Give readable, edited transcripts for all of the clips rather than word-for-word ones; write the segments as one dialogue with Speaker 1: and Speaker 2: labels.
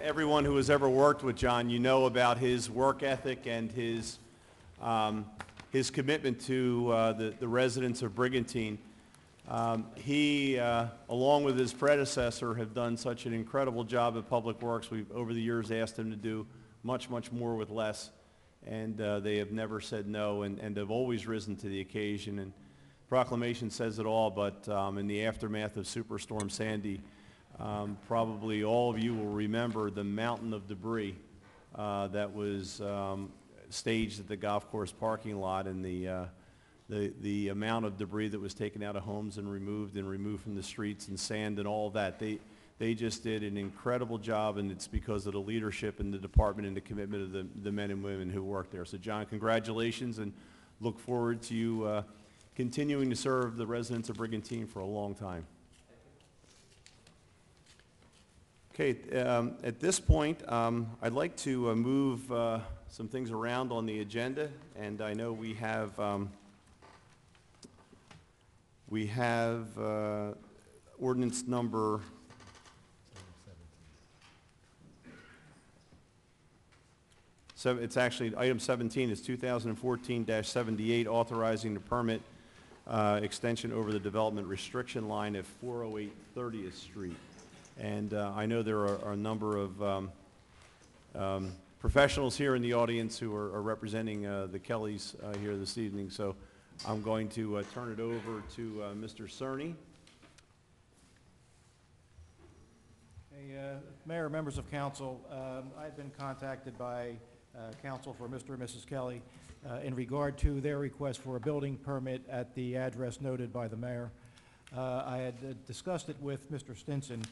Speaker 1: everyone who has ever worked with John, you know about his work ethic and his commitment to the residents of Brigantine. He, along with his predecessor, have done such an incredible job at Public Works. We've, over the years, asked him to do much, much more with less, and they have never said no, and have always risen to the occasion. And proclamation says it all, but in the aftermath of Superstorm Sandy, probably all of you will remember the mountain of debris that was staged at the golf course parking lot, and the amount of debris that was taken out of homes and removed from the streets, and sand and all of that. They just did an incredible job, and it's because of the leadership in the department and the commitment of the men and women who work there. So John, congratulations, and look forward to you continuing to serve the residents of Brigantine for a long time. Okay, at this point, I'd like to move some things around on the agenda, and I know we have ordinance number it's actually item 17 is 2014-78, authorizing the permit extension over the development restriction line at 408 30th Street. And I know there are a number of professionals here in the audience who are representing the Kellys here this evening, so I'm going to turn it over to Mr. Cerny.
Speaker 2: Hey, Mayor, members of council, I've been contacted by council for Mr. and Mrs. Kelly in regard to their request for a building permit at the address noted by the mayor. I had discussed it with Mr. Stinson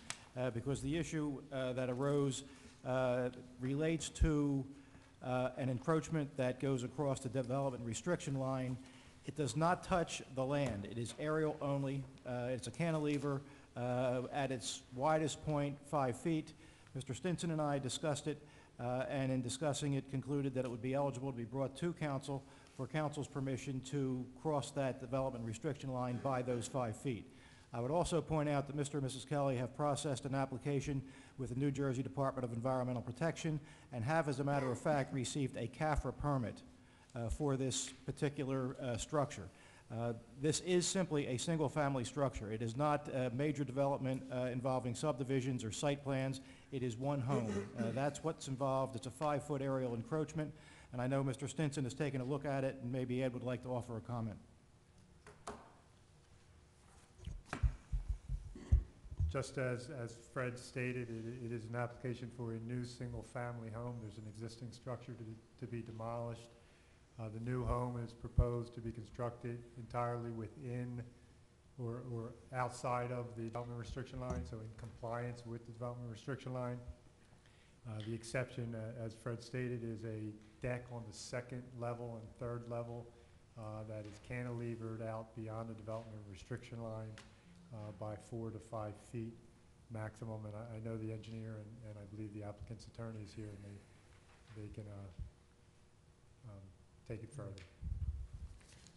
Speaker 2: because the issue that arose relates to an encroachment that goes across the development restriction line. It does not touch the land. It is aerial only. It's a cantilever at its widest point, 5 feet. Mr. Stinson and I discussed it, and in discussing it concluded that it would be eligible to be brought to council for council's permission to cross that development restriction line by those 5 feet. I would also point out that Mr. and Mrs. Kelly have processed an application with the New Jersey Department of Environmental Protection and have, as a matter of fact, received a CAFRA permit for this particular structure. This is simply a single-family structure. It is not a major development involving subdivisions or site plans. It is one home. That's what's involved. It's a 5-foot aerial encroachment, and I know Mr. Stinson has taken a look at it, and maybe Ed would like to offer a comment.
Speaker 3: Just as Fred stated, it is an application for a new single-family home. There's an existing structure to be demolished. The new home is proposed to be constructed entirely within or outside of the development restriction line, so in compliance with the development restriction line. The exception, as Fred stated, is a deck on the 2nd level and 3rd level that is cantilevered out beyond the development restriction line by 4 to 5 feet maximum. And I know the engineer and I believe the applicant's attorney is here, and they can take it further.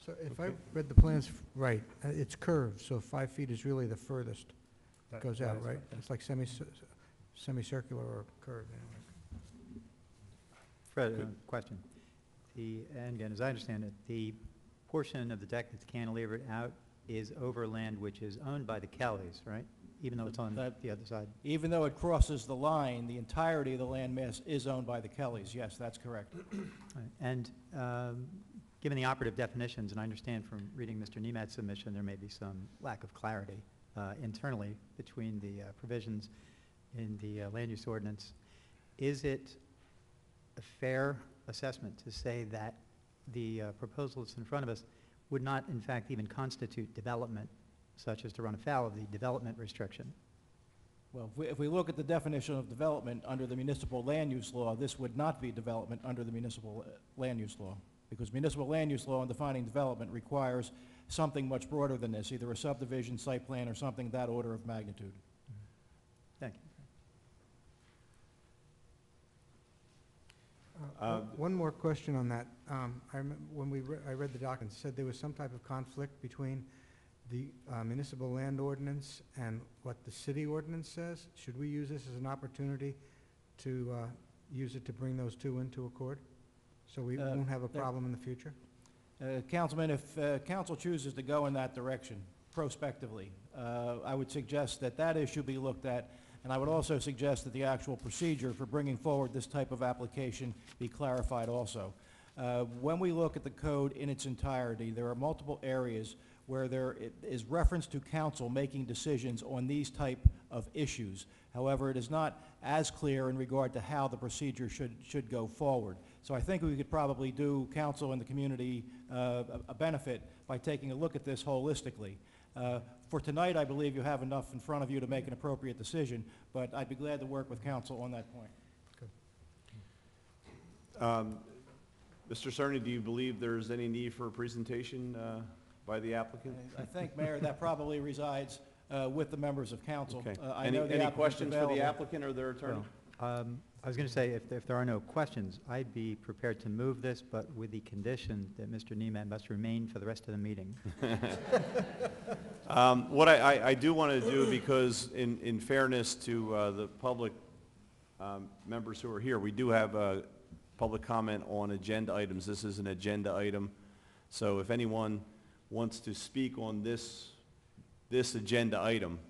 Speaker 4: So if I read the plans right, it's curved, so 5 feet is really the furthest it goes out, right? It's like semicircular or curved. Anyway.
Speaker 5: Fred, question. And again, as I understand it, the portion of the deck that's cantilevered out is over land which is owned by the Kellys, right? Even though it's on the other side.
Speaker 2: Even though it crosses the line, the entirety of the land mass is owned by the Kellys. Yes, that's correct.
Speaker 5: Right. And given the operative definitions, and I understand from reading Mr. Nemat's submission, there may be some lack of clarity internally between the provisions in the land use ordinance. Is it a fair assessment to say that the proposal that's in front of us would not, in fact, even constitute development, such as to run afoul of the development restriction?
Speaker 2: Well, if we look at the definition of development under the municipal land use law, this would not be development under the municipal land use law, because municipal land use law in defining development requires something much broader than this, either a subdivision, site plan, or something that order of magnitude.
Speaker 5: Thank you.
Speaker 4: One more question on that. I remember when I read the document, it said there was some type of conflict between the municipal land ordinance and what the city ordinance says. Should we use this as an opportunity to use it to bring those two into accord? So we won't have a problem in the future?
Speaker 2: Councilman, if council chooses to go in that direction prospectively, I would suggest that that issue be looked at, and I would also suggest that the actual procedure for bringing forward this type of application be clarified also. When we look at the code in its entirety, there are multiple areas where there is reference to council making decisions on these type of issues. However, it is not as clear in regard to how the procedure should go forward. So I think we could probably do council and the community a benefit by taking a look at this holistically. For tonight, I believe you have enough in front of you to make an appropriate decision, but I'd be glad to work with council on that point.
Speaker 1: Mr. Cerny, do you believe there's any need for a presentation by the applicant?
Speaker 2: I think, Mayor, that probably resides with the members of council.
Speaker 1: Okay.
Speaker 2: I know the
Speaker 1: Any
Speaker 2: applicant's
Speaker 1: questions for the
Speaker 2: available.
Speaker 1: applicant or their attorney?
Speaker 5: I was going to say, if there are no questions, I'd be prepared to move this, but with the condition that Mr. Niemann must remain for the rest of the meeting.
Speaker 1: What I do want to do, because in fairness to the public members who are here, we do have a public comment on agenda items. This is an agenda item. So if anyone wants to speak on this agenda item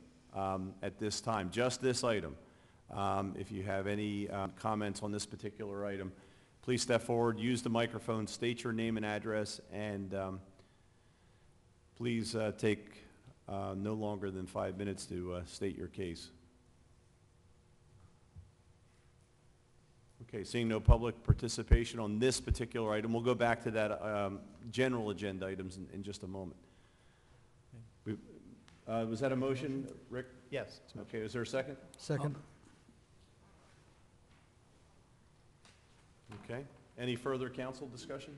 Speaker 1: at this time, just this item, if you have any comments on this particular item, please step forward, use the microphone, state your name and address, and please take no longer than 5 minutes to state your case. Okay, seeing no public participation on this particular item, we'll go back to that general agenda items in just a moment. Was that a motion, Rick?
Speaker 5: Yes.
Speaker 1: Okay, is there a second?
Speaker 4: Second?
Speaker 1: Okay. Any further council discussion?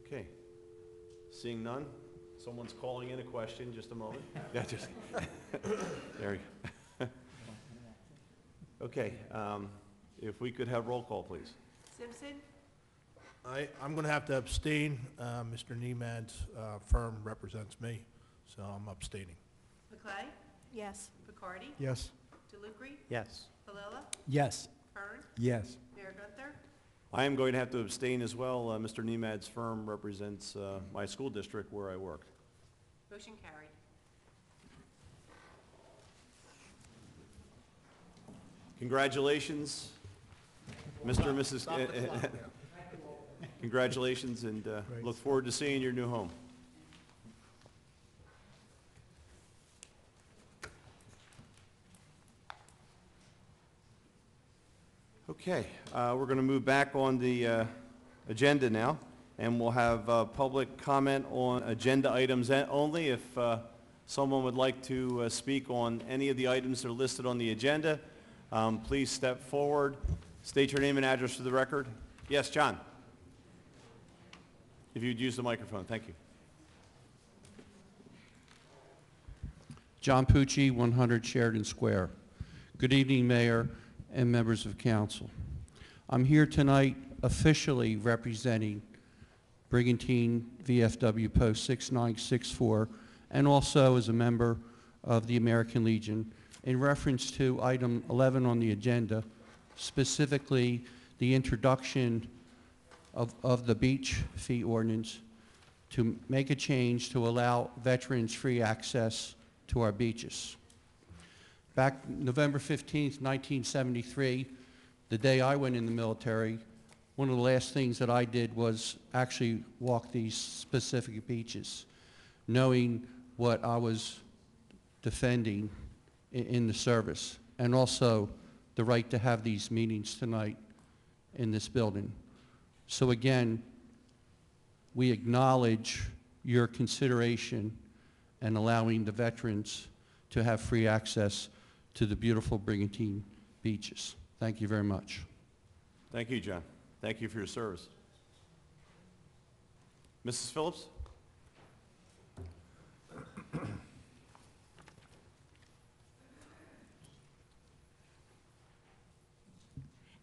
Speaker 1: Okay. Seeing none? Someone's calling in a question, just a moment. Yeah, just, there you go. Okay, if we could have roll call, please.
Speaker 6: Simpson?
Speaker 7: I'm going to have to abstain. Mr. Niemann's firm represents me, so I'm abstaining.
Speaker 6: McClay?
Speaker 8: Yes.
Speaker 6: Picardi?
Speaker 4: Yes.
Speaker 6: DeLucre?
Speaker 5: Yes.
Speaker 6: Palella?
Speaker 4: Yes.
Speaker 6: Kern?
Speaker 4: Yes.
Speaker 6: Mayor Gunther?
Speaker 1: I am going to have to abstain as well. Mr. Niemann's firm represents my school district where I work.
Speaker 6: Motion carried.
Speaker 1: Congratulations, Mr. and Mrs. Congratulations, and look forward to seeing your new home. Okay, we're going to move back on the agenda now, and we'll have public comment on agenda items only. If someone would like to speak on any of the items that are listed on the agenda, please step forward, state your name and address for the record. Yes, John. If you'd use the microphone, thank you.
Speaker 9: John Pucci, 100 Sheridan Square. Good evening, Mayor and members of council. I'm here tonight officially representing Brigantine VFW Post 6964 and also as a member of the American Legion in reference to item 11 on the agenda, specifically the introduction of the beach fee ordinance to make a change to allow veterans free access to our beaches. Back November 15th, 1973, the day I went in the military, one of the last things that I did was actually walk these specific beaches, knowing what I was defending in the service, and also the right to have these meetings tonight in this building. So again, we acknowledge your consideration and allowing the veterans to have free access to the beautiful Brigantine beaches. Thank you very much.
Speaker 1: Thank you, John. Thank you for your service. Mrs. Phillips?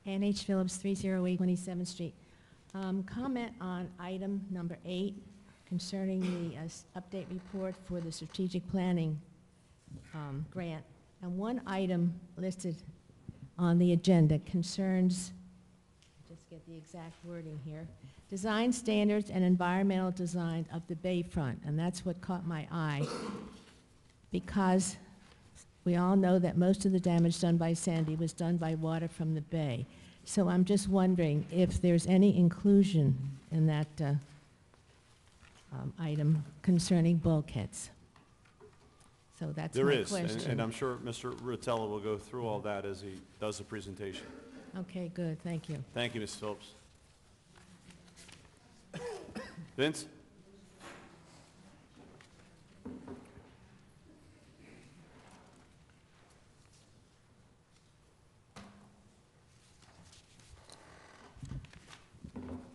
Speaker 8: Ann H. Phillips, 308 27th Street. Comment on item number 8 concerning the update report for the strategic planning grant And one item listed on the agenda concerns, just get the exact wording here, design standards and environmental design of the bayfront. And that's what caught my eye, because we all know that most of the damage done by Sandy was done by water from the bay. So I'm just wondering if there's any inclusion in that item concerning bulkheads. So that's
Speaker 1: There
Speaker 8: my
Speaker 1: is,
Speaker 8: question.
Speaker 1: and I'm sure Mr. Rotella will go through all that as he does the presentation.
Speaker 8: Okay, good, thank you.
Speaker 1: Thank you, Ms. Phillips. Vince?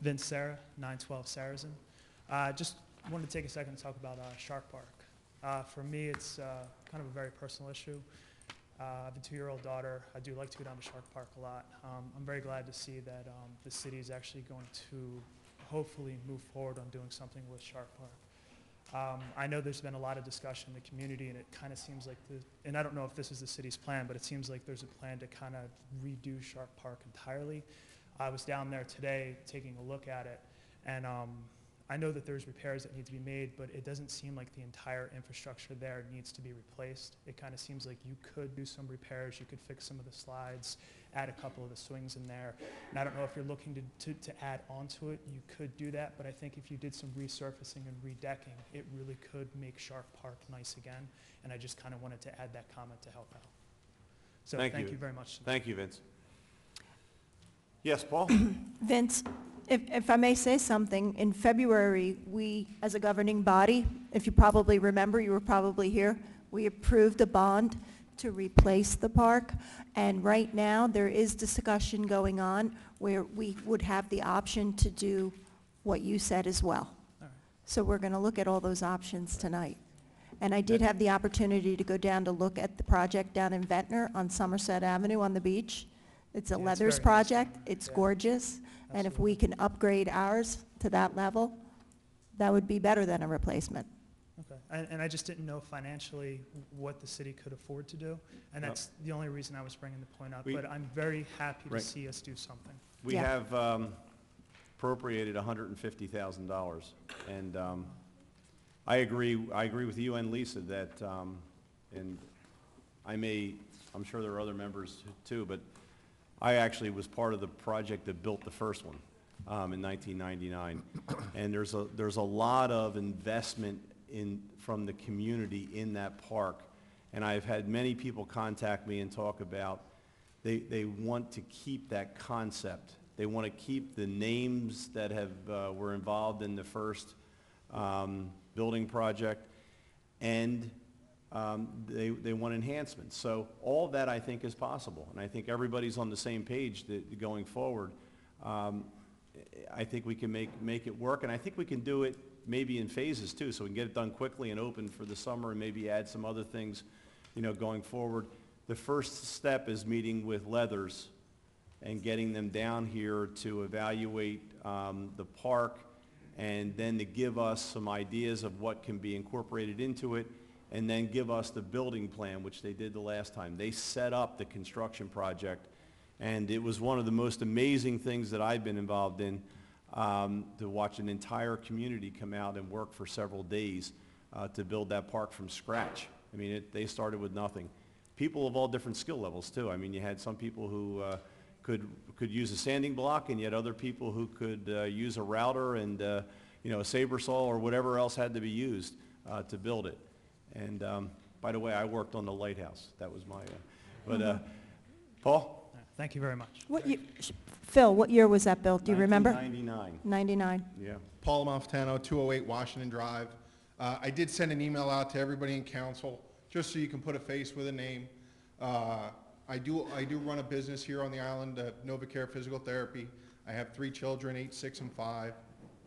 Speaker 10: Vince Sarah, 912 Saracen. Just wanted to take a second to talk about Shark Park. For me, it's kind of a very personal issue. I have a 2-year-old daughter. I do like to go down to Shark Park a lot. I'm very glad to see that the city is actually going to hopefully move forward on doing something with Shark Park. I know there's been a lot of discussion in the community, and it kind of seems like and I don't know if this is the city's plan, but it seems like there's a plan to kind of redo Shark Park entirely. I was down there today taking a look at it, and I know that there's repairs that need to be made, but it doesn't seem like the entire infrastructure there needs to be replaced. It kind of seems like you could do some repairs, you could fix some of the slides, add a couple of the swings in there. And I don't know if you're looking to add onto it, you could do that, but I think if you did some resurfacing and redecking, it really could make Shark Park nice again, and I just kind of wanted to add that comment to help out. So thank you very much.
Speaker 1: Thank you, Vince. Yes, Paul?
Speaker 11: Vince, if I may say something, in February, we, as a governing body, if you probably remember, you were probably here, we approved a bond to replace the park, and right now, there is discussion going on where we would have the option to do what you said as well.
Speaker 10: All right.
Speaker 11: So we're going to look at all those options tonight. And I did have the opportunity to go down to look at the project down in Ventnor on Somerset Avenue on the beach. It's a
Speaker 10: Yeah, it's
Speaker 11: Leathers
Speaker 10: very nice
Speaker 11: project.
Speaker 10: down there.
Speaker 11: It's
Speaker 10: Yeah.
Speaker 11: gorgeous. And if
Speaker 10: Absolutely.
Speaker 11: we can upgrade ours to that level, that would be better than a replacement.
Speaker 10: Okay, and I just didn't know financially what the city could afford to do, and
Speaker 1: No.
Speaker 10: that's the only reason I was bringing the point up.
Speaker 1: We-
Speaker 10: But I'm very happy to
Speaker 1: Right.
Speaker 10: see us do something.
Speaker 1: We
Speaker 11: Yeah.
Speaker 1: have appropriated $150,000, and I agree with you and Lisa that, and I'm sure there are other members too, but I actually was part of the project that built the first one in 1999. And there's a lot of investment from the community in that park. And I've had many people contact me and talk about they want to keep that concept. They want to keep the names that were involved in the first building project, and they want enhancements. So all of that, I think, is possible, and I think everybody's on the same page that going forward. I think we can make it work, and I think we can do it maybe in phases too, so we can get it done quickly and open for the summer, and maybe add some other things, going forward. The first step is meeting with Leathers and getting them down here to evaluate the park, and then to give us some ideas of what can be incorporated into it, and then give us the building plan, which they did the last time. They set up the construction project, and it was one of the most amazing things that I've been involved in, to watch an entire community come out and work for several days to build that park from scratch. I mean, they started with nothing. People of all different skill levels, too. I mean, you had some people who could use a sanding block, and yet other people who could use a router and a saber saw or whatever else had to be used to build it. And by the way, I worked on the lighthouse. That was my, Paul?
Speaker 10: Thank you very much.
Speaker 11: Phil, what year was that built? Do you remember?
Speaker 1: 1999.
Speaker 11: 99.
Speaker 1: Yeah.
Speaker 12: Paul Montano, 208 Washington Drive. I did send an email out to everybody in council, just so you can put a face with a name. I do run a business here on the island, NovaCare Physical Therapy. I have 3 children, 8, 6, and 5.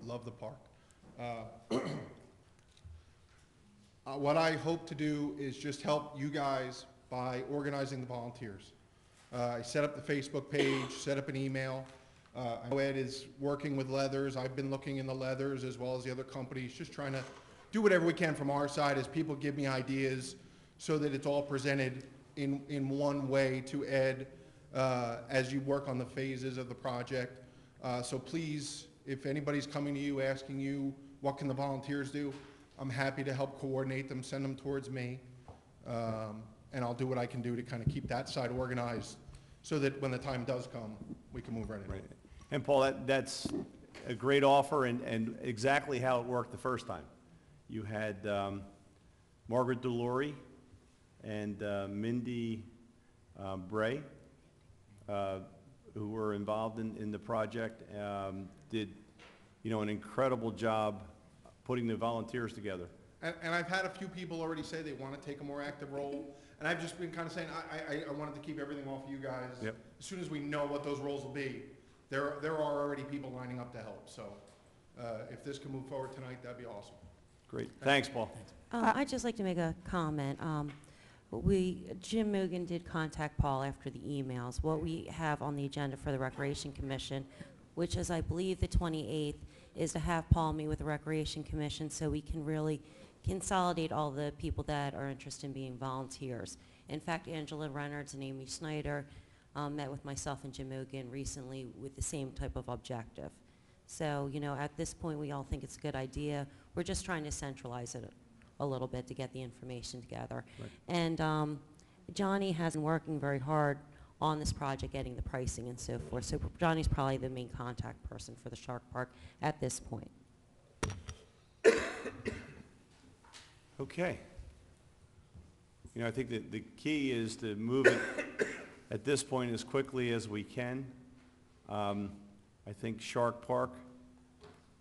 Speaker 12: Love the park. What I hope to do is just help you guys by organizing the volunteers. I set up the Facebook page, set up an email. I know Ed is working with Leathers. I've been looking in the Leathers as well as the other companies, just trying to do whatever we can from our side as people give me ideas so that it's all presented in one way to Ed as you work on the phases of the project. So please, if anybody's coming to you asking you, what can the volunteers do? I'm happy to help coordinate them, send them towards me. And I'll do what I can do to kind of keep that side organized so that when the time does come, we can move right in.
Speaker 1: Right. And Paul, that's a great offer and exactly how it worked the first time. You had Margaret Delory and Mindy Bray, who were involved in the project, did, an incredible job putting the volunteers together.
Speaker 12: And I've had a few people already say they want to take a more active role, and I've just been kind of saying, I wanted to keep everything off of you guys.
Speaker 1: Yep.
Speaker 12: As soon as we know what those roles will be, there are already people lining up to help, so if this can move forward tonight, that'd be awesome.
Speaker 1: Great. Thanks, Paul.
Speaker 13: I'd just like to make a comment. Jim Mugen did contact Paul after the emails. What we have on the agenda for the Recreation Commission, which is, I believe, the 28th, is to have Paul meet with the Recreation Commission so we can really consolidate all the people that are interested in being volunteers. In fact, Angela Reynolds and Amy Snyder met with myself and Jim Mugen recently with the same type of objective. So, at this point, we all think it's a good idea. We're just trying to centralize it a little bit to get the information together.
Speaker 1: Right.
Speaker 13: And Johnny has been working very hard on this project, getting the pricing and so forth. So Johnny's probably the main contact person for the Shark Park at this point.
Speaker 1: Okay. I think that the key is to move it at this point as quickly as we can. I think Shark Park,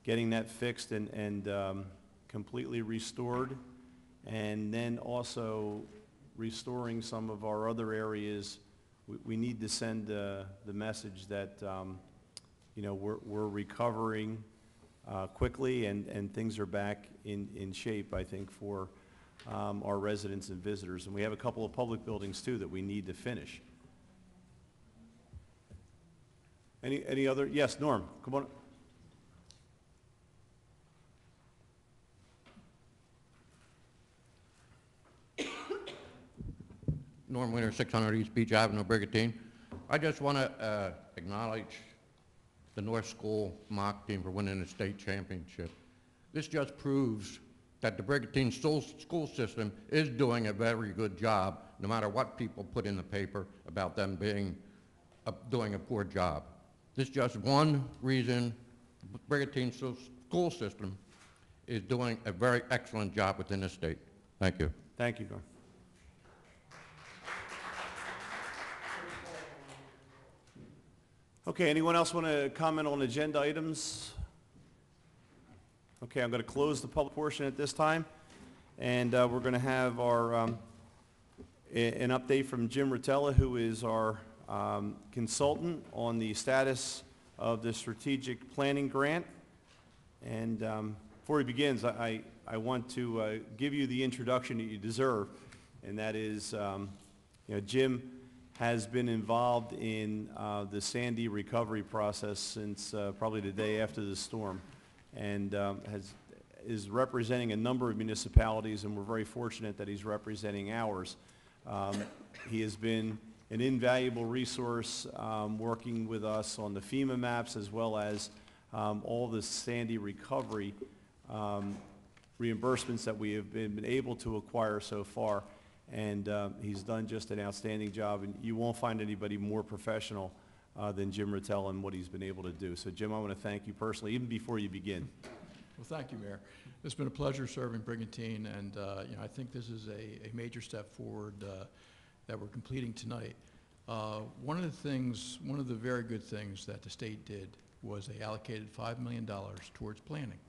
Speaker 1: getting that fixed and completely restored, and then also restoring some of our other areas, we need to send the message that we're recovering quickly and things are back in shape, I think, for our residents and visitors. And we have a couple of public buildings too that we need to finish. Any other? Yes, Norm, come on.
Speaker 14: Norm Winter, 600 East Beach Avenue, Brigantine. I just want to acknowledge the North School mock team for winning the state championship. This just proves that the Brigantine school system is doing a very good job, no matter what people put in the paper about them being doing a poor job. This is just one reason the Brigantine school system is doing a very excellent job within the state. Thank you.
Speaker 1: Thank you, Norm. Okay, anyone else want to comment on agenda items? Okay, I'm going to close the public portion at this time, and we're going to have our an update from Jim Rotella, who is our consultant on the status of the strategic planning grant. And before he begins, I want to give you the introduction that you deserve, and that is, Jim has been involved in the Sandy recovery process since probably the day after the storm, and is representing a number of municipalities, and we're very fortunate that he's representing ours. He has been an invaluable resource working with us on the FEMA maps as well as all the Sandy recovery reimbursements that we have been able to acquire so far. And he's done just an outstanding job, and you won't find anybody more professional than Jim Rotella and what he's been able to do. So Jim, I want to thank you personally, even before you begin.
Speaker 15: Well, thank you, Mayor. It's been a pleasure serving Brigantine, and I think this is a major step forward that we're completing tonight. One of the very good things that the state did was they allocated $5 million towards planning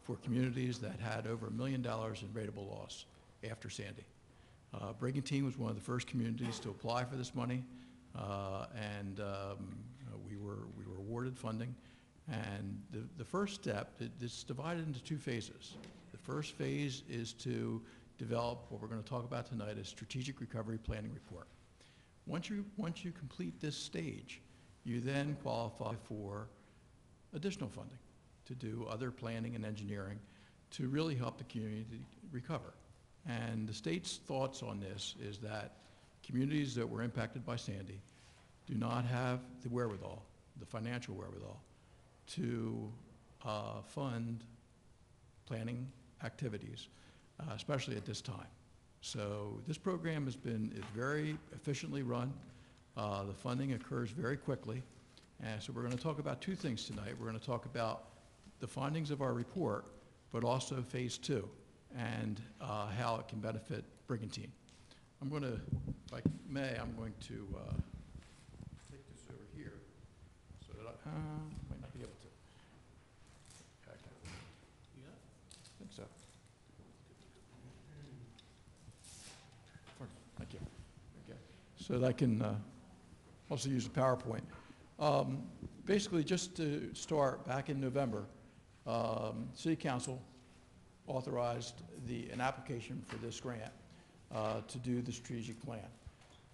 Speaker 15: for communities that had over $1 million in rateable loss after Sandy. Brigantine was one of the first communities to apply for this money, and we were awarded funding. And the first step, it's divided into two phases. The first phase is to develop what we're going to talk about tonight, a strategic recovery planning report. Once you complete this stage, you then qualify for additional funding to do other planning and engineering to really help the community recover. And the state's thoughts on this is that communities that were impacted by Sandy do not have the wherewithal, the financial wherewithal, to fund planning activities, especially at this time. So this program is very efficiently run. The funding occurs very quickly. And so we're going to talk about two things tonight. We're going to talk about the findings of our report, but also phase 2 and how it can benefit Brigantine. I'm going to, if I may, I'm going to take this over here so that I might not be able to. Okay. You got it? I think so. Thank you. Okay. So that I can also use the PowerPoint. Basically, just to start, back in November, City Council authorized an application for this grant to do the strategic plan.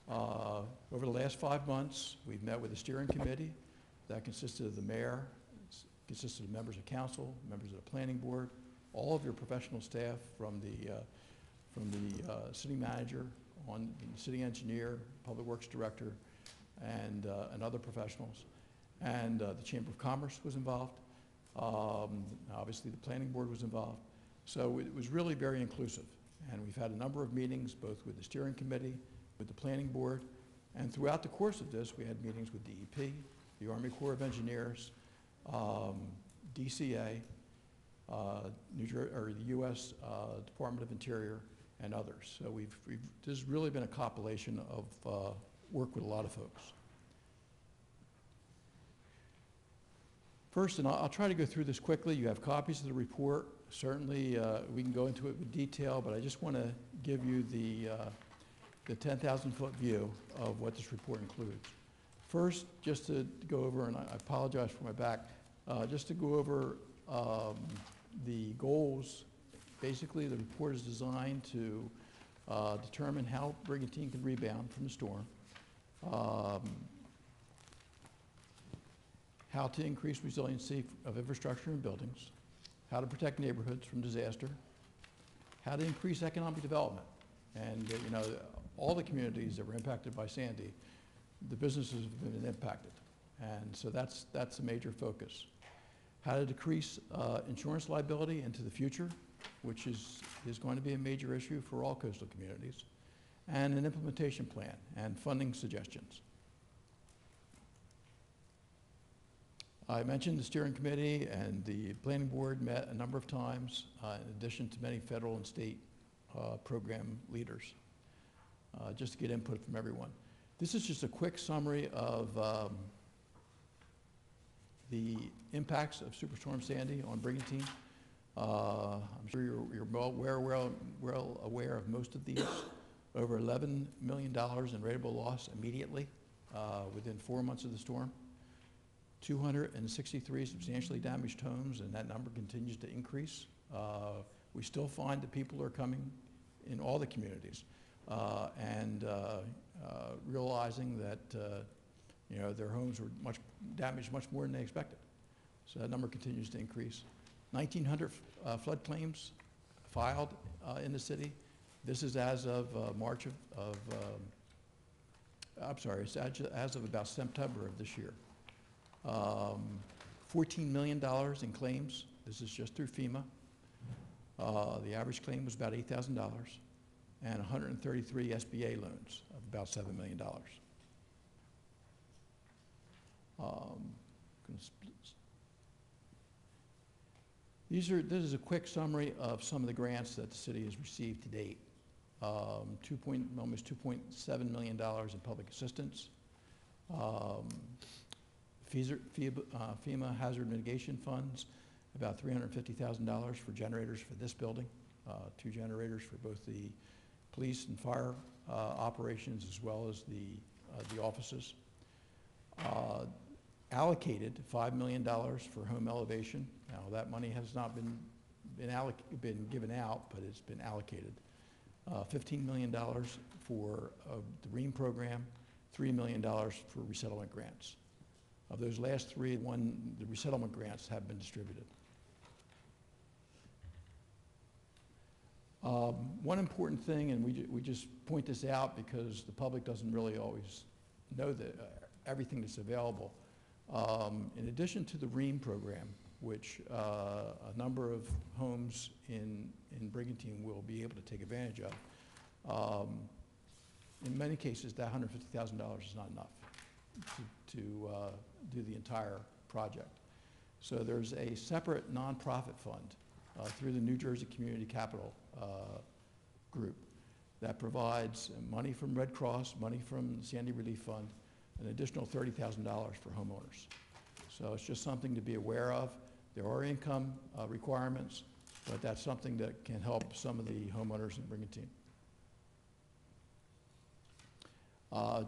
Speaker 15: Over the last 5 months, we've met with a steering committee that consisted of the mayor, consisted of members of council, members of the planning board, all of your professional staff from the city manager, on the city engineer, public works director, and other professionals. And the Chamber of Commerce was involved. Obviously, the planning board was involved. So it was really very inclusive. And we've had a number of meetings, both with the steering committee, with the planning board, and throughout the course of this, we had meetings with DEP, the Army Corps of Engineers, DCA, the U.S. Department of Interior, and others. So this has really been a compilation of work with a lot of folks. First, and I'll try to go through this quickly. You have copies of the report. Certainly, we can go into it with detail, but I just want to give you the 10,000-foot view of what this report includes. First, just to go over, and I apologize for my back, just to go over the goals. Basically, the report is designed to determine how Brigantine can rebound from the storm, how to increase resiliency of infrastructure and buildings, how to protect neighborhoods from disaster, how to increase economic development. And all the communities that were impacted by Sandy, the businesses have been impacted. And so that's a major focus. How to decrease insurance liability into the future, which is going to be a major issue for all coastal communities, and an implementation plan and funding suggestions. I mentioned the steering committee and the planning board met a number of times, in addition to many federal and state program leaders, just to get input from everyone. This is just a quick summary of the impacts of Superstorm Sandy on Brigantine. I'm sure you're well aware of most of these. Over $11 million in rateable loss immediately within 4 months of the storm. 263 substantially damaged homes, and that number continues to increase. We still find that people are coming in all the communities and realizing that their homes were damaged much more than they expected. So that number continues to increase. 1,900 flood claims filed in the city. This is as of it's as of about September of this year. $14 million in claims. This is just through FEMA. The average claim was about $8,000, and 133 SBA loans of about $7 million. This is a quick summary of some of the grants that the city has received to date. Almost $2.7 million in public assistance. FEMA hazard mitigation funds, about $350,000 for generators for this building, 2 generators for both the police and fire operations as well as the offices. Allocated $5 million for home elevation. Now that money has not been given out, but it's been allocated. $15 million for the REAM program, $3 million for resettlement grants. Of those last 3, the resettlement grants have been distributed. One important thing, and we just point this out because the public doesn't really always know that everything that's available. In addition to the REAM program, which a number of homes in Brigantine will be able to take advantage of, in many cases, that $150,000 is not enough to do the entire project. So there's a separate nonprofit fund through the New Jersey Community Capital Group that provides money from Red Cross, money from the Sandy Relief Fund, an additional $30,000 for homeowners. So it's just something to be aware of. There are income requirements, but that's something that can help some of the homeowners in Brigantine.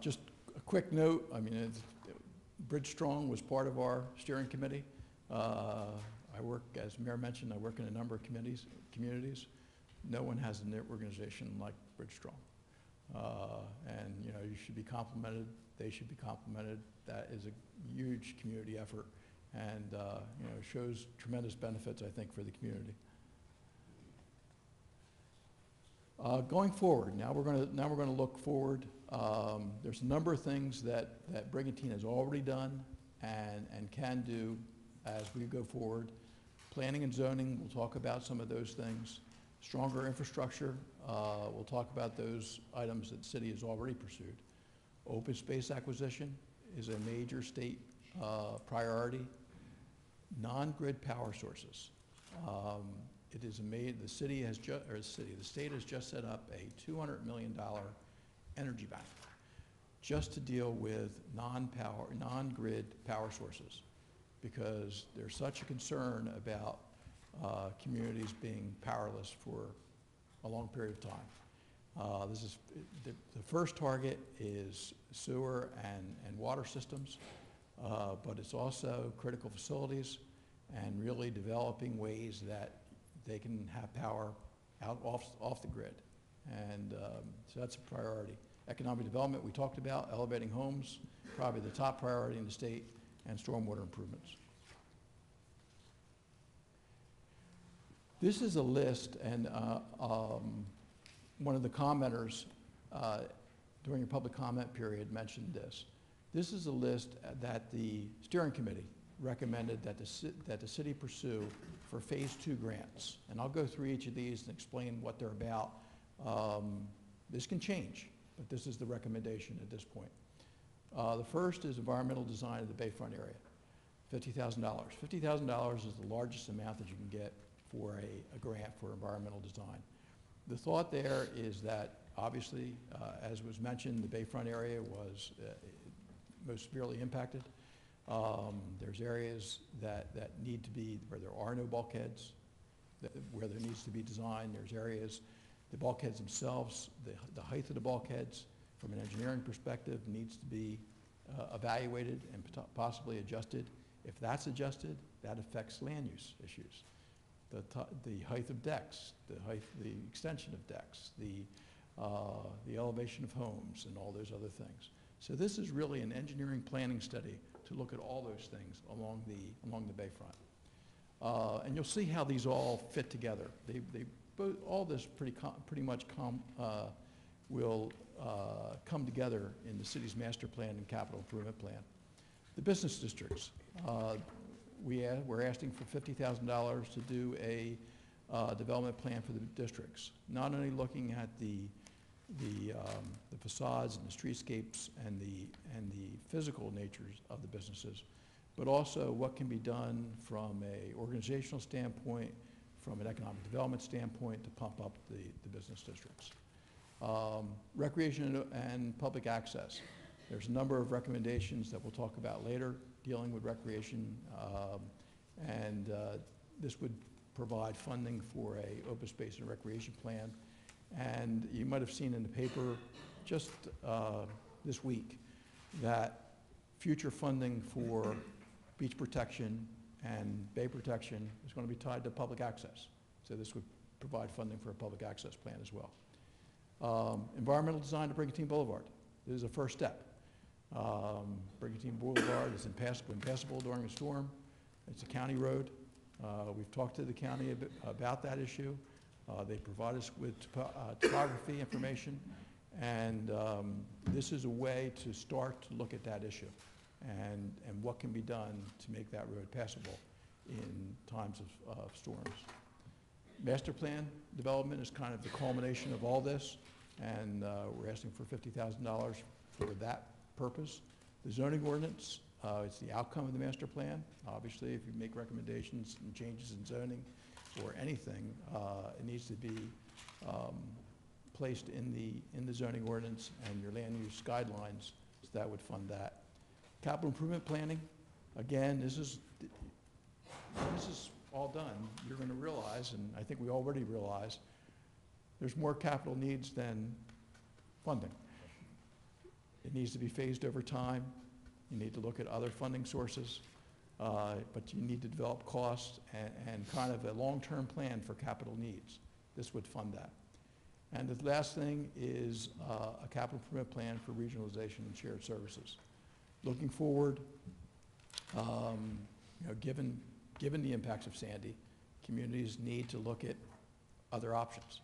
Speaker 15: Just a quick note, I mean, Bridge Strong was part of our steering committee. I work, as Mayor mentioned, I work in a number of communities. No one has an organization like Bridge Strong. And you know, you should be complimented, they should be complimented. That is a huge community effort and you know, shows tremendous benefits, I think, for the community. Going forward, now we're going to look forward. There's a number of things that Brigantine has already done and can do as we go forward. Planning and zoning, we'll talk about some of those things. Stronger infrastructure, we'll talk about those items that the city has already pursued. Open space acquisition is a major state priority. Non-grid power sources. It is the state has just set up a $200 million energy bank just to deal with non-grid power sources, because there's such a concern about communities being powerless for a long period of time. This is the first target is sewer and water systems, but it's also critical facilities and really developing ways that they can have power out off the grid. And so that's a priority. Economic development, we talked about, elevating homes, probably the top priority in the state, and stormwater improvements. This is a list, and one of the commenters during a public comment period mentioned this. This is a list that the steering committee recommended that the city pursue for phase 2 grants. And I'll go through each of these and explain what they're about. This can change, but this is the recommendation at this point. The first is environmental design of the Bayfront area, $50,000. $50,000 is the largest amount that you can get for a grant for environmental design. The thought there is that, obviously, as was mentioned, the Bayfront area was most severely impacted. There's areas that need to be, where there are no bulkheads, where there needs to be design. There's areas, the bulkheads themselves, the height of the bulkheads from an engineering perspective needs to be evaluated and possibly adjusted. If that's adjusted, that affects land use issues. The height of decks, the extension of decks, the elevation of homes, and all those other things. So this is really an engineering planning study to look at all those things along the Bayfront. And you'll see how these all fit together. All this pretty much will come together in the city's master plan and capital improvement plan. The business districts. We're asking for $50,000 to do a development plan for the districts. Not only looking at the facades and the streetscapes and the physical natures of the businesses, but also what can be done from a organizational standpoint, from an economic development standpoint to pump up the business districts. Recreation and public access. There's a number of recommendations that we'll talk about later dealing with recreation, and this would provide funding for a open space and recreation plan. And you might have seen in the paper just this week that future funding for beach protection and bay protection is going to be tied to public access. So this would provide funding for a public access plan as well. Environmental design of Brigantine Boulevard. This is a first step. Brigantine Boulevard is impassable during a storm. It's a county road. We've talked to the county about that issue. They provide us with topography information, and this is a way to start to look at that issue and what can be done to make that road passable in times of storms. Master plan development is kind of the culmination of all this, and we're asking for $50,000 for that purpose. The zoning ordinance, it's the outcome of the master plan. Obviously, if you make recommendations and changes in zoning or anything, it needs to be placed in the zoning ordinance and your land use guidelines, so that would fund that. Capital improvement planning, again, this is all done. You're going to realize, and I think we already realize, there's more capital needs than funding. It needs to be phased over time. You need to look at other funding sources, but you need to develop costs and kind of a long-term plan for capital needs. This would fund that. And the last thing is a capital improvement plan for regionalization and shared services. Looking forward, given the impacts of Sandy, communities need to look at other options,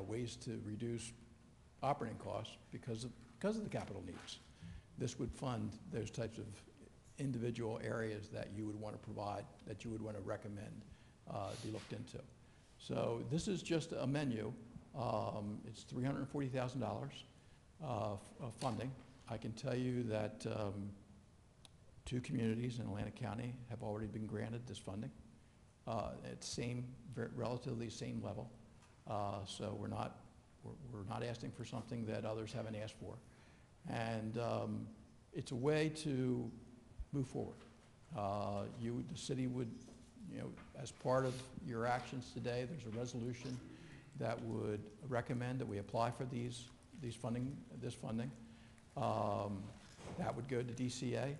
Speaker 15: ways to reduce operating costs because of the capital needs. This would fund those types of individual areas that you would want to provide, that you would want to recommend be looked into. So this is just a menu. It's $340,000 of funding. I can tell you that 2 communities in Atlantic County have already been granted this funding at relatively same level. So we're not asking for something that others haven't asked for. And it's a way to move forward. The city would, as part of your actions today, there's a resolution that would recommend that we apply for this funding. That would go to DCA.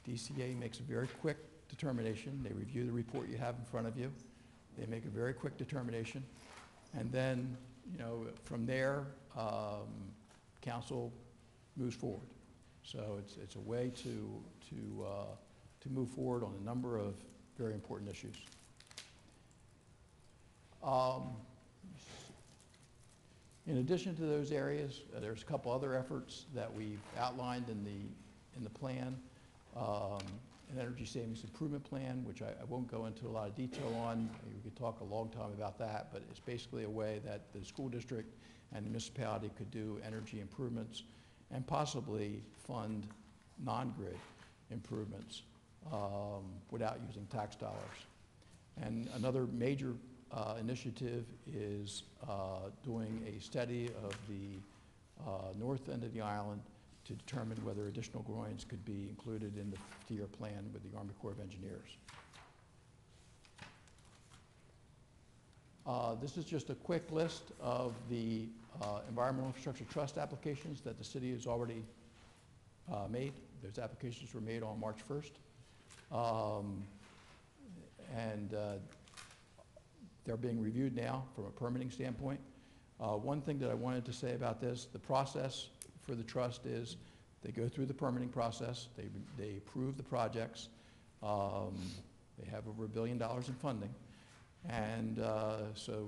Speaker 15: DCA makes a very quick determination. They review the report you have in front of you. They make a very quick determination. And then, from there, council moves forward. So it's a way to move forward on a number of very important issues. In addition to those areas, there's a couple other efforts that we've outlined in the plan. An energy savings improvement plan, which I won't go into a lot of detail on. We could talk a long time about that, but it's basically a way that the school district and the municipality could do energy improvements and possibly fund non-grid improvements without using tax dollars. And another major initiative is doing a study of the north end of the island to determine whether additional groins could be included in the 50-year plan with the Army Corps of Engineers. This is just a quick list of the environmental infrastructure trust applications that the city has already made. Those applications were made on March 1st. They're being reviewed now from a permitting standpoint. One thing that I wanted to say about this, the process for the trust is they go through the permitting process, they approve the projects, they have over $1 billion in funding, and so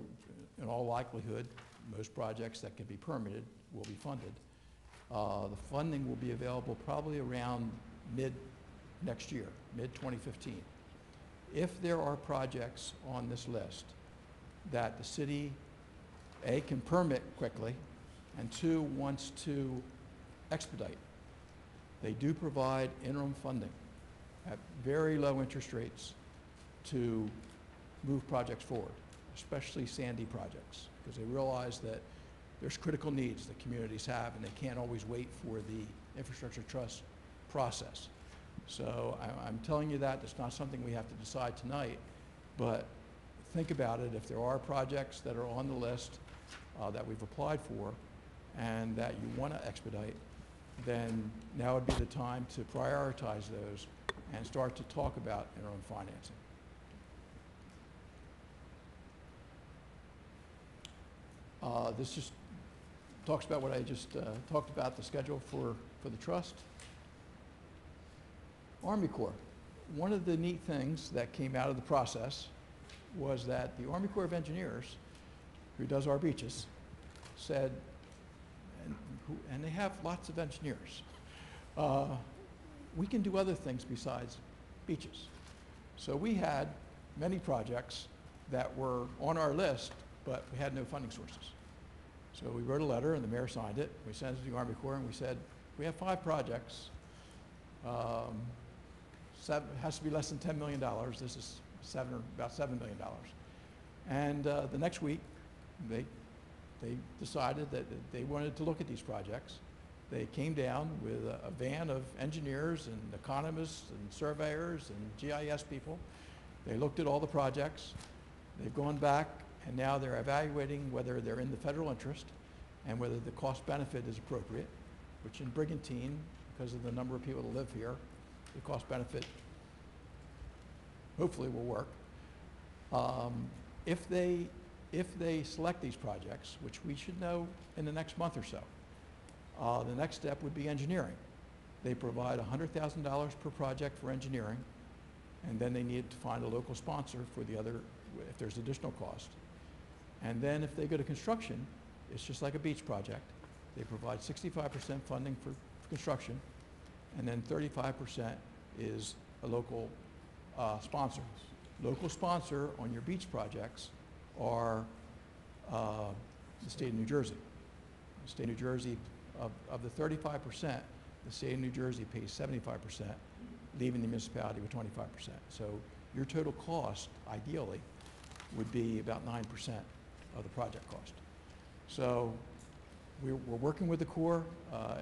Speaker 15: in all likelihood, most projects that can be permitted will be funded. The funding will be available probably around mid next year, mid-2015. If there are projects on this list that the city, A, can permit quickly, and 2, wants to expedite, they do provide interim funding at very low interest rates to move projects forward, especially Sandy projects, because they realize that there's critical needs that communities have, and they can't always wait for the infrastructure trust process. So I'm telling you that. It's not something we have to decide tonight, but think about it. If there are projects that are on the list that we've applied for and that you want to expedite, then now would be the time to prioritize those and start to talk about interim financing. This just talks about what I just talked about, the schedule for the trust. Army Corps. One of the neat things that came out of the process was that the Army Corps of Engineers who does our beaches, said, and they have lots of engineers, we can do other things besides beaches. So we had many projects that were on our list, but we had no funding sources. So we wrote a letter, and the mayor signed it. We sent it to the Army Corps, and we said, we have 5 projects. It has to be less than $10 million. This is about $7 million. And the next week, they decided that they wanted to look at these projects. They came down with a van of engineers and economists and surveyors and GIS people. They looked at all the projects. They've gone back, and now they're evaluating whether they're in the federal interest and whether the cost benefit is appropriate, which in Brigantine, because of the number of people that live here, the cost benefit hopefully will work. If they select these projects, which we should know in the next month or so, the next step would be engineering. They provide $100,000 per project for engineering, and then they need to find a local sponsor for the other, if there's additional cost. And then if they go to construction, it's just like a beach project. They provide 65% funding for construction, and then 35% is a local sponsor. Local sponsor on your beach projects are the state of New Jersey. The state of New Jersey, of the 35%, the state of New Jersey pays 75%, leaving the municipality with 25%. So your total cost, ideally, would be about 9% of the project cost. So we're working with the Corps.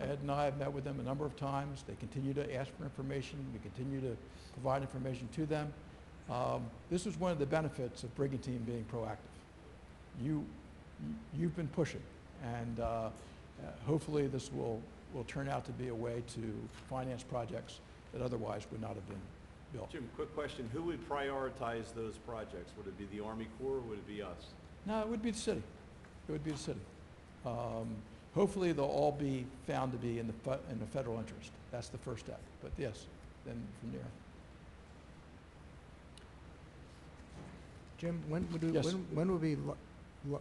Speaker 15: Ed and I have met with them a number of times. They continue to ask for information. We continue to provide information to them. This is one of the benefits of Brigantine being proactive. You've been pushing, and hopefully this will turn out to be a way to finance projects that otherwise would not have been built.
Speaker 1: Jim, quick question. Who would prioritize those projects? Would it be the Army Corps or would it be us?
Speaker 15: No, it would be the city. It would be the city. Hopefully they'll all be found to be in the federal interest. That's the first step. But yes, then from there.
Speaker 4: Jim, when
Speaker 15: Yes.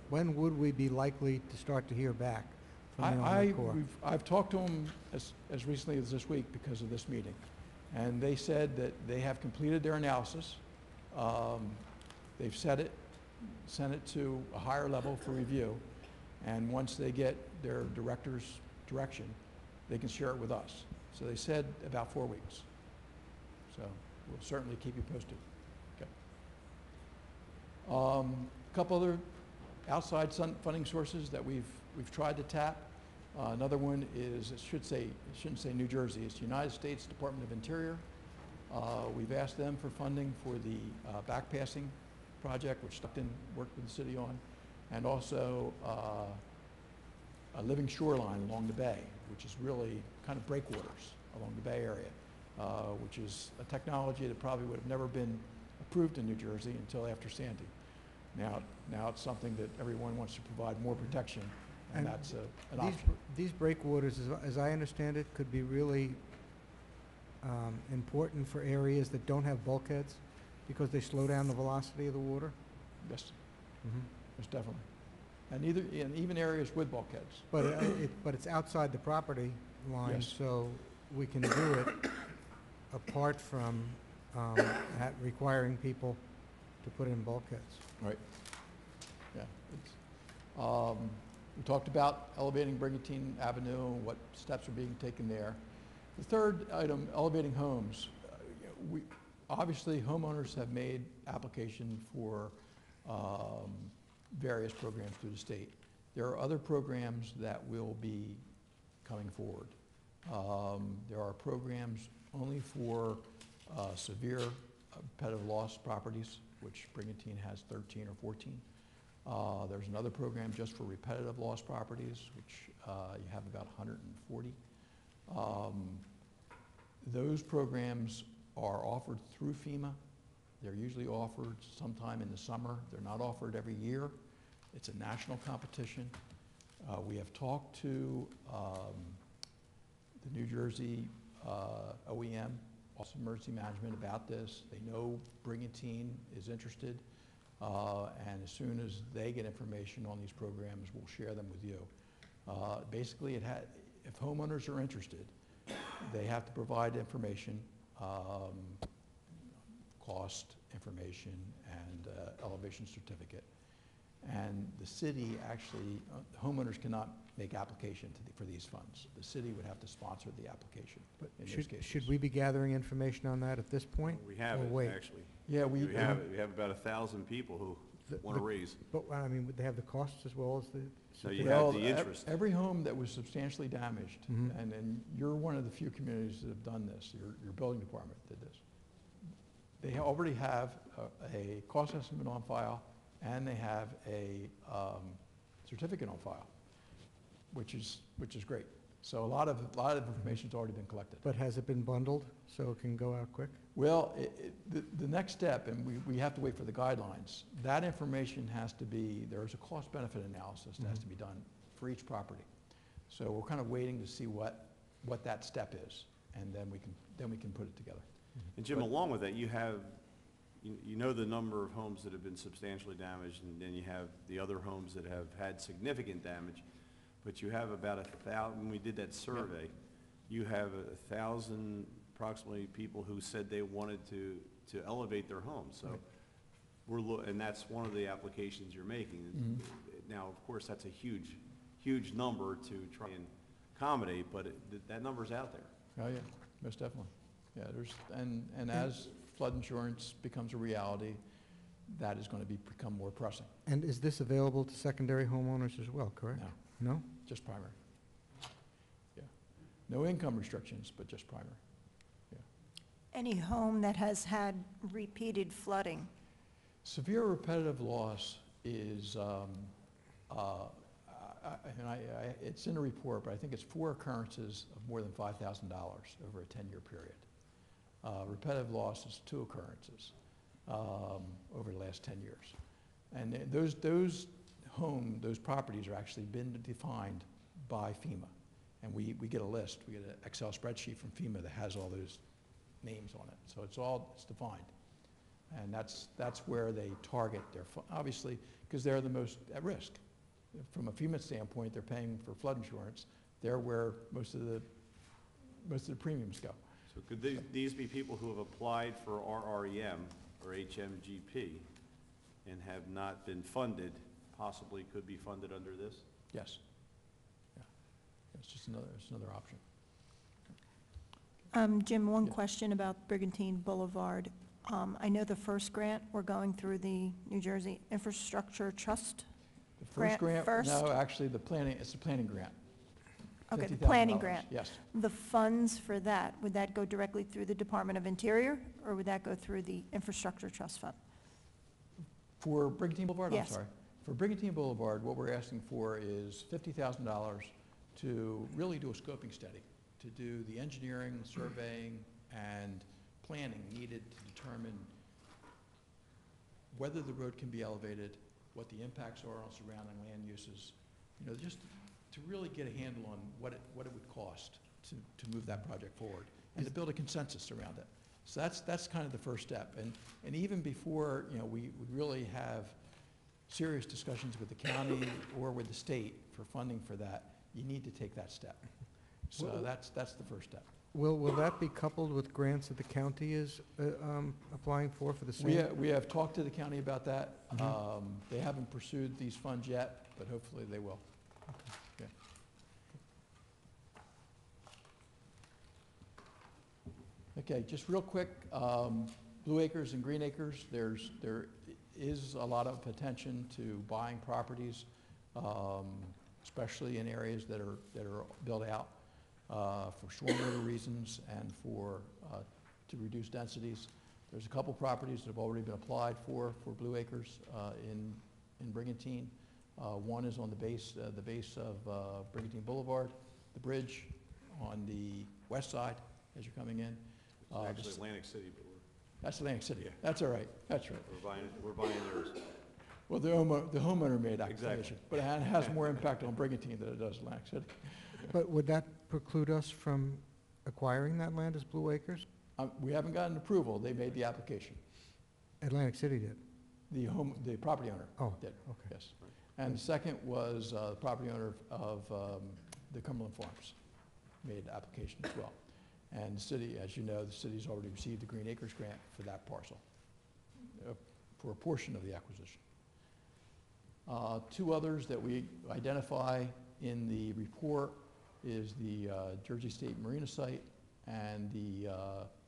Speaker 4: when would we be likely to start to hear back from the Army Corps?
Speaker 15: I've talked to them as recently as this week because of this meeting, and they said that they have completed their analysis. They've sent it to a higher level for review, and once they get their director's direction, they can share it with us. So they said about 4 weeks. So we'll certainly keep you posted. Okay. A couple other outside funding sources that we've tried to tap. Another one is, it shouldn't say New Jersey, it's United States Department of Interior. We've asked them for funding for the backpassing project, which Stockton worked with the city on, and also a living shoreline along the bay, which is really kind of breakwaters along the Bay Area, which is a technology that probably would have never been approved in New Jersey until after Sandy. Now it's something that everyone wants to provide more protection, and that's an option.
Speaker 4: These breakwaters, as I understand it, could be really important for areas that don't have bulkheads because they slow down the velocity of the water?
Speaker 15: Yes. Yes, definitely. And even areas with bulkheads.
Speaker 4: But it's outside the property line,
Speaker 15: Yes.
Speaker 4: so we can do it apart from requiring people to put in bulkheads.
Speaker 15: Right. Yeah. We talked about elevating Brigantine Avenue and what steps are being taken there. The third item, elevating homes. Obviously, homeowners have made application for various programs through the state. There are other programs that will be coming forward. There are programs only for severe repetitive loss properties, which Brigantine has 13 or 14. There's another program just for repetitive loss properties, which you have about 140. Those programs are offered through FEMA. They're usually offered sometime in the summer. They're not offered every year. It's a national competition. We have talked to the New Jersey OEM, Office of Emergency Management, about this. They know Brigantine is interested. And as soon as they get information on these programs, we'll share them with you. Basically, if homeowners are interested, they have to provide information, cost information, and elevation certificate. And the city actually, homeowners cannot make application for these funds. The city would have to sponsor the application in those cases.
Speaker 4: Should we be gathering information on that at this point?
Speaker 1: We have
Speaker 4: or
Speaker 1: it,
Speaker 4: wait?
Speaker 1: actually.
Speaker 15: Yeah,
Speaker 1: We have it. We have about 1,000 people who want to raise.
Speaker 4: But, I mean, would they have the costs as well as the?
Speaker 1: So you
Speaker 15: Well,
Speaker 1: have the interest.
Speaker 15: Every home that was substantially damaged,
Speaker 4: Mhm.
Speaker 15: and you're one of the few communities that have done this, your building department did this. They already have a cost estimate on file, and they have a certificate on file, which is great. So a lot of information's already been collected.
Speaker 4: But has it been bundled so it can go out quick?
Speaker 15: Well, the next step, and we have to wait for the guidelines, that information has to be, there's a cost-benefit analysis that has to be done for each property. So we're kind of waiting to see what that step is, and then we can put it together.
Speaker 1: And Jim, along with that, you have, you know the number of homes that have been substantially damaged, and then you have the other homes that have had significant damage. But you have about 1,000, when we did that survey, you have 1,000 approximately people who said they wanted to elevate their homes. So and that's one of the applications you're making. Now, of course, that's a huge number to try and accommodate, but that number's out there.
Speaker 15: Oh, yeah, most definitely. Yeah, and as flood insurance becomes a reality, that is going to become more pressing.
Speaker 4: And is this available to secondary homeowners as well, correct?
Speaker 15: No.
Speaker 4: No?
Speaker 15: Just primary. Yeah. No income restrictions, but just primary. Yeah.
Speaker 11: Any home that has had repeated flooding?
Speaker 15: Severe repetitive loss is, it's in the report, but I think it's 4 occurrences of more than $5,000 over a 10-year period. Repetitive loss is 2 occurrences over the last 10 years. And those properties are actually been defined by FEMA. And we get a list, we get an Excel spreadsheet from FEMA that has all those names on it. So it's defined. And that's where they target their, obviously, because they're the most at risk. From a FEMA standpoint, they're paying for flood insurance. They're where most of the premiums go.
Speaker 1: So could these be people who have applied for RREM or HMGP and have not been funded, possibly could be funded under this?
Speaker 15: Yes. Yeah. It's just another option.
Speaker 11: Jim, one question about Brigantine Boulevard. I know the first grant, we're going through the New Jersey Infrastructure Trust.
Speaker 15: The first grant?
Speaker 11: First?
Speaker 15: No, actually, it's the planning grant.
Speaker 11: Okay, the
Speaker 15: $50,000.
Speaker 11: planning grant.
Speaker 15: Yes.
Speaker 11: The funds for that, would that go directly through the Department of Interior, or would that go through the Infrastructure Trust Fund?
Speaker 15: For Brigantine Boulevard?
Speaker 11: Yes.
Speaker 15: I'm sorry. For Brigantine Boulevard, what we're asking for is $50,000 to really do a scoping study, to do the engineering, surveying, and planning needed to determine whether the road can be elevated, what the impacts are on surrounding land uses, just to really get a handle on what it would cost to move that project forward and to build a consensus around it. So that's kind of the first step. And even before, we really have serious discussions with the county or with the state for funding for that, you need to take that step. So that's the first step.
Speaker 4: Will that be coupled with grants that the county is applying for the same?
Speaker 15: We have talked to the county about that. They haven't pursued these funds yet, but hopefully they will. Yeah. Okay, just real quick, Blue Acres and Green Acres, there is a lot of attention to buying properties, especially in areas that are built out for stormwater reasons and to reduce densities. There's a couple properties that have already been applied for Blue Acres in Brigantine. One is on the base of Brigantine Boulevard, the bridge on the west side as you're coming in.
Speaker 1: It's actually Atlantic City, but
Speaker 15: that's Atlantic City.
Speaker 1: Yeah.
Speaker 15: That's all right. That's right.
Speaker 1: we're buying theirs.
Speaker 15: Well, the homeowner made that
Speaker 1: Exactly.
Speaker 15: decision, but it has more impact on Brigantine than it does Atlantic City.
Speaker 4: But would that preclude us from acquiring that land as Blue Acres?
Speaker 15: We haven't gotten approval. They made the application.
Speaker 4: Atlantic City did.
Speaker 15: The property owner
Speaker 4: Oh,
Speaker 15: did,
Speaker 4: okay.
Speaker 15: yes. And the second was the property owner of the Cumberland Farms made application as well. And the city, as you know, the city's already received the Green Acres grant for that parcel, for a portion of the acquisition. Two others that we identify in the report is the Jersey State Marina site and the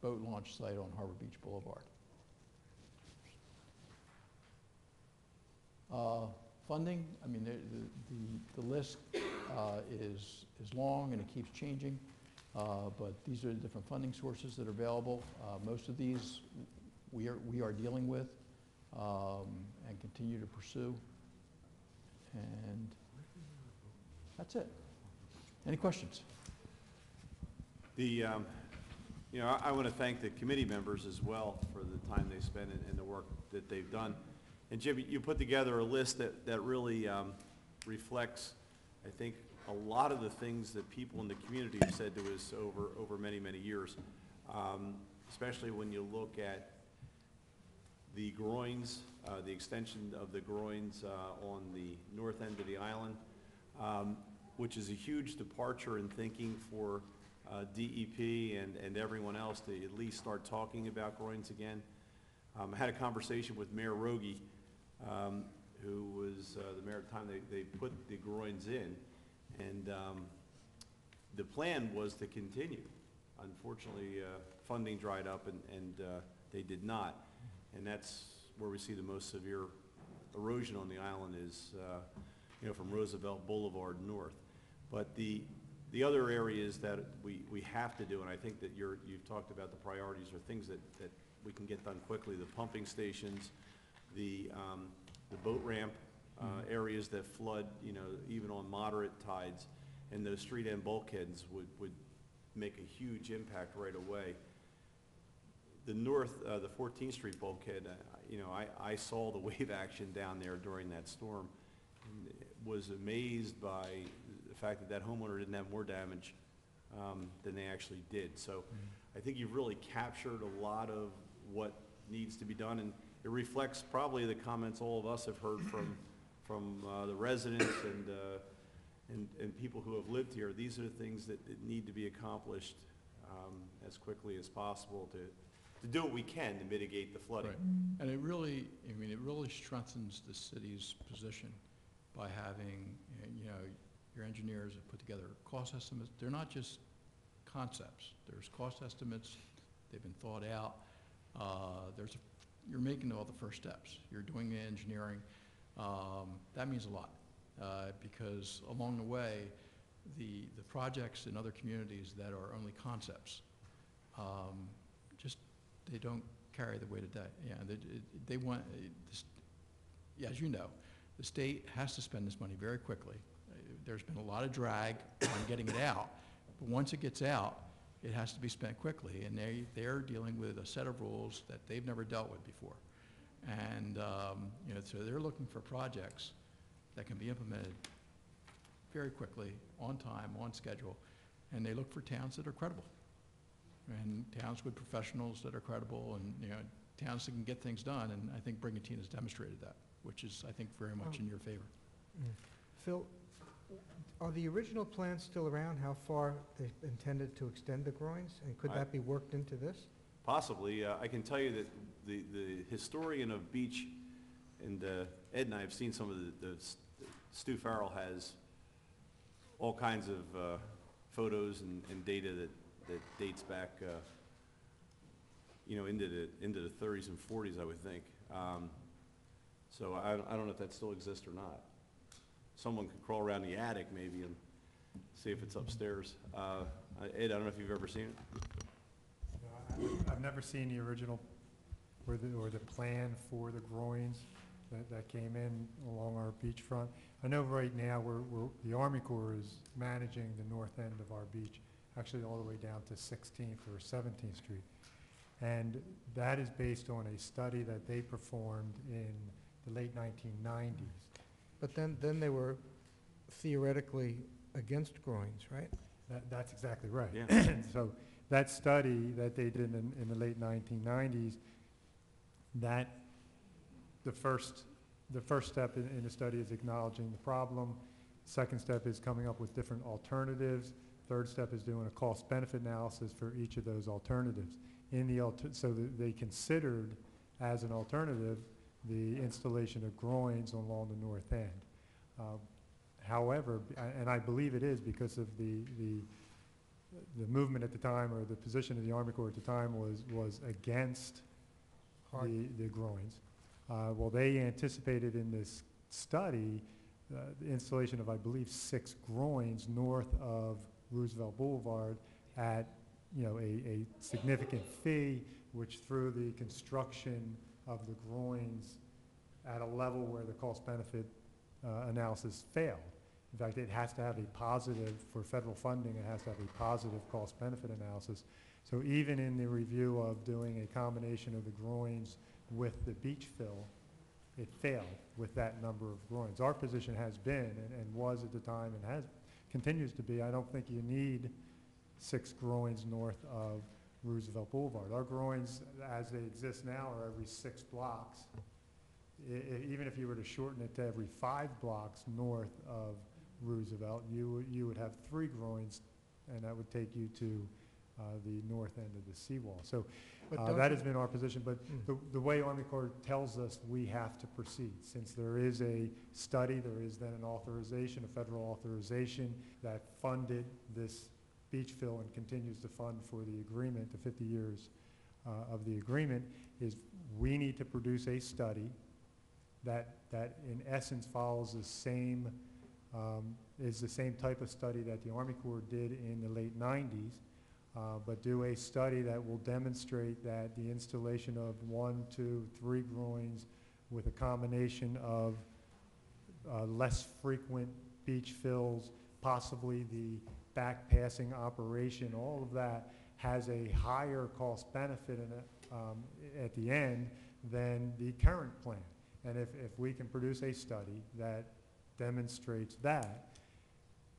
Speaker 15: boat launch site on Harbor Beach Boulevard. Funding, I mean, the list is long and it keeps changing, but these are the different funding sources that are available. Most of these we are dealing with and continue to pursue. And that's it. Any questions?
Speaker 1: You know, I want to thank the committee members as well for the time they spent and the work that they've done. And Jim, you put together a list that really reflects, I think, a lot of the things that people in the community have said to us over many, many years, especially when you look at the groins, the extension of the groins on the north end of the island, which is a huge departure in thinking for DEP and everyone else to at least start talking about groins again. I had a conversation with Mayor Rogie, who was the mayor at the time they put the groins in, and the plan was to continue. Unfortunately, funding dried up and they did not, and that's where we see the most severe erosion on the island is you know, from Roosevelt Boulevard north. But the other areas that we have to do, and I think that you've talked about the priorities or things that we can get done quickly, the pumping stations, the boat ramp areas that flood, you know, even on moderate tides, and those street end bulkheads would make a huge impact right away. The north, the 14th Street bulkhead, you know, I saw the wave action down there during that storm, and was amazed by the fact that that homeowner didn't have more damage than they actually did. So I think you've really captured a lot of what needs to be done, and it reflects probably the comments all of us have heard from the residents and people who have lived here. These are the things that need to be accomplished as quickly as possible to do what we can to mitigate the flooding.
Speaker 15: Right. And it really, I mean, it really strengthens the city's position by having, you know, your engineers have put together cost estimates. They're not just concepts. There's cost estimates. They've been thought out. You're making all the first steps. You're doing the engineering. That means a lot because along the way, the projects in other communities that are only concepts, they don't carry the weight of day. Yeah, they want, yeah, as you know, the state has to spend this money very quickly. There's been a lot of drag on getting it out, but once it gets out, it has to be spent quickly, and they're dealing with a set of rules that they've never dealt with before. And you know, so they're looking for projects that can be implemented very quickly, on time, on schedule, and they look for towns that are credible, and towns with professionals that are credible, and you know, towns that can get things done. And I think Brigantine has demonstrated that, which is, I think, very much in your favor.
Speaker 4: Phil, are the original plans still around, how far they intended to extend the groins? And could that be worked into this?
Speaker 1: Possibly. I can tell you that the historian of beach, and Ed and I have seen some of Stu Farrell has all kinds of photos and data that dates back, you know, into the 30s and 40s, I would think. So I don't know if that still exists or not. Someone could crawl around the attic maybe and see if it's upstairs. Ed, I don't know if you've ever seen it.
Speaker 3: No, I've never seen the original or the plan for the groins that came in along our beachfront. I know right now the Army Corps is managing the north end of our beach, actually all the way down to 16th or 17th Street. And that is based on a study that they performed in the late 1990s.
Speaker 4: But then they were theoretically against groins, right?
Speaker 3: That's exactly right.
Speaker 1: Yeah.
Speaker 3: So that study that they did in the late 1990s, that the first step in the study is acknowledging the problem. Second step is coming up with different alternatives. Third step is doing a cost-benefit analysis for each of those alternatives. So they considered as an alternative the installation of groins along the north end. However, and I believe it is because of the movement at the time, or the position of the Army Corps at the time was against the groins. Well, they anticipated in this study the installation of, I believe, 6 groins north of Roosevelt Boulevard at, a significant fee, which through the construction of the groins at a level where the cost-benefit analysis failed. In fact, it has to have a positive, for federal funding, it has to have a positive cost-benefit analysis. So even in the review of doing a combination of the groins with the beach fill, it failed with that number of groins. Our position has been, and was at the time, and continues to be, I don't think you need 6 groins north of Roosevelt Boulevard. Our groins, as they exist now, are every 6 blocks. Even if you were to shorten it to every 5 blocks north of Roosevelt, you would have 3 groins, and that would take you to the north end of the seawall. So that has been our position, but the way Army Corps tells us we have to proceed, since there is a study, there is then an authorization, a federal authorization that funded this beach fill and continues to fund for the agreement, the 50 years of the agreement, is we need to produce a study that in essence follows the same, is the same type of study that the Army Corps did in the late 90s, but do a study that will demonstrate that the installation of 1, 2, 3 groins with a combination of less frequent beach fills, possibly the back passing operation, all of that has a higher cost benefit in it, at the end than the current plan. And if we can produce a study that demonstrates that,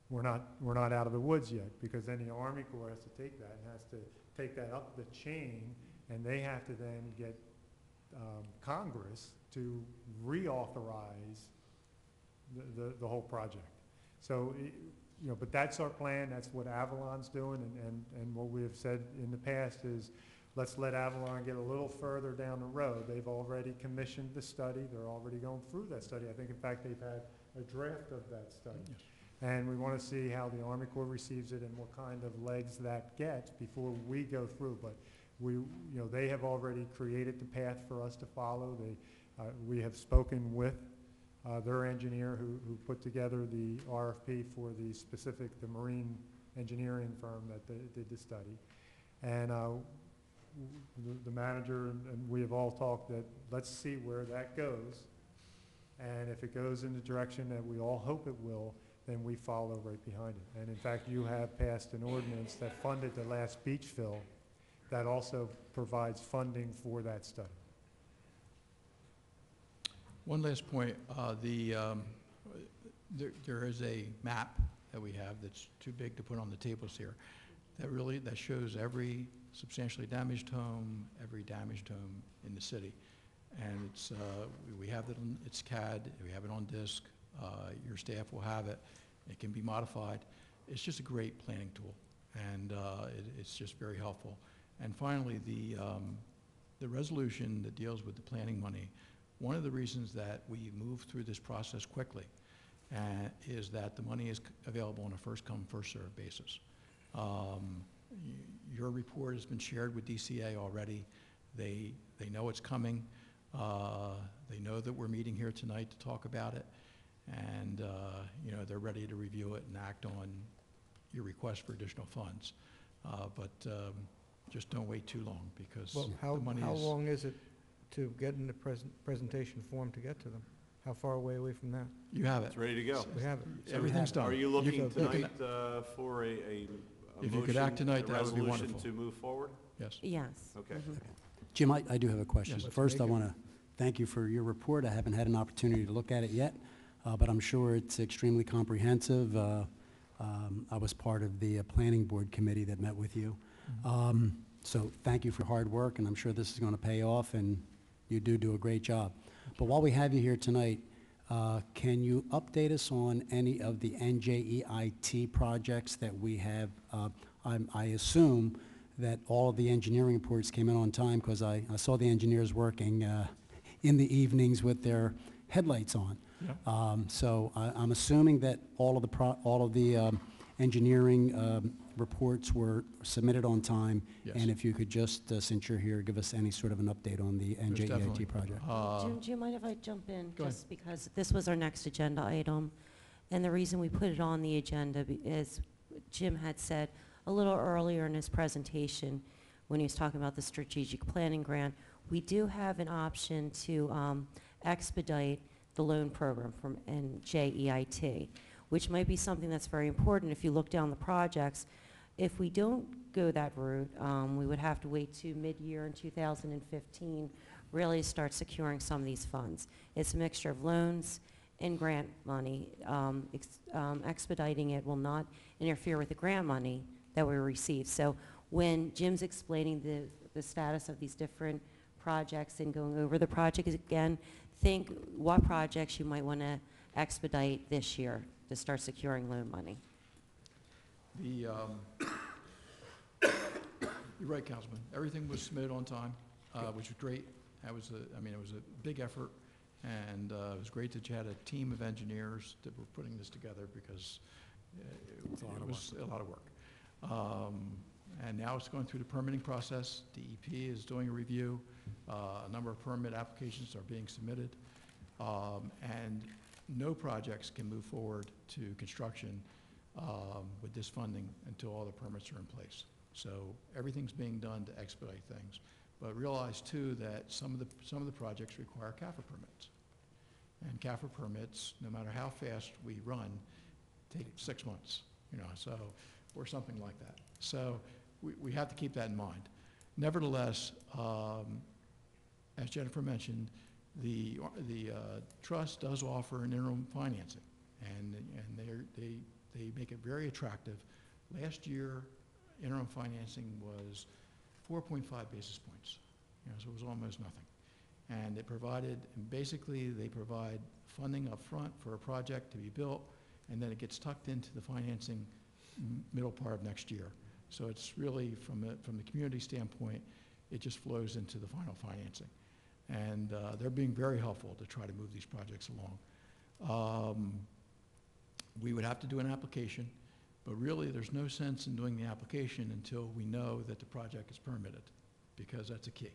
Speaker 3: we're not out of the woods yet, because then the Army Corps has to take that and has to take that up the chain, and they have to then get Congress to reauthorize the whole project. So, but that's our plan. That's what Avalon's doing, and what we have said in the past is, let's let Avalon get a little further down the road. They've already commissioned the study. They're already going through that study. I think, in fact, they've had a draft of that study. Yes. And we want to see how the Army Corps receives it and what kind of legs that gets before we go through. But they have already created the path for us to follow. We have spoken with their engineer who put together the RFP for the marine engineering firm that did the study. And the manager and we have all talked that let's see where that goes. And if it goes in the direction that we all hope it will, then we follow right behind it. And in fact, you have passed an ordinance that funded the last beach fill that also provides funding for that study.
Speaker 15: One last point, there is a map that we have that's too big to put on the tables here that shows every substantially damaged home, every damaged home in the city. And it's, we have it on, it's CAD, we have it on disk, your staff will have it, it can be modified. It's just a great planning tool, and it's just very helpful. And finally, the resolution that deals with the planning money, one of the reasons that we move through this process quickly is that the money is available on a first-come, first-served basis. Your report has been shared with DCA already. They know it's coming. They know that we're meeting here tonight to talk about it, and they're ready to review it and act on your request for additional funds. But just don't wait too long, because the money
Speaker 4: how long is it to get in the presentation form to get to them? How far away from that?
Speaker 15: You have it.
Speaker 1: It's ready to go.
Speaker 4: We have it.
Speaker 15: Everything's done.
Speaker 1: Are you looking tonight for a
Speaker 15: if you could act tonight,
Speaker 1: a
Speaker 15: that would be
Speaker 1: resolution
Speaker 15: wonderful.
Speaker 1: to move forward?
Speaker 15: Yes.
Speaker 13: Yes.
Speaker 1: Okay.
Speaker 16: Jim, I do have a question.
Speaker 15: Yes.
Speaker 16: First, I want to thank you for your report. I haven't had an opportunity to look at it yet, but I'm sure it's extremely comprehensive. I was part of the planning board committee that met with you. So thank you for hard work, and I'm sure this is going to pay off, and you do a great job. But while we have you here tonight, can you update us on any of the NJEIT projects that we have? I assume that all of the engineering reports came in on time, because I saw the engineers working in the evenings with their headlights on. So I'm assuming that all of the engineering reports were submitted on time.
Speaker 15: Yes.
Speaker 16: And if you could just, since you're here, give us any sort of an update on the
Speaker 15: definitely.
Speaker 16: NJEIT project.
Speaker 13: Jim, do you mind if I jump in?
Speaker 15: Go ahead.
Speaker 13: Just because this was our next agenda item, and the reason we put it on the agenda is Jim had said a little earlier in his presentation, when he was talking about the strategic planning grant, we do have an option to expedite the loan program from NJEIT, which might be something that's very important if you look down the projects. If we don't go that route, we would have to wait to mid-year in 2015 really start securing some of these funds. It's a mixture of loans and grant money. Expediting it will not interfere with the grant money that we receive. So when Jim's explaining the status of these different projects and going over the project again, think what projects you might want to expedite this year to start securing loan money.
Speaker 15: You're right, Councilman. Everything was submitted on time, which was great. That was it was a big effort, and it was great that you had a team of engineers that were putting this together, because it was a lot of work. And now it's going through the permitting process. DEP is doing a review. A number of permit applications are being submitted. And no projects can move forward to construction with this funding until all the permits are in place. So everything's being done to expedite things. But realize too that some of the projects require CAFR permits. And CAFR permits, no matter how fast we run, take 6 months, or something like that. So we have to keep that in mind. Nevertheless, as Jennifer mentioned, the trust does offer an interim financing, and they make it very attractive. Last year, interim financing was 4.5 basis points, so it was almost nothing. And they provide funding up front for a project to be built, and then it gets tucked into the financing middle part of next year. So it's really, from the community standpoint, it just flows into the final financing. And they're being very helpful to try to move these projects along. We would have to do an application, but really there's no sense in doing the application until we know that the project is permitted, because that's a key.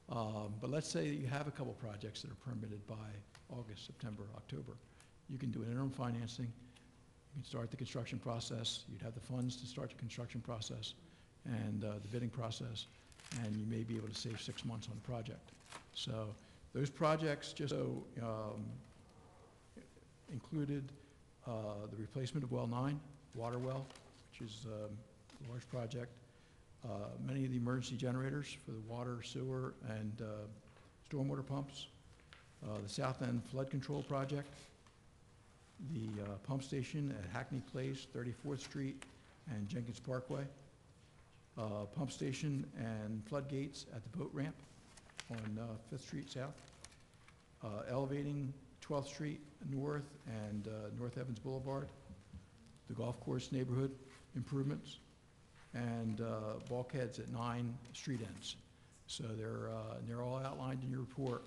Speaker 15: But let's say that you have a couple projects that are permitted by August, September, October. You can do an interim financing. You can start the construction process. You'd have the funds to start the construction process and the bidding process, and you may be able to save 6 months on the project. So those projects just included the replacement of well 9, water well, which is a large project, many of the emergency generators for the water, sewer, and stormwater pumps, the South End flood control project, the pump station at Hackney Place, 34th Street, and Jenkins Parkway, pump station and floodgates at the boat ramp on 5th Street South, elevating 12th Street North and North Evans Boulevard, the golf course neighborhood improvements, and bulkheads at 9 street ends. So they're all outlined in your report,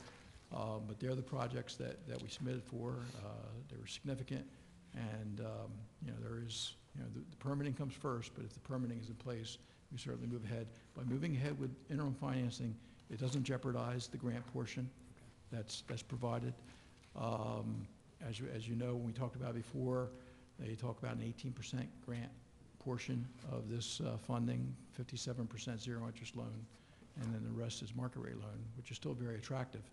Speaker 15: but they're the projects that we submitted for. They were significant, and the permitting comes first, but if the permitting is in place, we certainly move ahead. By moving ahead with interim financing, it doesn't jeopardize the grant portion that's provided. As you know, when we talked about before, they talk about an 18% grant portion of this funding, 57% zero interest loan, and then the rest is market rate loan, which is still very attractive.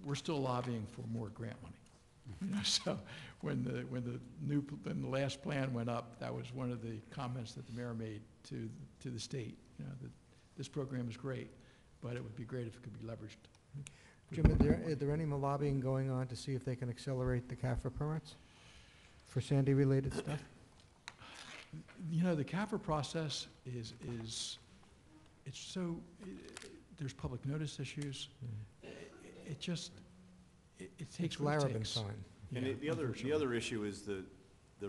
Speaker 15: We're still lobbying for more grant money. So when the last plan went up, that was one of the comments that the mayor made to the state. That this program is great, but it would be great if it could be leveraged.
Speaker 4: Jim, are there any lobbying going on to see if they can accelerate the CAFR permits for Sandy-related stuff?
Speaker 15: The CAFR process there's public notice issues. it just, it takes
Speaker 4: It's
Speaker 15: what it
Speaker 4: Larrabin
Speaker 15: takes.
Speaker 4: sign.
Speaker 1: And
Speaker 15: Yeah,
Speaker 1: the
Speaker 15: unfortunately.
Speaker 1: other issue is the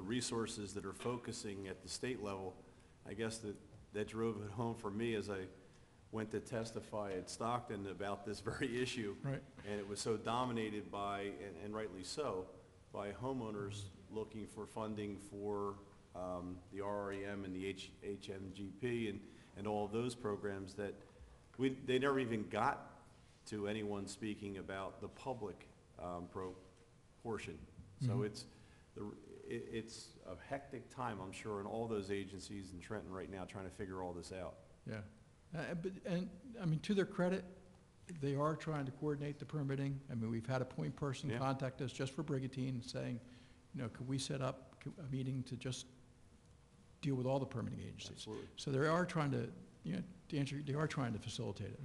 Speaker 1: resources that are focusing at the state level. I guess that drove it home for me as I went to testify at Stockton about this very issue.
Speaker 15: Right.
Speaker 1: And it was so dominated by, and rightly so, by homeowners looking for funding for the RREM and the HMGP and all of those programs that they never even got to anyone speaking about the public portion. So
Speaker 15: Mhm.
Speaker 1: it's a hectic time, I'm sure, in all those agencies in Trenton right now trying to figure all this out.
Speaker 15: Yeah. And, I mean, to their credit, they are trying to coordinate the permitting. I mean, we've had a point person
Speaker 1: Yeah.
Speaker 15: contact us just for Brigantine saying, could we set up a meeting to just deal with all the permitting agencies?
Speaker 1: Absolutely.
Speaker 15: So they are trying to, to answer, they are trying to facilitate it,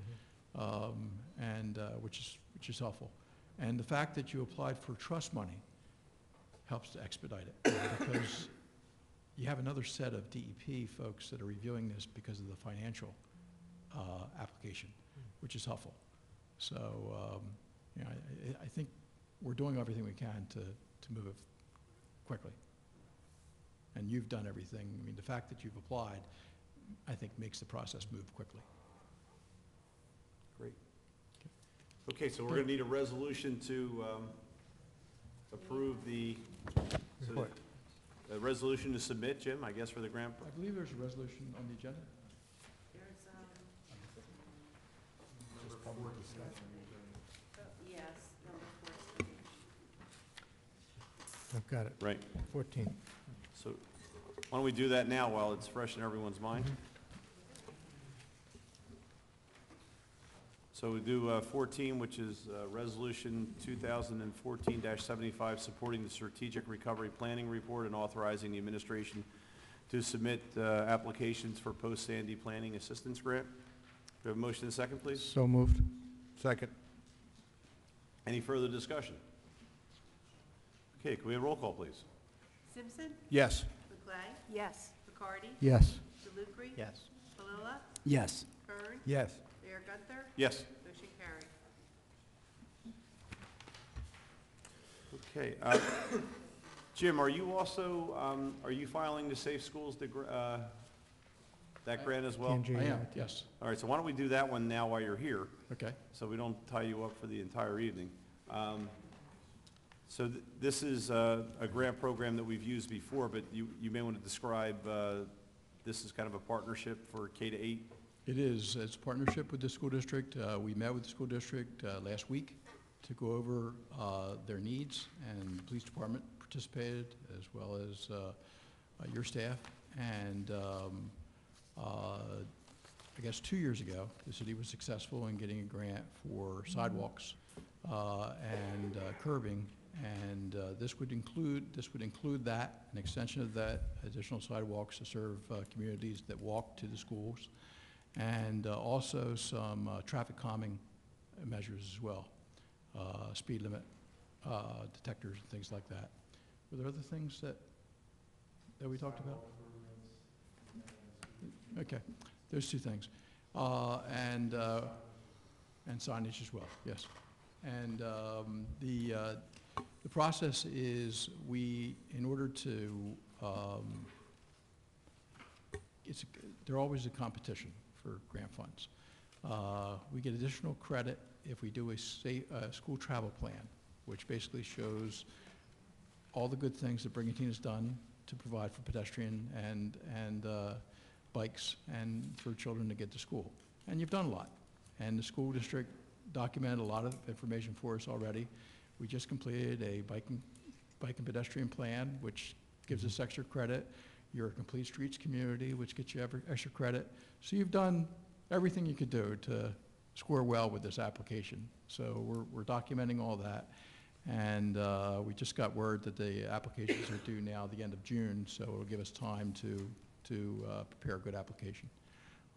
Speaker 15: which is helpful. And the fact that you applied for trust money helps to expedite it, because you have another set of DEP folks that are reviewing this because of the financial application, which is helpful. So, I think we're doing everything we can to move it quickly. And you've done everything. I mean, the fact that you've applied, I think, makes the process move quickly.
Speaker 1: Great. Okay, so we're going to need a resolution to approve a resolution to submit, Jim, I guess, for the grant.
Speaker 15: I believe there's a resolution on the agenda.
Speaker 13: Yes, number 14.
Speaker 4: I've got it.
Speaker 1: Right.
Speaker 4: 14.
Speaker 1: So why don't we do that now while it's fresh in everyone's mind? So we do 14, which is Resolution 2014-75, supporting the Strategic Recovery Planning Report and authorizing the administration to submit applications for post-Sandy planning assistance grant. Do we have a motion and a second, please?
Speaker 4: So moved.
Speaker 7: Second.
Speaker 1: Any further discussion? Okay, can we have a roll call, please?
Speaker 6: Simpson?
Speaker 7: Yes.
Speaker 6: McLean?
Speaker 11: Yes.
Speaker 6: McCarty?
Speaker 4: Yes.
Speaker 6: DeLucre?
Speaker 5: Yes.
Speaker 6: Palula?
Speaker 16: Yes.
Speaker 6: Kern?
Speaker 4: Yes.
Speaker 6: Mayor Gunther?
Speaker 1: Yes.
Speaker 6: Motion carried.
Speaker 1: Okay. Jim, are you also, are you filing the Safe Schools that grant as well?
Speaker 4: TNG.
Speaker 15: I am, yes.
Speaker 1: All right, so why don't we do that one now while you're here,
Speaker 15: Okay.
Speaker 1: so we don't tie you up for the entire evening. So this is a grant program that we've used before, but you may want to describe, this is kind of a partnership for K-8.
Speaker 15: It is. It's a partnership with the school district. We met with the school district last week to go over their needs, and the police department participated, as well as your staff. And I guess 2 years ago, the city was successful in getting a grant for sidewalks and curbing, and this would include that, an extension of that, additional sidewalks to serve communities that walk to the schools, and also some traffic calming measures as well, speed limit detectors and things like that. Were there other things that we talked about? Okay, those two things. And signage as well, yes. And the process is in order to, they're always a competition for grant funds. We get additional credit if we do a school travel plan, which basically shows all the good things that Brigantine has done to provide for pedestrian and bikes and for children to get to school. And you've done a lot. And the school district documented a lot of information for us already. We just completed a bike and pedestrian plan, which gives us extra credit. You're a complete streets community, which gets you extra credit. So you've done everything you could do to score well with this application. So we're documenting all that. And we just got word that the applications are due now at the end of June, so it'll give us time to prepare a good application.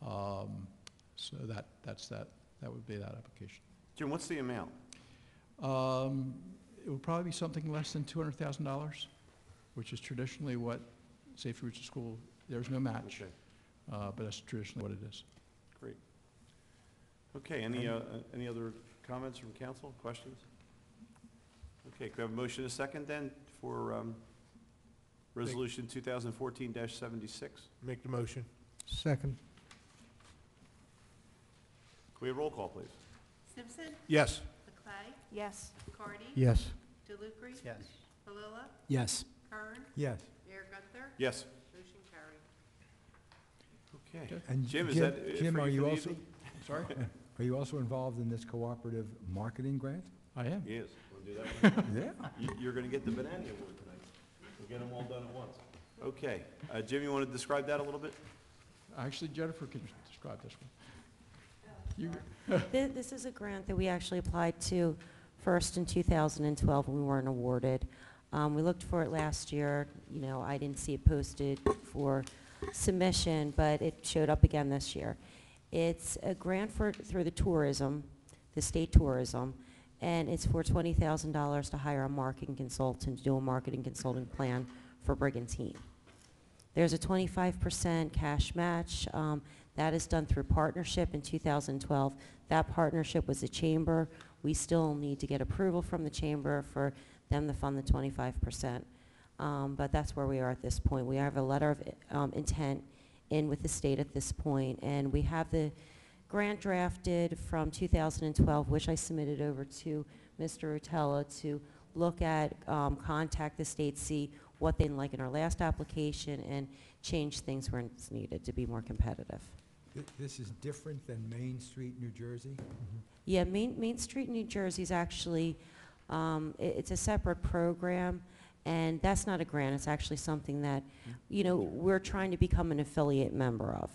Speaker 15: So that's that. That would be that application.
Speaker 1: Jim, what's the amount?
Speaker 15: It would probably be something less than $200,000, which is traditionally what Safe Routes to School, there's no match,
Speaker 1: Okay,
Speaker 15: but that's traditionally what it is.
Speaker 1: great. Okay, any other comments from council, questions? Okay, could I have a motion and a second then for Resolution 2014-76?
Speaker 7: Make the motion.
Speaker 4: Second.
Speaker 1: Can we have roll call, please?
Speaker 6: Simpson.
Speaker 7: Yes.
Speaker 6: McClay.
Speaker 11: Yes.
Speaker 6: Cardy.
Speaker 4: Yes.
Speaker 6: DeLucre.
Speaker 5: Yes.
Speaker 6: Palula.
Speaker 16: Yes.
Speaker 6: Kern.
Speaker 4: Yes.
Speaker 6: Mayor Gunther.
Speaker 1: Yes.
Speaker 6: Motion carried.
Speaker 1: Okay.
Speaker 17: And
Speaker 1: Jim, is
Speaker 17: Jim-
Speaker 1: that it
Speaker 17: Jim,
Speaker 1: for
Speaker 17: are
Speaker 1: you
Speaker 17: you
Speaker 1: for the
Speaker 17: also-
Speaker 1: evening?
Speaker 15: Sorry?
Speaker 17: Are you also involved in this cooperative marketing grant?
Speaker 15: I am.
Speaker 1: He is. Want to do that?
Speaker 17: Yeah.
Speaker 1: You're going to get the Banana Award tonight. We'll get them all done at once. Okay. Jim, you want to describe that a little bit?
Speaker 15: Actually, Jennifer can describe this one. You,
Speaker 13: This is a grant that we actually applied to first in 2012, and we weren't awarded. We looked for it last year. You know, I didn't see it posted for submission, but it showed up again this year. It's a grant through the tourism, the state tourism, and it's for $20,000 to hire a marketing consultant to do a marketing consulting plan for Brigantine. There's a 25% cash match. That is done through partnership in 2012. That partnership was the chamber. We still need to get approval from the chamber for them to fund the 25%. But that's where we are at this point. We have a letter of intent in with the state at this point, and we have the grant drafted from 2012, which I submitted over to Mr. Rotella to look at, contact the state, see what they like in our last application, and change things where it's needed to be more competitive.
Speaker 17: This is different than Main Street, New Jersey?
Speaker 13: Yeah, Main Street, New Jersey is actually, it's a separate program, and that's not a grant. It's actually something that, you know, we're trying to become an affiliate member of.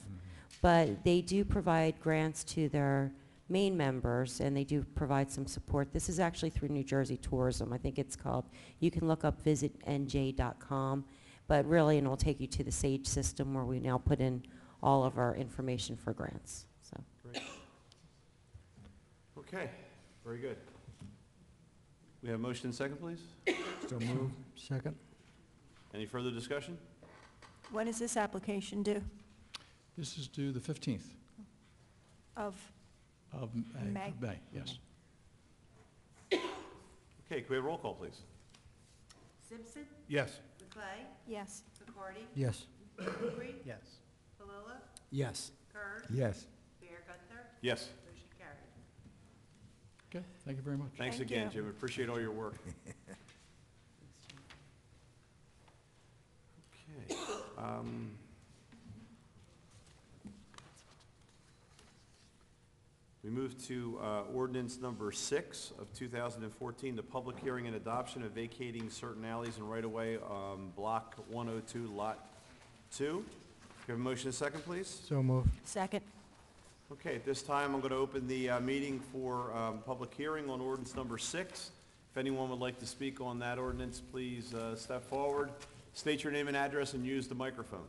Speaker 13: But they do provide grants to their main members, and they do provide some support. This is actually through New Jersey Tourism. I think it's called, you can look up visitnj.com, but really, and it'll take you to the SAGE system where we now put in all of our information for grants. So.
Speaker 1: Great. Okay, very good. We have a motion and second, please?
Speaker 17: So moved.
Speaker 4: Second.
Speaker 1: Any further discussion?
Speaker 11: When is this application due?
Speaker 15: this is due the 15th
Speaker 11: Of,
Speaker 15: of
Speaker 11: May.
Speaker 15: May, yes.
Speaker 1: Okay, can we have roll call, please?
Speaker 6: Simpson.
Speaker 7: Yes.
Speaker 6: McClay.
Speaker 11: yes.
Speaker 6: McCarty.
Speaker 4: Yes.
Speaker 6: DeLucre.
Speaker 5: Yes.
Speaker 6: Palula.
Speaker 16: Yes.
Speaker 6: Kern.
Speaker 17: Yes.
Speaker 6: Mayor Gunther.
Speaker 1: Yes.
Speaker 6: Motion carried.
Speaker 15: Okay, thank you very much.
Speaker 1: Thanks
Speaker 11: Thank
Speaker 1: again,
Speaker 11: you.
Speaker 1: Jim. Appreciate all your work. Okay. We move to ordinance number 6 of 2014, the public hearing and adoption of vacating certain alleys and right-of-way, Block 102, Lot 2. Can we have a motion and a second, please?
Speaker 4: So moved.
Speaker 11: Second.
Speaker 1: Okay, at this time, I'm going to open the meeting for public hearing on ordinance number 6. If anyone would like to speak on that ordinance, please step forward, state your name and address, and use the microphone.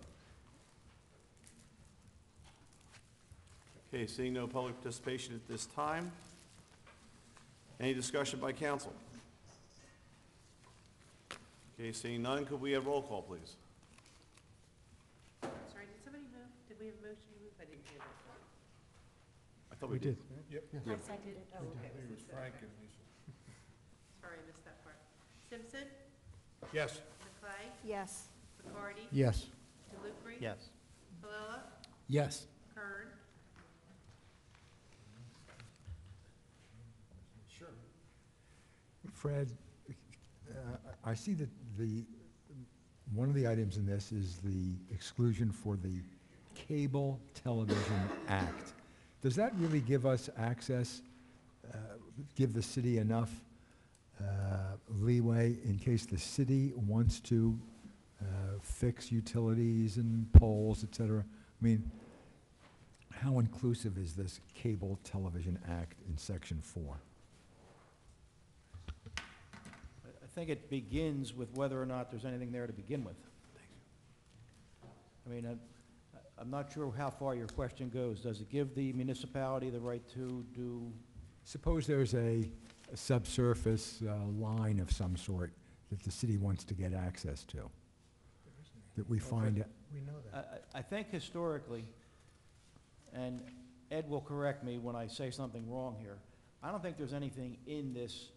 Speaker 1: Okay, seeing no public participation at this time. Any discussion by council? Okay, seeing none, could we have roll call, please?
Speaker 6: Sorry, did somebody move? Did we have a motion to move? I didn't hear that.
Speaker 1: I thought we did.
Speaker 6: I seconded. Oh, okay.
Speaker 7: it was Frank and Lisa.
Speaker 6: Sorry, I missed that part. Simpson.
Speaker 7: Yes.
Speaker 6: McClay.
Speaker 11: Yes.
Speaker 6: McCarty.
Speaker 4: Yes.
Speaker 6: DeLucre.
Speaker 5: Yes.
Speaker 6: Palula.
Speaker 16: Yes.
Speaker 6: Kern.
Speaker 17: Fred, I see that one of the items in this is the exclusion for the Cable Television Act. Does that really give us access, give the city enough leeway in case the city wants to fix utilities and poles, et cetera? I mean, how inclusive is this Cable Television Act in Section 4?
Speaker 2: I think it begins with whether or not there's anything there to begin with. I mean, I'm not sure how far your question goes. Does it give the municipality the right to do?
Speaker 17: Suppose there's a subsurface line of some sort that the city wants to get access to, that we find it.
Speaker 4: We know that.
Speaker 2: I think historically, and Ed will correct me when I say something wrong here, I don't think there's anything in this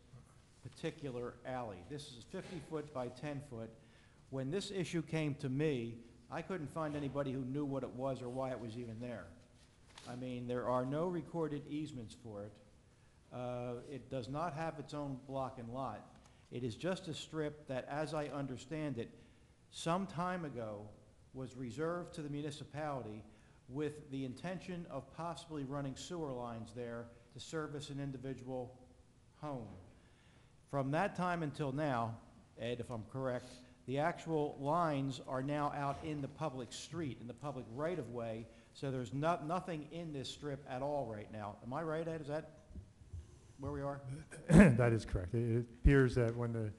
Speaker 2: particular alley. This is 50 foot by 10 foot. When this issue came to me, I couldn't find anybody who knew what it was or why it was even there. I mean, there are no recorded easements for it. It does not have its own block and lot. It is just a strip that, as I understand it, some time ago was reserved to the municipality with the intention of possibly running sewer lines there to service an individual home. From that time until now, Ed, if I'm correct, the actual lines are now out in the public street, in the public right-of-way, so there's nothing in this strip at all right now. Am I right, Ed? Is that where we are?
Speaker 3: That is correct. It appears that when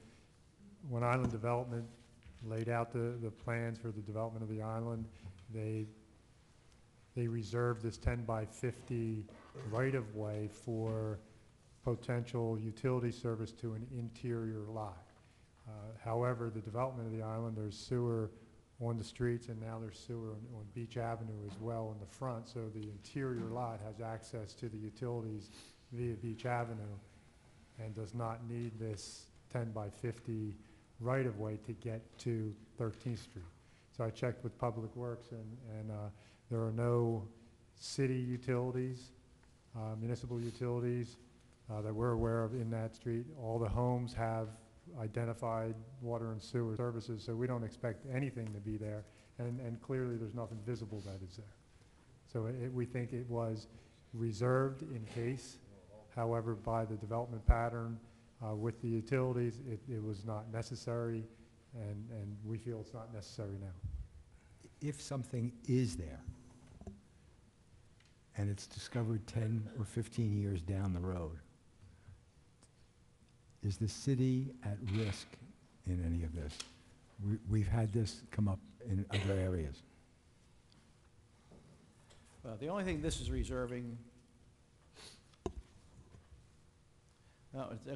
Speaker 3: Island Development laid out the plans for the development of the island, they reserved this 10 by 50 right-of-way for potential utility service to an interior lot. However, the development of the island, there's sewer on the streets, and now there's sewer on Beach Avenue as well in the front, so the interior lot has access to the utilities via Beach Avenue and does not need this 10 by 50 right-of-way to get to 13th Street. So I checked with Public Works, and there are no city utilities, municipal utilities that we're aware of in that street. All the homes have identified water and sewer services, so we don't expect anything to be there, and clearly there's nothing visible that is there. So we think it was reserved in case. However, by the development pattern with the utilities, it was not necessary, and we feel it's not necessary now.
Speaker 17: If something is there, and it's discovered 10 or 15 years down the road, is the city at risk in any of this? We've had this come up in other areas.
Speaker 2: Well, the only thing this is reserving,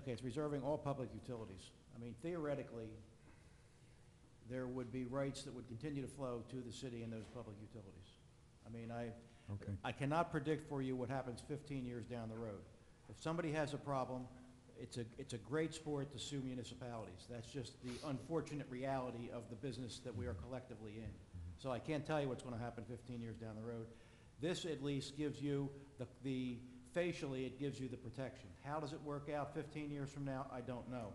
Speaker 2: it's reserving all public utilities. I mean, theoretically, there would be rights that would continue to flow to the city and those public utilities. I mean, I cannot predict for you what happens 15 years down the road. If somebody has a problem, it's a great sport to sue municipalities. That's just the unfortunate reality of the business that we are collectively in. So I can't tell you what's going to happen 15 years down the road. This at least gives you facially, it gives you the protection. How does it work out 15 years from now? I don't know.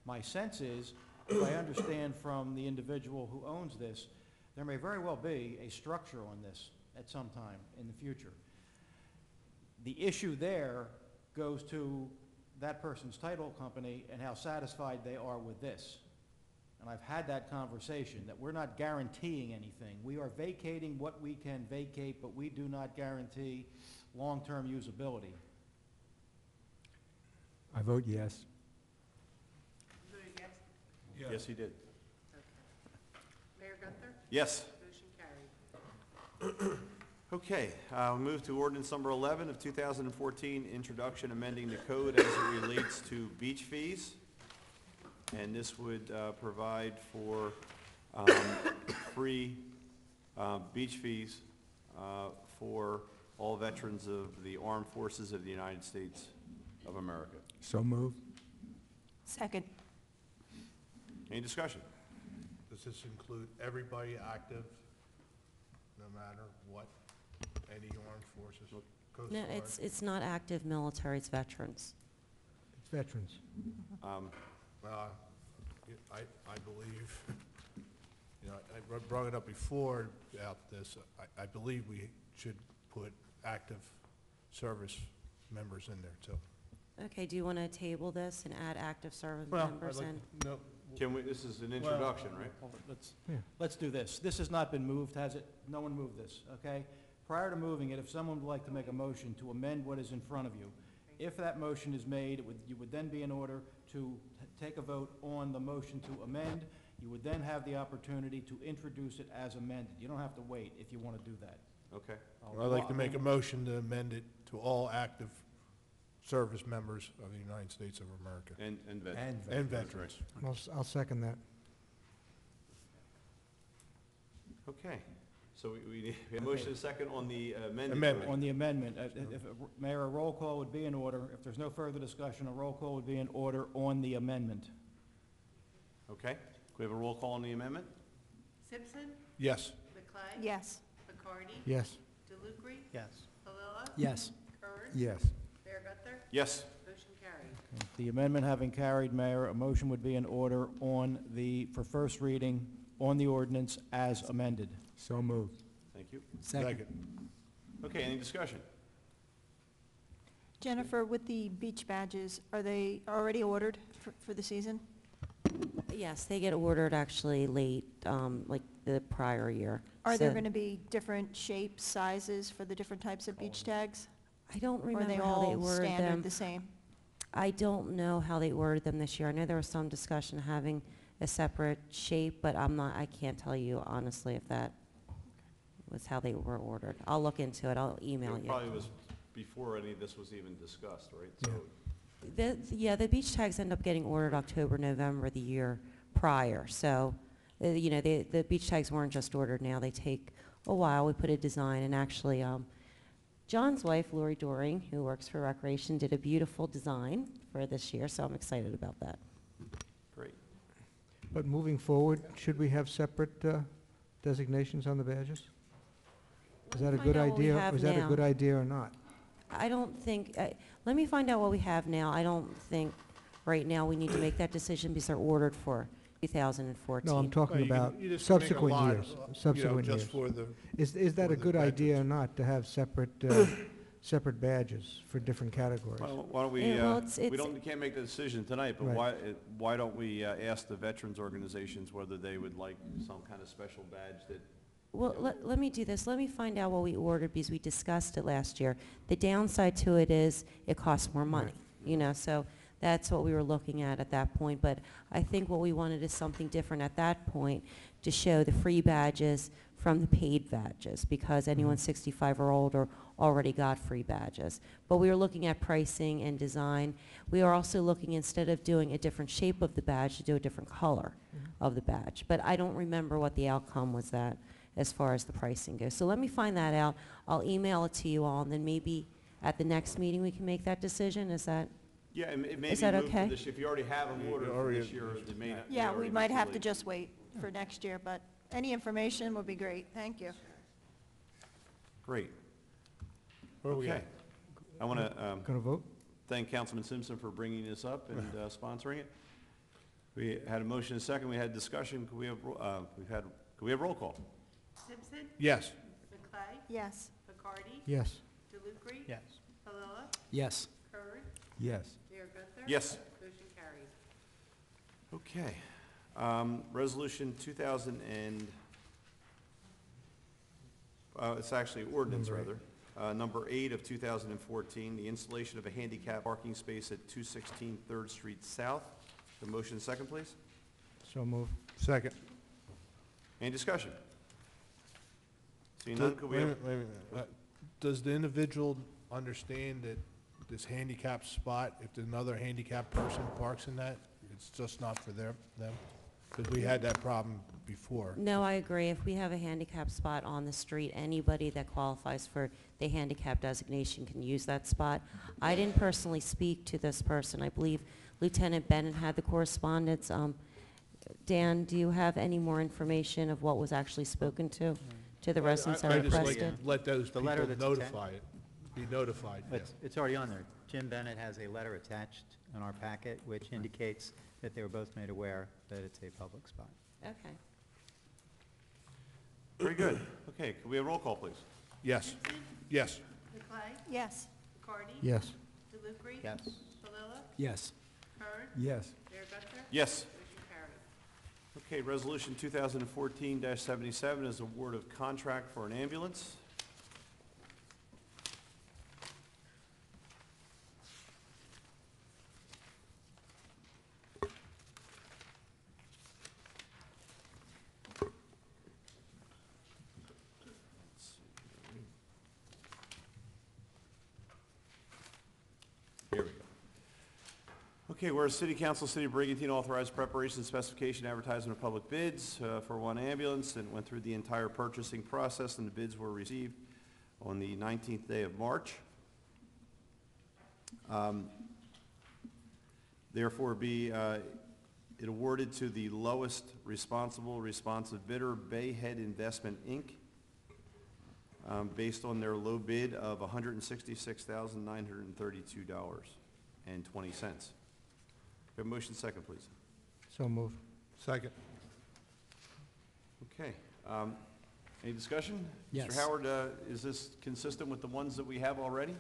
Speaker 2: My sense is, if I understand from the individual who owns this, there may very well be a structure on this at some time in the future. The issue there goes to that person's title company and how satisfied they are with this. And I've had that conversation, that we're not guaranteeing anything. We are vacating what we can vacate, but we do not guarantee long-term usability.
Speaker 17: I vote yes.
Speaker 6: You voted yes?
Speaker 1: Yes, he did.
Speaker 6: Okay. Mayor Gunther?
Speaker 1: Yes.
Speaker 6: Motion carried.
Speaker 1: Okay, we'll move to ordinance number 11 of 2014, introduction amending the code as it relates to beach fees. And this would provide for free beach fees for all veterans of the Armed Forces of the United States of America.
Speaker 17: So moved.
Speaker 11: Second.
Speaker 1: Any discussion?
Speaker 7: Does this include everybody active, no matter what, any armed forces, Coast
Speaker 13: No,
Speaker 7: Guard?
Speaker 13: it's not active military, it's veterans.
Speaker 4: It's veterans.
Speaker 7: I believe, I brought it up before about this. I believe we should put active service members in there too.
Speaker 13: Okay, do you want to table this and add active service
Speaker 2: Well,
Speaker 13: members in?
Speaker 1: No. Can we, this is an introduction, right?
Speaker 2: Let's do this. This has not been moved, has it? No one moved this, okay? Prior to moving it, if someone would like to make a motion to amend what is in front of you, if that motion is made, you would then be in order to take a vote on the motion to amend. You would then have the opportunity to introduce it as amended. You don't have to wait if you want to do that.
Speaker 1: Okay.
Speaker 7: I'd like to make a motion to amend it to all active service members of the United States of America.
Speaker 1: And veterans.
Speaker 7: And veterans.
Speaker 4: I'll second that.
Speaker 1: Okay. So we need a motion and a second on the amended.
Speaker 7: Amendment.
Speaker 2: On the amendment, Mayor, a roll call would be in order. If there's no further discussion, a roll call would be in order on the amendment.
Speaker 1: Okay, can we have a roll call on the amendment?
Speaker 6: Simpson,
Speaker 7: Yes.
Speaker 6: McLeod.
Speaker 11: Yes.
Speaker 6: McCarty.
Speaker 4: Yes.
Speaker 6: DeLucre.
Speaker 5: Yes.
Speaker 6: Palillo.
Speaker 16: Yes.
Speaker 6: Kern.
Speaker 17: Yes.
Speaker 6: Mayor Gunther.
Speaker 1: Yes.
Speaker 6: Motion carried.
Speaker 2: The amendment having carried, Mayor, a motion would be in order on for first reading on the ordinance as amended.
Speaker 17: So moved.
Speaker 1: Thank you.
Speaker 16: Second.
Speaker 1: Okay, any discussion?
Speaker 11: Jennifer, with the beach badges, are they already ordered for the season?
Speaker 13: Yes, they get ordered actually late, like the prior year.
Speaker 11: Are there
Speaker 13: So-
Speaker 11: going to be different shapes, sizes for the different types of beach tags?
Speaker 13: I don't
Speaker 11: Or are they
Speaker 13: remember how they
Speaker 11: all
Speaker 13: ordered them.
Speaker 11: standard, the same?
Speaker 13: I don't know how they ordered them this year. I know there was some discussion having a separate shape, but I can't tell you honestly if that was how they were ordered. I'll look into it. I'll email
Speaker 1: It
Speaker 13: you.
Speaker 1: probably was before any of this was even discussed, right? So,
Speaker 13: Yeah, the beach tags end up getting ordered October, November the year prior. So, the beach tags weren't just ordered now. They take a while. We put a design, and actually, John's wife, Lori Doring, who works for Recreation, did a beautiful design for this year, so I'm excited about that.
Speaker 1: great.
Speaker 4: But moving forward, should we have separate designations on the badges? Is that a good
Speaker 13: Find out what we
Speaker 4: idea?
Speaker 13: have
Speaker 4: Is that a
Speaker 13: now.
Speaker 4: good idea or not?
Speaker 13: I don't think, let me find out what we have now. I don't think right now we need to make that decision because they're ordered for 2014.
Speaker 4: No, I'm talking
Speaker 7: You can-
Speaker 4: about
Speaker 7: you just can make a
Speaker 4: subsequent
Speaker 7: lot,
Speaker 4: years,
Speaker 7: you know,
Speaker 4: subsequent years.
Speaker 7: just for the,
Speaker 4: Is that
Speaker 7: for
Speaker 4: a
Speaker 7: the
Speaker 4: good idea or
Speaker 7: veterans.
Speaker 4: not, to have separate, separate badges for different categories?
Speaker 1: Why don't we,
Speaker 13: Yeah, well,
Speaker 1: we can't make the decision tonight, but
Speaker 4: Right.
Speaker 1: why don't we ask the veterans organizations whether they would like some kind of special badge that,
Speaker 13: Well, let me do this. Let me find out what we ordered because we discussed it last year. The downside to it is it costs more money, so that's what we were looking at that point. But I think what we wanted is something different at that point to show the free badges from the paid badges because anyone 65 or older already got free badges. But we were looking at pricing and design. We are also looking, instead of doing a different shape of the badge, to do a different color of the badge. But I don't remember what the outcome was that as far as the pricing goes. So let me find that out. I'll email it to you all, and then maybe at the next meeting we can make that decision. Is that?
Speaker 1: yeah, it may
Speaker 13: Is
Speaker 1: be
Speaker 13: that
Speaker 1: moved to
Speaker 13: okay?
Speaker 1: this, if you already have them ordered for this year, it may not. may
Speaker 11: Yeah, we
Speaker 1: already be
Speaker 11: might
Speaker 1: too
Speaker 11: have to
Speaker 1: late.
Speaker 11: just wait for next year, but any information would be great. Thank you.
Speaker 1: Great.
Speaker 7: where are we
Speaker 1: Okay.
Speaker 7: at?
Speaker 1: I want to
Speaker 4: Going to vote?
Speaker 1: thank Councilman Simpson for bringing this up and sponsoring it. We had a motion and a second, we had discussion, could we have, could we have roll call?
Speaker 6: Simpson.
Speaker 7: Yes.
Speaker 6: McLeod.
Speaker 11: Yes.
Speaker 6: McCarty.
Speaker 4: Yes.
Speaker 6: DeLucre.
Speaker 5: Yes.
Speaker 6: Palillo.
Speaker 16: Yes.
Speaker 6: Kern.
Speaker 17: Yes.
Speaker 6: Mayor Gunther.
Speaker 1: Yes.
Speaker 6: Motion carried.
Speaker 1: Okay. Resolution 2000 and, it's actually ordinance,
Speaker 4: Number
Speaker 1: rather. Number 8 of 2014, the installation of a handicap parking space at 216 3rd Street South. The motion second, please.
Speaker 4: So moved.
Speaker 7: Second.
Speaker 1: Any discussion? Seeing none, could we
Speaker 7: Wait a
Speaker 1: have?
Speaker 7: minute, wait a minute. Does the individual understand that this handicap spot, if another handicapped person parks in that, it's just not for them? Because we had that problem before.
Speaker 13: No, I agree. If we have a handicap spot on the street, anybody that qualifies for the handicap designation can use that spot. I didn't personally speak to this person. I believe Lieutenant Bennett had the correspondence. Dan, do you have any more information of what was actually spoken to the residents that
Speaker 7: I just like
Speaker 13: requested?
Speaker 7: to let those
Speaker 5: The
Speaker 7: people
Speaker 5: letter that's
Speaker 7: notify it, be notified. yeah.
Speaker 5: It's already on there. Jim Bennett has a letter attached in our packet which indicates that they were both made aware that it's a public spot.
Speaker 13: Okay.
Speaker 1: Very good. Okay, could we have roll call, please?
Speaker 7: Yes,
Speaker 6: Simpson.
Speaker 7: yes.
Speaker 6: McLeod.
Speaker 11: Yes.
Speaker 6: McCarty.
Speaker 4: Yes.
Speaker 6: DeLucre.
Speaker 5: Yes.
Speaker 6: Palillo.
Speaker 16: Yes.
Speaker 6: Kern.
Speaker 17: Yes.
Speaker 6: Mayor Gunther.
Speaker 1: Yes.
Speaker 6: Motion carried.
Speaker 1: Okay, resolution 2014-77 is award of contract for an ambulance. Here we go. Okay, whereas City Council, City of Brigantine authorized preparation, specification, advertisement of public bids for one ambulance, and went through the entire purchasing process, and the bids were received on the 19th day of March. Therefore, be it awarded to the lowest responsive bidder, Bayhead Investment, Inc., based on their low bid of $166,932.20. We have a motion second, please.
Speaker 4: So moved.
Speaker 7: Second.
Speaker 1: Okay. Any discussion?
Speaker 16: Yes.
Speaker 1: Mr. Howard, is this consistent with the ones that we have already?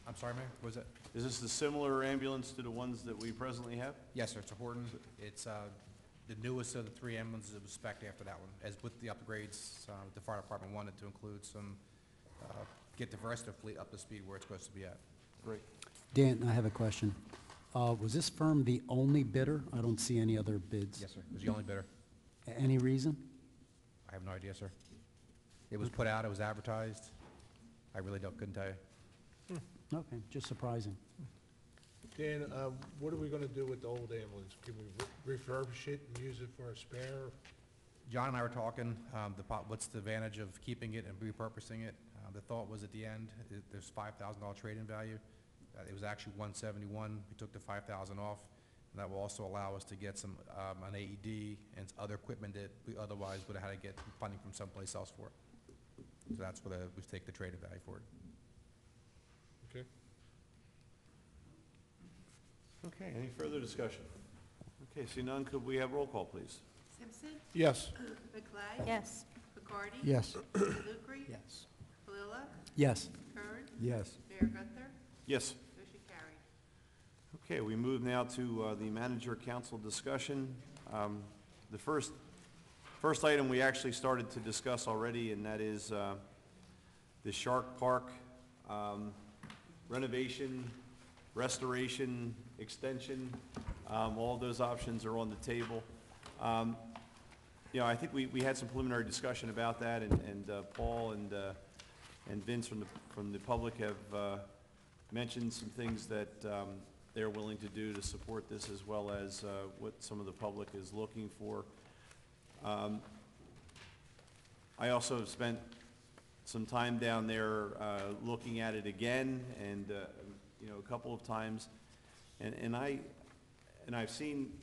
Speaker 18: I'm sorry, Mayor, what was that?
Speaker 1: Is this the similar ambulance to the ones that we presently have?
Speaker 18: Yes, sir, it's a Horton. It's the newest of the three ambulances that was spec'd after that one. As with the upgrades, the fire department wanted to include some, get the rest of the fleet up to speed where it's supposed to be at.
Speaker 1: Great.
Speaker 16: Dan, I have a question. Was this firm the only bidder? I don't see any other bids.
Speaker 18: Yes, sir, it was the only bidder.
Speaker 16: Any reason?
Speaker 18: I have no idea, sir. It was put out, it was advertised. I really couldn't tell you.
Speaker 16: Okay, just surprising.
Speaker 7: Dan, what are we gonna do with the old ambulance? Can we refurbish it and use it for a spare?
Speaker 18: John and I were talking, what's the advantage of keeping it and repurposing it? The thought was at the end, there's $5,000 trade-in value. It was actually $171. We took the $5,000 off, and that will also allow us to get some, an AED and other equipment that we otherwise would have had to get funding from someplace else for. So that's what we take the trade-in value for it.
Speaker 7: Okay.
Speaker 1: Okay, any further discussion? Okay, see none, could we have roll call, please?
Speaker 6: Simpson.
Speaker 7: Yes.
Speaker 6: McLeod.
Speaker 11: Yes.
Speaker 6: McCarty.
Speaker 4: Yes.
Speaker 6: Lucre.
Speaker 16: Yes.
Speaker 6: Palula.
Speaker 16: Yes.
Speaker 6: Kern.
Speaker 17: Yes.
Speaker 6: Mayor Gunther.
Speaker 1: Yes.
Speaker 6: Motion carried.
Speaker 1: Okay, we move now to the manager-council discussion. The first item we actually started to discuss already, and that is the Shark Park renovation, restoration, extension. All of those options are on the table. You know, I think we had some preliminary discussion about that, and Paul and Vince from the public have mentioned some things that they're willing to do to support this, as well as what some of the public is looking for. I also have spent some time down there looking at it again, and you know, a couple of times, and I've seen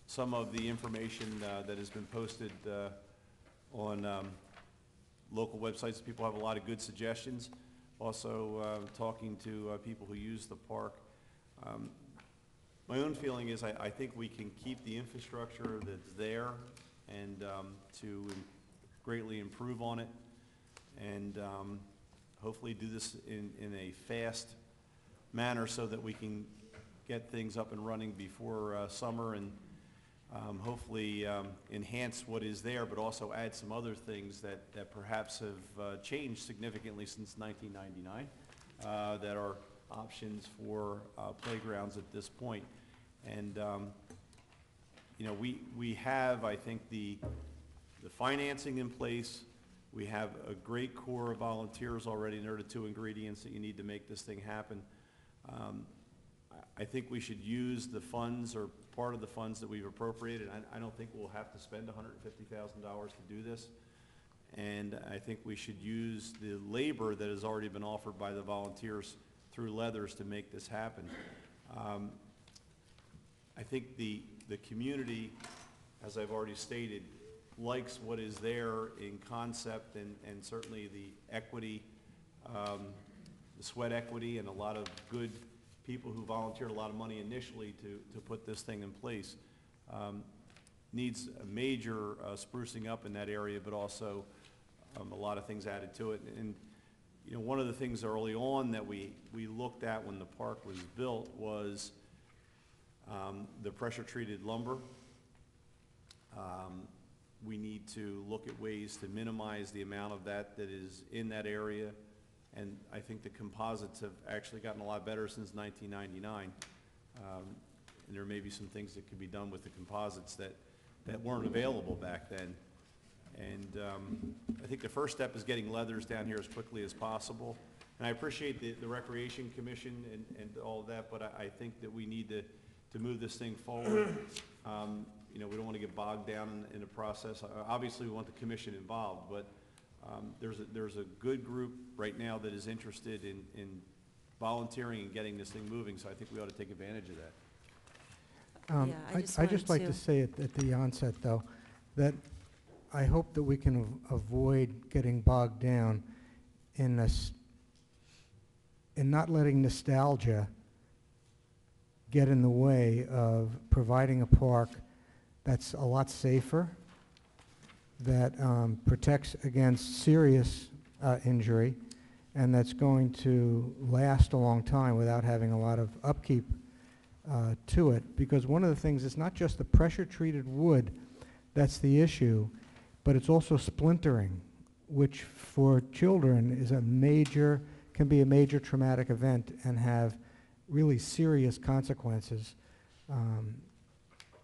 Speaker 1: some of the information that has been posted on local websites. People have a lot of good suggestions. Also, talking to people who use the park. My own feeling is I think we can keep the infrastructure that's there and to greatly improve on it, and hopefully do this in a fast manner so that we can get things up and running before summer, and hopefully enhance what is there, but also add some other things that perhaps have changed significantly since 1999 that are options for playgrounds at this point. And you know, we have, I think, the financing in place. We have a great core of volunteers already, and they're the two ingredients that you need to make this thing happen. I think we should use the funds, or part of the funds that we've appropriated. I don't think we'll have to spend $150,000 to do this. And I think we should use the labor that has already been offered by the volunteers through Leathers to make this happen. I think the community, as I've already stated, likes what is there in concept, and certainly the equity, the sweat equity, and a lot of good people who volunteered a lot of money initially to put this thing in place. Needs a major sprucing up in that area, but also a lot of things added to it. And you know, one of the things early on that we looked at when the park was built was the pressure-treated lumber. We need to look at ways to minimize the amount of that is in that area. And I think the composites have actually gotten a lot better since 1999. And there may be some things that could be done with the composites that weren't available back then. And I think the first step is getting Leathers down here as quickly as possible. And I appreciate the Recreation Commission and all of that, but I think that we need to move this thing forward. You know, we don't want to get bogged down in the process. Obviously, we want the commission involved, but there's a good group right now that is interested in volunteering and getting this thing moving, so I think we ought to take advantage of that.
Speaker 13: Yeah,
Speaker 4: I'd just like to say at the onset, though, that I hope that we can avoid getting bogged down in this, in not letting nostalgia get in the way of providing a park that's a lot safer, that protects against serious injury, and that's going to last a long time without having a lot of upkeep to it. Because one of the things is not just the pressure-treated wood that's the issue, but it's also splintering, which for children is a major, can be a major traumatic event and have really serious consequences,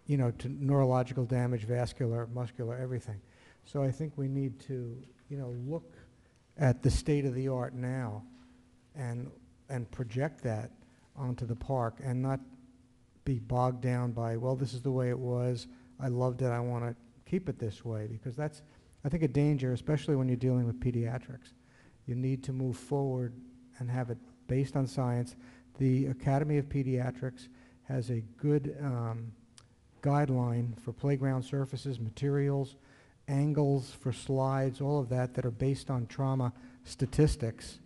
Speaker 4: you know, to neurological damage, vascular, muscular, everything. So I think we need to, you know, look at the state of the art now and project that onto the park and not be bogged down by, well, this is the way it was, I loved it, I want to keep it this way, because that's, I think, a danger, especially when you're dealing with pediatrics. You need to move forward and have it based on science. The Academy of Pediatrics has a good guideline for playground surfaces, materials, angles for slides, all of that are based on trauma statistics.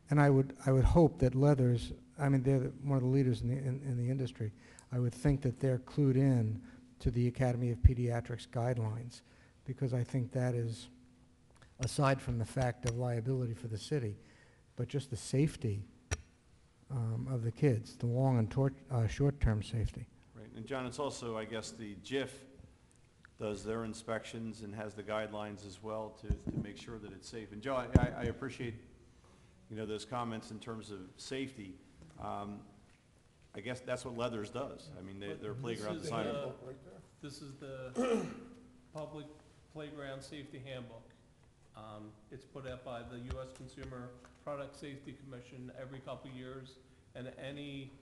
Speaker 4: And I would hope that Leathers, I mean, they're one of the leaders in the industry. I would think that they're clued in to the Academy of Pediatrics guidelines, because I think that is, aside from the fact of liability for the city, but just the safety of the kids, the long and short-term safety.
Speaker 1: Right, and John, it's also, I guess, the JIF does their inspections and has the guidelines as well to make sure that it's safe. And Joe, I appreciate, you know, those comments in terms of safety. I guess that's what Leathers does. I mean, they're a playground designer.
Speaker 19: This is the Public Playground Safety Handbook. It's put out by the U.S. Consumer Product Safety Commission every couple of years, and any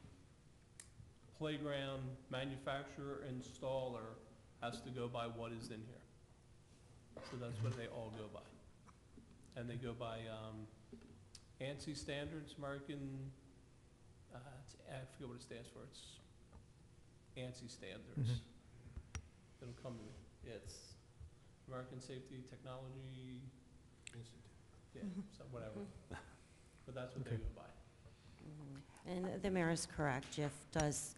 Speaker 19: playground manufacturer, installer has to go by what is in here. So that's what they all go by. And they go by ANSI standards, American, I forget what it stands for. It's ANSI standards. It'll come to me. Yeah, it's American Safety Technology Institute. Yeah, so whatever. But that's what they go by.
Speaker 13: And the mayor is correct. JIF does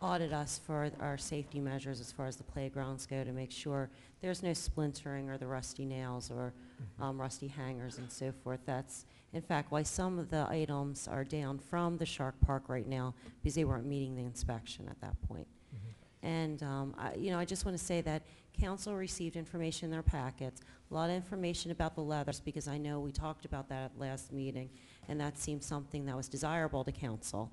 Speaker 13: audit us for our safety measures as far as the playgrounds go to make sure there's no splintering or the rusty nails or rusty hangers and so forth. That's, in fact, why some of the items are down from the Shark Park right now, because they weren't meeting the inspection at that point. And, you know, I just want to say that council received information in their packets, a lot of information about the Leathers, because I know we talked about that at last meeting, and that seemed something that was desirable to council.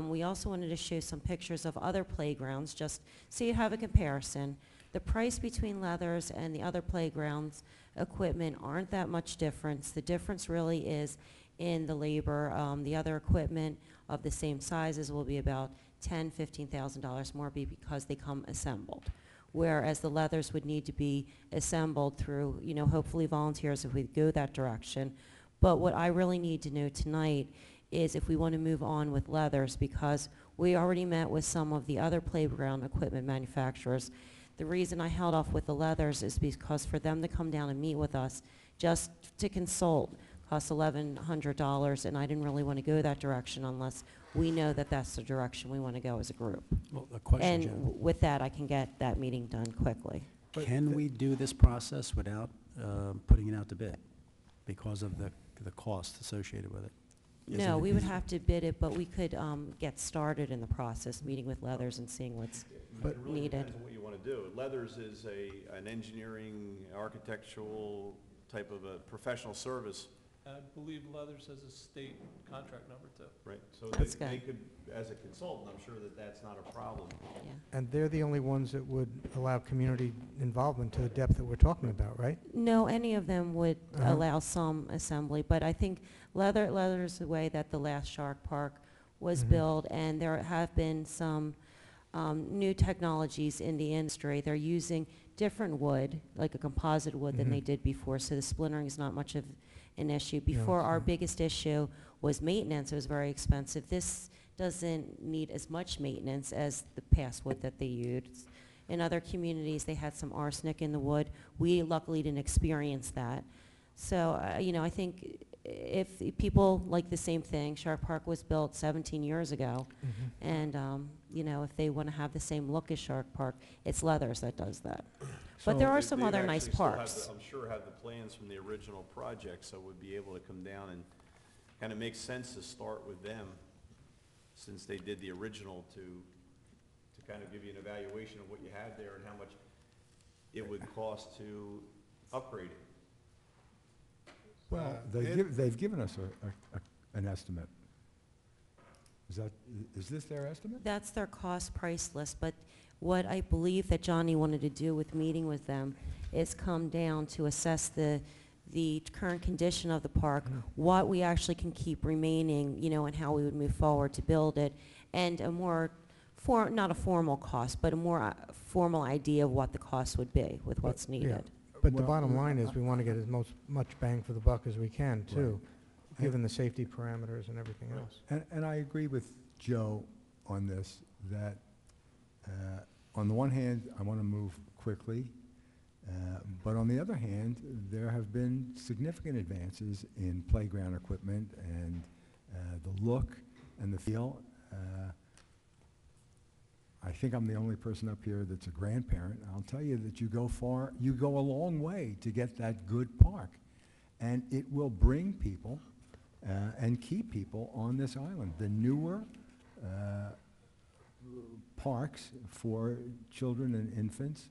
Speaker 13: We also wanted to show some pictures of other playgrounds, just so you have a comparison. The price between Leathers and the other playgrounds equipment aren't that much difference. The difference really is in the labor. The other equipment of the same sizes will be about $10,000, $15,000 more because they come assembled. Whereas the Leathers would need to be assembled through, you know, hopefully volunteers if we go that direction. But what I really need to know tonight is if we want to move on with Leathers, because we already met with some of the other playground equipment manufacturers. The reason I held off with the Leathers is because for them to come down and meet with us just to consult costs $1,100, and I didn't really want to go that direction unless we know that that's the direction we want to go as a group.
Speaker 16: Well, a question,
Speaker 13: And
Speaker 16: Jen.
Speaker 13: with that, I can get that meeting done quickly.
Speaker 16: Can we do this process without putting it out to bid because of the cost associated with it?
Speaker 13: No, we would have to bid it, but we could get started in the process, meeting with Leathers and seeing what's
Speaker 1: But it really
Speaker 13: needed.
Speaker 1: depends on what you want to do. Leathers is an engineering, architectural type of a professional service
Speaker 19: I believe Leathers has a state contract number too.
Speaker 1: Right, so
Speaker 13: That's
Speaker 1: they
Speaker 13: good.
Speaker 1: could, as a consultant, I'm sure that that's not a problem.
Speaker 13: Yeah.
Speaker 4: And they're the only ones that would allow community involvement to the depth that we're talking about, right?
Speaker 13: No, any of them would
Speaker 4: Uh-huh.
Speaker 13: allow some assembly, but I think Leather's the way that the last Shark Park was
Speaker 4: Mhm.
Speaker 13: built, and there have been some new technologies in the industry. They're using different wood, like a composite wood, than they
Speaker 4: Mhm.
Speaker 13: did before, so the splintering is not much of an issue. Before,
Speaker 4: it's
Speaker 13: our
Speaker 4: not.
Speaker 13: biggest issue was maintenance. It was very expensive. This doesn't need as much maintenance as the past wood that they used. In other communities, they had some arsenic in the wood. We luckily didn't experience that. So, I think if people like the same thing, Shark Park was built 17 years ago,
Speaker 4: Mhm.
Speaker 13: and, if they want to have the same look as Shark Park, it's Leathers that does that.
Speaker 4: So
Speaker 13: But there are
Speaker 1: They-
Speaker 13: some
Speaker 1: they'd
Speaker 13: other nice
Speaker 1: actually still have
Speaker 13: parks.
Speaker 1: I'm sure have the plans from the original project, so would be able to come down and kind of makes sense to start with them, since they did the original, to kind of give you an evaluation of what you had there and how much it would cost to upgrade it.
Speaker 17: Well,
Speaker 7: Ed-
Speaker 17: they've given us an estimate. Is this their estimate?
Speaker 13: That's their cost price list, but what I believe that Johnny wanted to do with meeting with them is come down to assess the current condition of the park, what we actually can keep remaining, and how we would move forward to build it, and a more, not a formal cost, but a more formal idea of what the cost would be with what's
Speaker 4: Yeah.
Speaker 13: needed.
Speaker 4: But the
Speaker 17: Well,
Speaker 4: bottom line is, we want to get as much bang for the buck as we can, too, given the safety parameters and everything else.
Speaker 17: And I agree with Joe on this, that on the one hand, I want to move quickly, but on the other hand, there have been significant advances in playground equipment and the look and the feel. I think I'm the only person up here that's a grandparent. I'll tell you that you go a long way to get that good park. And it will bring people and keep people on this island. The newer parks for children and infants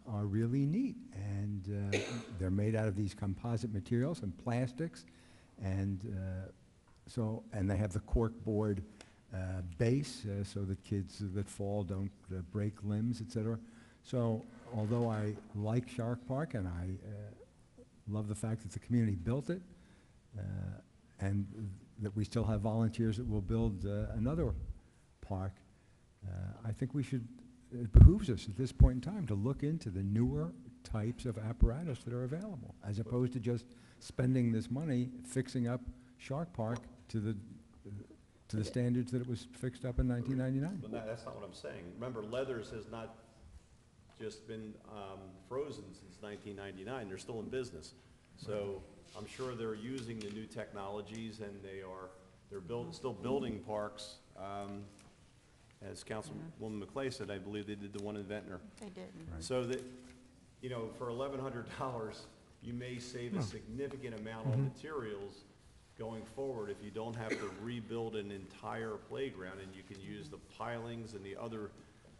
Speaker 17: are really neat. And they're made out of these composite materials and plastics. And and they have the cork board base, so that kids that fall don't break limbs, et cetera. So although I like Shark Park and I love the fact that the community built it, and that we still have volunteers that will build another park, I think it behooves us at this point in time to look into the newer types of apparatus that are available, as opposed to just spending this money fixing up Shark Park to the standards that it was fixed up in 1999.
Speaker 1: But that's not what I'm saying. Remember, Leathers has not just been frozen since 1999. They're still in business. So I'm sure they're using the new technologies, and they're still building parks. As Councilwoman McClay said, I believe they did the one in Ventnor.
Speaker 11: They did.
Speaker 1: So that, for $1,100, you may save a significant amount on materials going forward if you don't have to rebuild an entire playground, and you can use the pilings and the other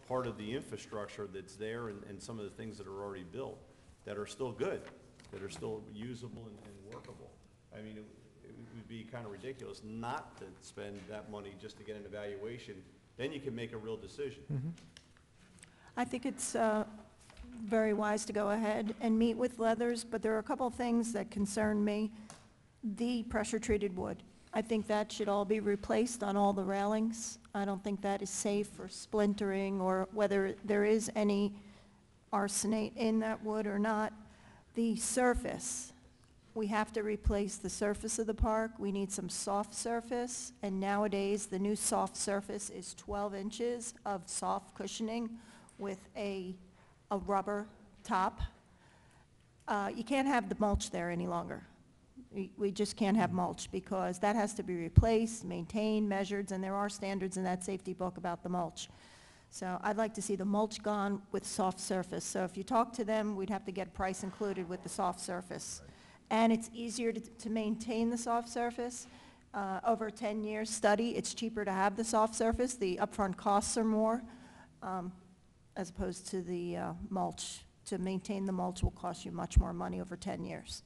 Speaker 1: part of the infrastructure that's there, and some of the things that are already built that are still good, that are still usable and workable. I mean, it would be kind of ridiculous not to spend that money just to get an evaluation. Then you can make a real decision.
Speaker 11: I think it's very wise to go ahead and meet with Leathers, but there are a couple things that concern me. The pressure-treated wood, I think that should all be replaced on all the railings. I don't think that is safe for splintering, or whether there is any arsenate in that wood or not. The surface, we have to replace the surface of the park. We need some soft surface, and nowadays, the new soft surface is 12 inches of soft cushioning with a rubber top. You can't have the mulch there any longer. We just can't have mulch, because that has to be replaced, maintained, measured, and there are standards in that safety book about the mulch. So I'd like to see the mulch gone with soft surface. So if you talk to them, we'd have to get price included with the soft surface. And it's easier to maintain the soft surface. Over a 10-year study, it's cheaper to have the soft surface. The upfront costs are more, as opposed to the mulch. To maintain the mulch will cost you much more money over 10 years.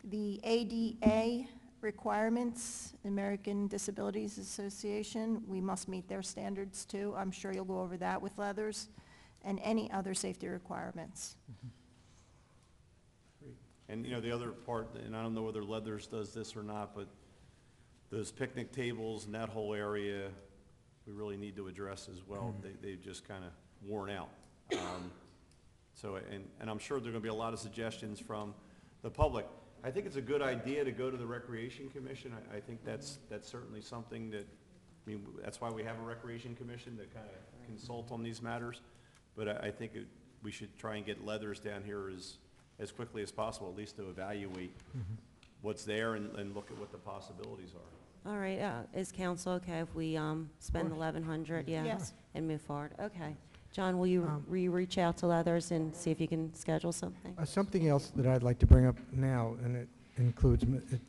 Speaker 11: The ADA requirements, American Disabilities Association, we must meet their standards too. I'm sure you'll go over that with leathers, and any other safety requirements.
Speaker 1: And, you know, the other part, and I don't know whether Leathers does this or not, but those picnic tables and that whole area, we really need to address as well. They've just kind of worn out. So, and I'm sure there are going to be a lot of suggestions from the public. I think it's a good idea to go to the Recreation Commission. I think that's certainly something that, I mean, that's why we have a Recreation Commission to kind of consult on these matters. But I think we should try and get Leathers down here as quickly as possible, at least to evaluate what's there and look at what the possibilities are.
Speaker 13: All right, is council okay if we spend 1,100, yeah?
Speaker 11: Yes.
Speaker 13: And move forward, okay. John, will you reach out to Leathers and see if you can schedule something?
Speaker 4: Something else that I'd like to bring up now, and it includes, it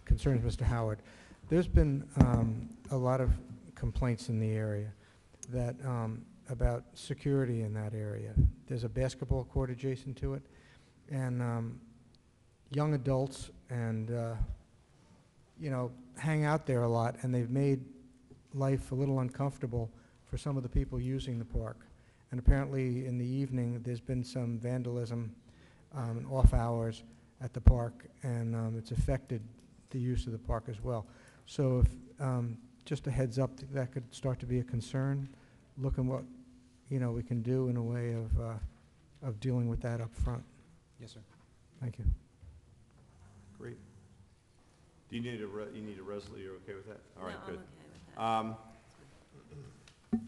Speaker 4: concerns Mr. Howard. There's been a lot of complaints in the area that, about security in that area. There's a basketball court adjacent to it, and young adults and, you know, hang out there a lot, and they've made life a little uncomfortable for some of the people using the park. And apparently in the evening, there's been some vandalism off hours at the park, and it's affected the use of the park as well. So if, just a heads up, that could start to be a concern. Look at what, you know, we can do in a way of dealing with that up front.
Speaker 18: Yes, sir.
Speaker 4: Thank you.
Speaker 1: Great. Do you need you need a resolution? You're okay with that? All right,
Speaker 13: No,
Speaker 1: good.
Speaker 13: I'm okay with that.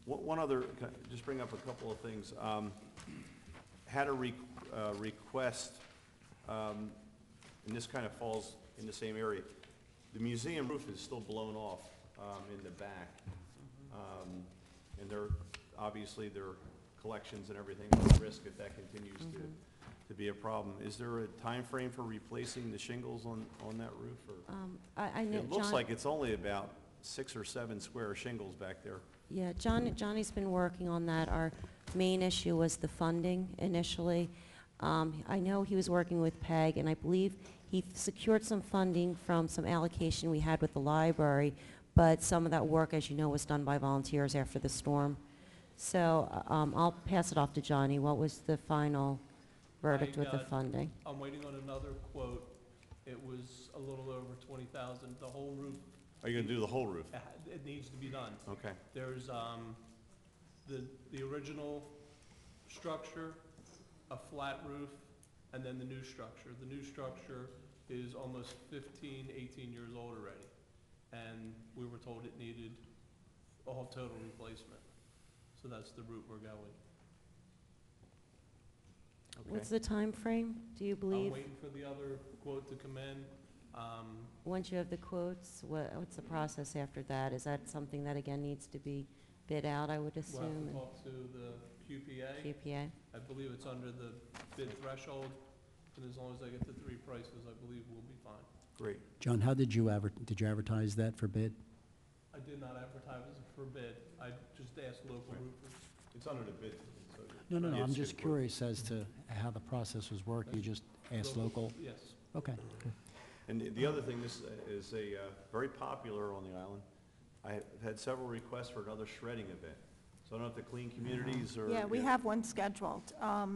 Speaker 1: One other, just bring up a couple of things. Had a request, and this kind of falls in the same area. The museum roof is still blown off in the back. And obviously their collections and everything are at risk if that continues to be a problem. Is there a time frame for replacing the shingles on that roof? Or?
Speaker 13: I know
Speaker 1: It looks
Speaker 13: John,
Speaker 1: like it's only about 6 or 7 square shingles back there.
Speaker 13: yeah, Johnny's been working on that. Our main issue was the funding initially. I know he was working with PEG, and I believe he secured some funding from some allocation we had with the library, but some of that work, as you know, was done by volunteers after the storm. So I'll pass it off to Johnny. What was the final verdict with the funding?
Speaker 19: I'm waiting on another quote. It was a little over 20,000. The whole roof.
Speaker 1: Are you going to do the whole roof?
Speaker 19: It needs to be done.
Speaker 1: Okay.
Speaker 19: There's the original structure, a flat roof, and then the new structure. The new structure is almost 15, 18 years old already, and we were told it needed a whole total replacement. So that's the route we're going.
Speaker 1: Okay.
Speaker 13: What's the time frame, do you believe?
Speaker 19: I'm waiting for the other quote to come in.
Speaker 13: Once you have the quotes, what's the process after that? Is that something that, again, needs to be bid out, I would
Speaker 19: We'll have
Speaker 13: assume?
Speaker 19: to talk to the QPA.
Speaker 13: QPA?
Speaker 19: I believe it's under the bid threshold, and as long as I get the 3 prices, I believe we'll be fine.
Speaker 1: Great.
Speaker 16: John, how did you advertise that for bid?
Speaker 19: I did not advertise it for bid. I just asked local roofers.
Speaker 1: It's under the bid. So
Speaker 16: No,
Speaker 1: yes,
Speaker 16: I'm just
Speaker 1: good work.
Speaker 16: curious as to how the process was worked. You just asked local?
Speaker 19: Yes.
Speaker 16: Okay.
Speaker 1: And the other thing, this is very popular on the island. I've had several requests for another shredding event. So I don't know if the Clean Communities or...
Speaker 11: Yeah, we have one scheduled.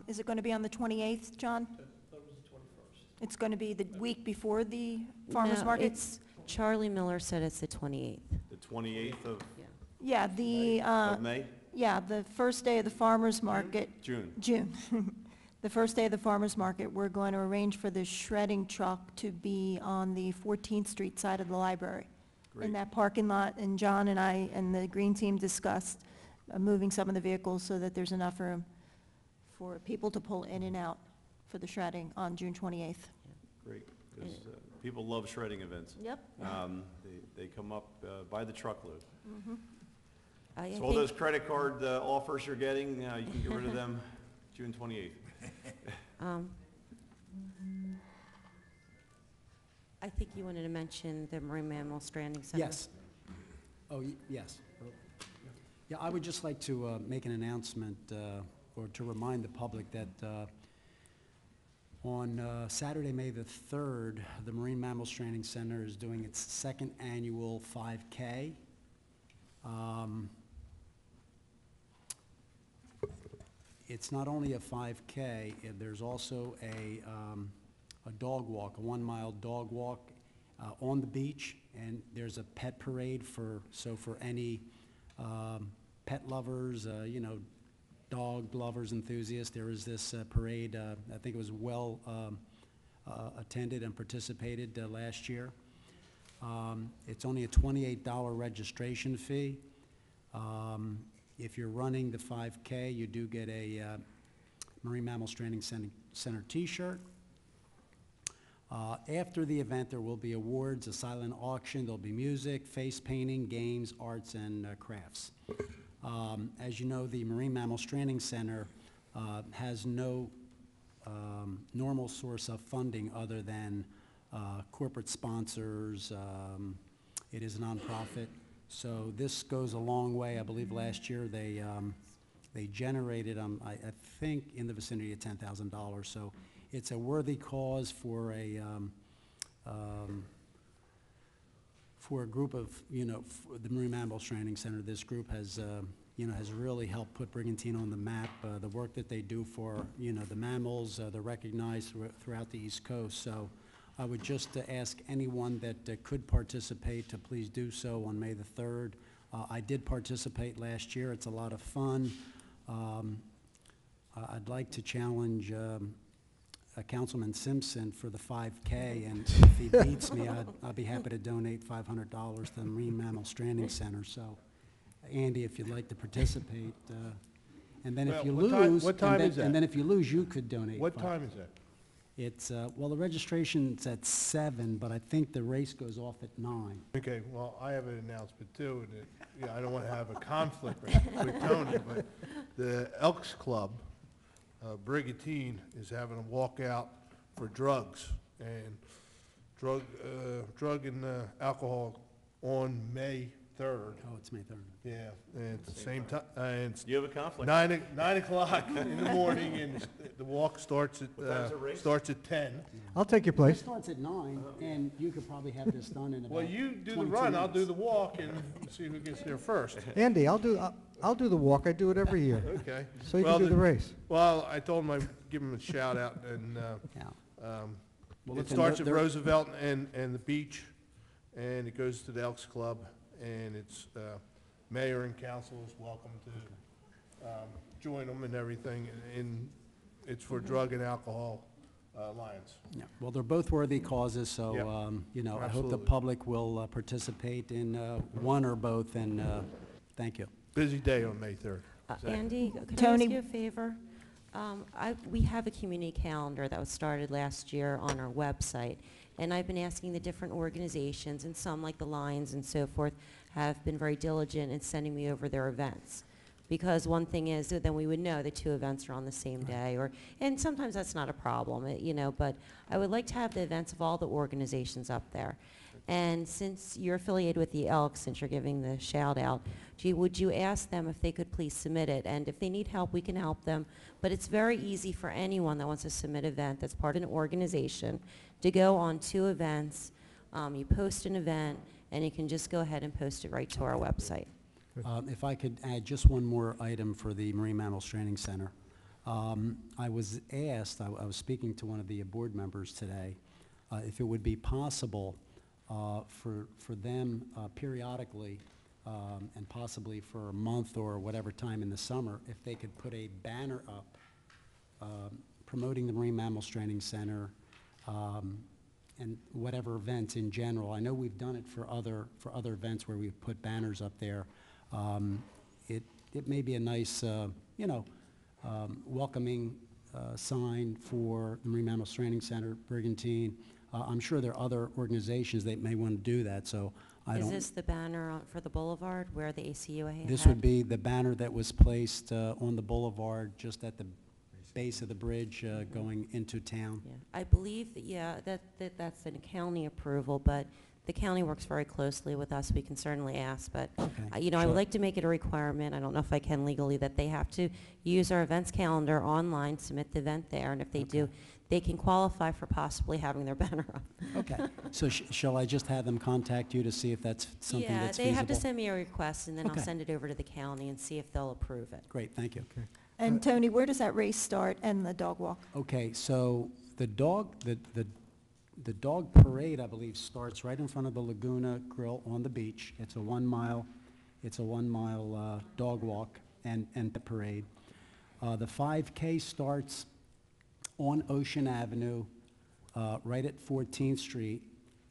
Speaker 11: Is it going to be on the 28th, John?
Speaker 19: That was the 21st.
Speaker 11: It's going to be the week before the farmer's
Speaker 13: No,
Speaker 11: market?
Speaker 13: it's, Charlie Miller said it's the 28th.
Speaker 1: The 28th of
Speaker 11: Yeah,
Speaker 1: May?
Speaker 11: yeah, the first day of the farmer's market.
Speaker 1: June.
Speaker 11: June. The first day of the farmer's market, we're going to arrange for the shredding truck to be on the 14th Street side of the library.
Speaker 1: Great.
Speaker 11: In that parking lot, and John and I and the green team discussed moving some of the vehicles so that there's enough room for people to pull in and out for the shredding on June 28th.
Speaker 1: Great. 'Cause, people love shredding events.
Speaker 11: Yep.
Speaker 1: They come up by the truckload.
Speaker 13: I
Speaker 1: So all those credit card offers you're getting, you can get rid of them June 28th.
Speaker 13: I think you wanted to mention the Marine Mammal Stranding Center.
Speaker 16: Yes. Oh, yes. Yeah, I would just like to make an announcement or to remind the public that On Saturday, May the 3rd, the Marine Mammals Training Center is doing its second annual 5K. It's not only a 5K, there's also a dog walk, a 1-mile dog walk on the beach, and there's a pet parade for any pet lovers, you know, dog lovers, enthusiasts. There is this parade, I think it was well attended and participated last year. It's only a $28 registration fee. If you're running the 5K, you do get a Marine Mammals Training Center t-shirt. After the event, there will be awards, a silent auction, there'll be music, face painting, games, arts, and crafts. As you know, the Marine Mammals Training Center has no normal source of funding other than corporate sponsors. It is a nonprofit. So this goes a long way. I believe last year they generated, I think, in the vicinity of $10,000. So it's a worthy cause for a group of, you know, the Marine Mammals Training Center. This group has, you know, has really helped put Brigantine on the map. The work that they do for, you know, the mammals, they're recognized throughout the East Coast. So I would just ask anyone that could participate to please do so on May the 3rd. I did participate last year. It's a lot of fun. I'd like to challenge Councilman Simpson for the 5K, and if he beats me, I'd be happy to donate $500 to the Marine Mammals Training Center. So, Andy, if you'd like to participate, and then if you lose,
Speaker 7: what time is that?
Speaker 16: and then if you lose, you could donate.
Speaker 7: What time is that?
Speaker 16: It's, well, the registration's at 7, but I think the race goes off at 9.
Speaker 7: Okay, well, I have an announcement too, and yeah, I don't want to have a conflict with Tony, but the Elks Club, Brigantine, is having a walkout for drugs and drug and alcohol on May 3rd.
Speaker 16: Oh, it's May 3rd.
Speaker 7: Yeah, and it's the same time, and
Speaker 1: You have a conflict.
Speaker 7: 9 o'clock in the morning, and the walk starts at,
Speaker 1: What time's the race?
Speaker 7: starts at 10.
Speaker 4: I'll take your
Speaker 16: It
Speaker 4: place.
Speaker 16: starts at 9, and you could probably have this done in about
Speaker 7: Well, you do the
Speaker 16: 22
Speaker 7: run, I'll do
Speaker 16: minutes.
Speaker 7: the walk, and see who gets there first.
Speaker 4: Andy, I'll do the walk. I do it every year.
Speaker 7: Okay.
Speaker 4: So you
Speaker 7: Well,
Speaker 4: can do the race.
Speaker 7: Well, I told him I'd give him a shout out, and
Speaker 16: Yeah. Well,
Speaker 7: it
Speaker 16: listen,
Speaker 7: starts at
Speaker 16: they're-
Speaker 7: Roosevelt and the beach, and it goes to the Elks Club, and it's, mayor and council is welcome to join them and everything, and it's for drug and alcohol alliance.
Speaker 16: Yeah, well, they're both worthy causes, so,
Speaker 7: Yep.
Speaker 16: you know, I hope the
Speaker 7: Absolutely.
Speaker 16: public will participate in one or both, and thank you.
Speaker 7: Busy day on May 3rd.
Speaker 13: Andy, could I ask
Speaker 11: Tony-
Speaker 13: you a favor? We have a community calendar that was started last year on our website, and I've been asking the different organizations, and some, like the Lions and so forth, have been very diligent in sending me over their events. Because one thing is that then we would know the 2 events are on the same day, and sometimes that's not a problem, you know, but I would like to have the events of all the organizations up there. And since you're affiliated with the Elks, since you're giving the shout out, would you ask them if they could please submit it? And if they need help, we can help them. But it's very easy for anyone that wants to submit an event that's part of an organization to go on 2 events. You post an event, and you can just go ahead and post it right to our website.
Speaker 16: If I could add just one more item for the Marine Mammals Training Center. I was asked, I was speaking to one of the board members today, if it would be possible for them periodically, and possibly for a month or whatever time in the summer, if they could put a banner up promoting the Marine Mammals Training Center, and whatever events in general. I know we've done it for other events where we've put banners up there. It may be a nice, you know, welcoming sign for the Marine Mammals Training Center, Brigantine. I'm sure there are other organizations that may want to do that, so I
Speaker 13: Is
Speaker 16: don't.
Speaker 13: this the banner for the boulevard where the ACUA had?
Speaker 16: This would be the banner that was placed on the boulevard, just at the base of the bridge going into town.
Speaker 13: Yeah, I believe that, yeah, that's a county approval, but the county works very closely with us. We can certainly ask, but,
Speaker 16: Okay,
Speaker 13: you know, I
Speaker 16: sure.
Speaker 13: would like to make it a requirement, I don't know if I can legally, that they have to use our events calendar online, submit the event there, and if they do, they can qualify for possibly having their banner up.
Speaker 16: Okay, so shall I just have them contact you to see if that's something
Speaker 13: Yeah,
Speaker 16: that's
Speaker 13: they
Speaker 16: feasible?
Speaker 13: have to send me a request, and then I'll
Speaker 16: Okay.
Speaker 13: send it over to the county and see if they'll approve it.
Speaker 16: Great, thank you.
Speaker 11: And Tony, where does that race start and the dog walk?
Speaker 16: Okay, so the dog parade, I believe, starts right in front of the Laguna Grill on the beach. It's a 1 mile, dog walk and the parade. The 5K starts on Ocean Avenue, right at 14th Street.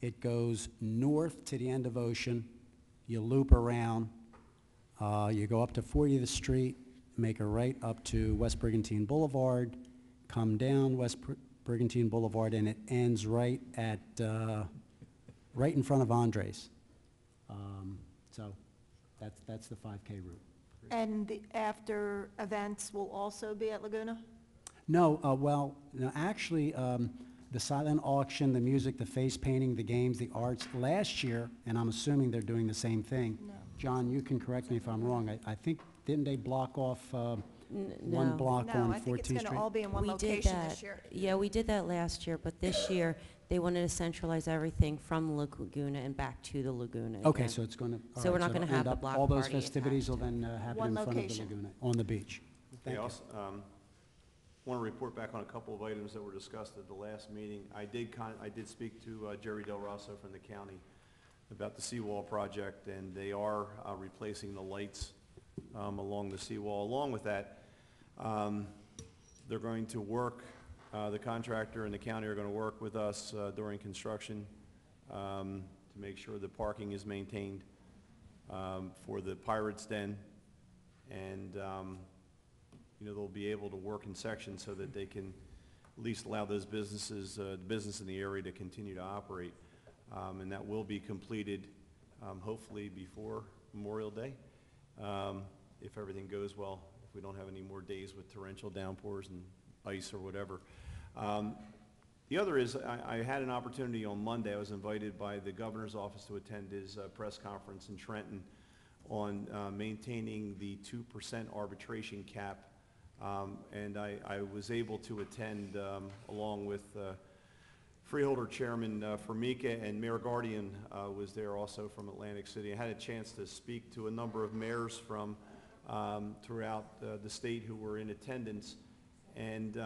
Speaker 16: It goes north to the end of Ocean. You loop around. You go up to 40th Street, make a right up to West Brigantine Boulevard, come down West Brigantine Boulevard, and it ends right at, right in front of Andres. So that's the 5K route.
Speaker 11: And the after events will also be at Laguna?
Speaker 16: No, well, no, actually, the silent auction, the music, the face painting, the games, the arts, last year, and I'm assuming they're doing the same thing.
Speaker 11: No.
Speaker 16: John, you can correct me if I'm wrong. I think, didn't they block off one
Speaker 13: No.
Speaker 16: block
Speaker 11: No,
Speaker 16: on 14th
Speaker 11: I
Speaker 16: Street?
Speaker 11: think it's going to all be in one
Speaker 13: We did
Speaker 11: location
Speaker 13: that.
Speaker 11: this year.
Speaker 13: Yeah, we did that last year, but this year, they wanted to centralize everything from Laguna and back to the Laguna
Speaker 16: Okay,
Speaker 13: again.
Speaker 16: so it's going to.
Speaker 13: So we're not gonna have the block
Speaker 16: all those
Speaker 13: party
Speaker 16: festivities will
Speaker 13: attached to
Speaker 16: then happen
Speaker 11: One
Speaker 16: in front of the
Speaker 11: location.
Speaker 16: Laguna, on the beach. Thank
Speaker 1: I
Speaker 16: you.
Speaker 1: also want to report back on a couple of items that were discussed at the last meeting. I did speak to Jerry Del Rosso from the county about the seawall project, and they are replacing the lights along the seawall. Along with that, they're going to work, the contractor and the county are going to work with us during construction to make sure the parking is maintained for the Pirates Den, and they'll be able to work in sections so that they can at least allow those businesses, the business in the area to continue to operate. And that will be completed hopefully before Memorial Day, if everything goes well, if we don't have any more days with torrential downpours and ice or whatever. The other is, I had an opportunity on Monday. I was invited by the governor's office to attend his press conference in Trenton on maintaining the 2% arbitration cap. And I was able to attend along with Freeholder Chairman Formica, and Mayor Guardian was there also from Atlantic City. I had a chance to speak to a number of mayors from throughout the state who were in attendance. And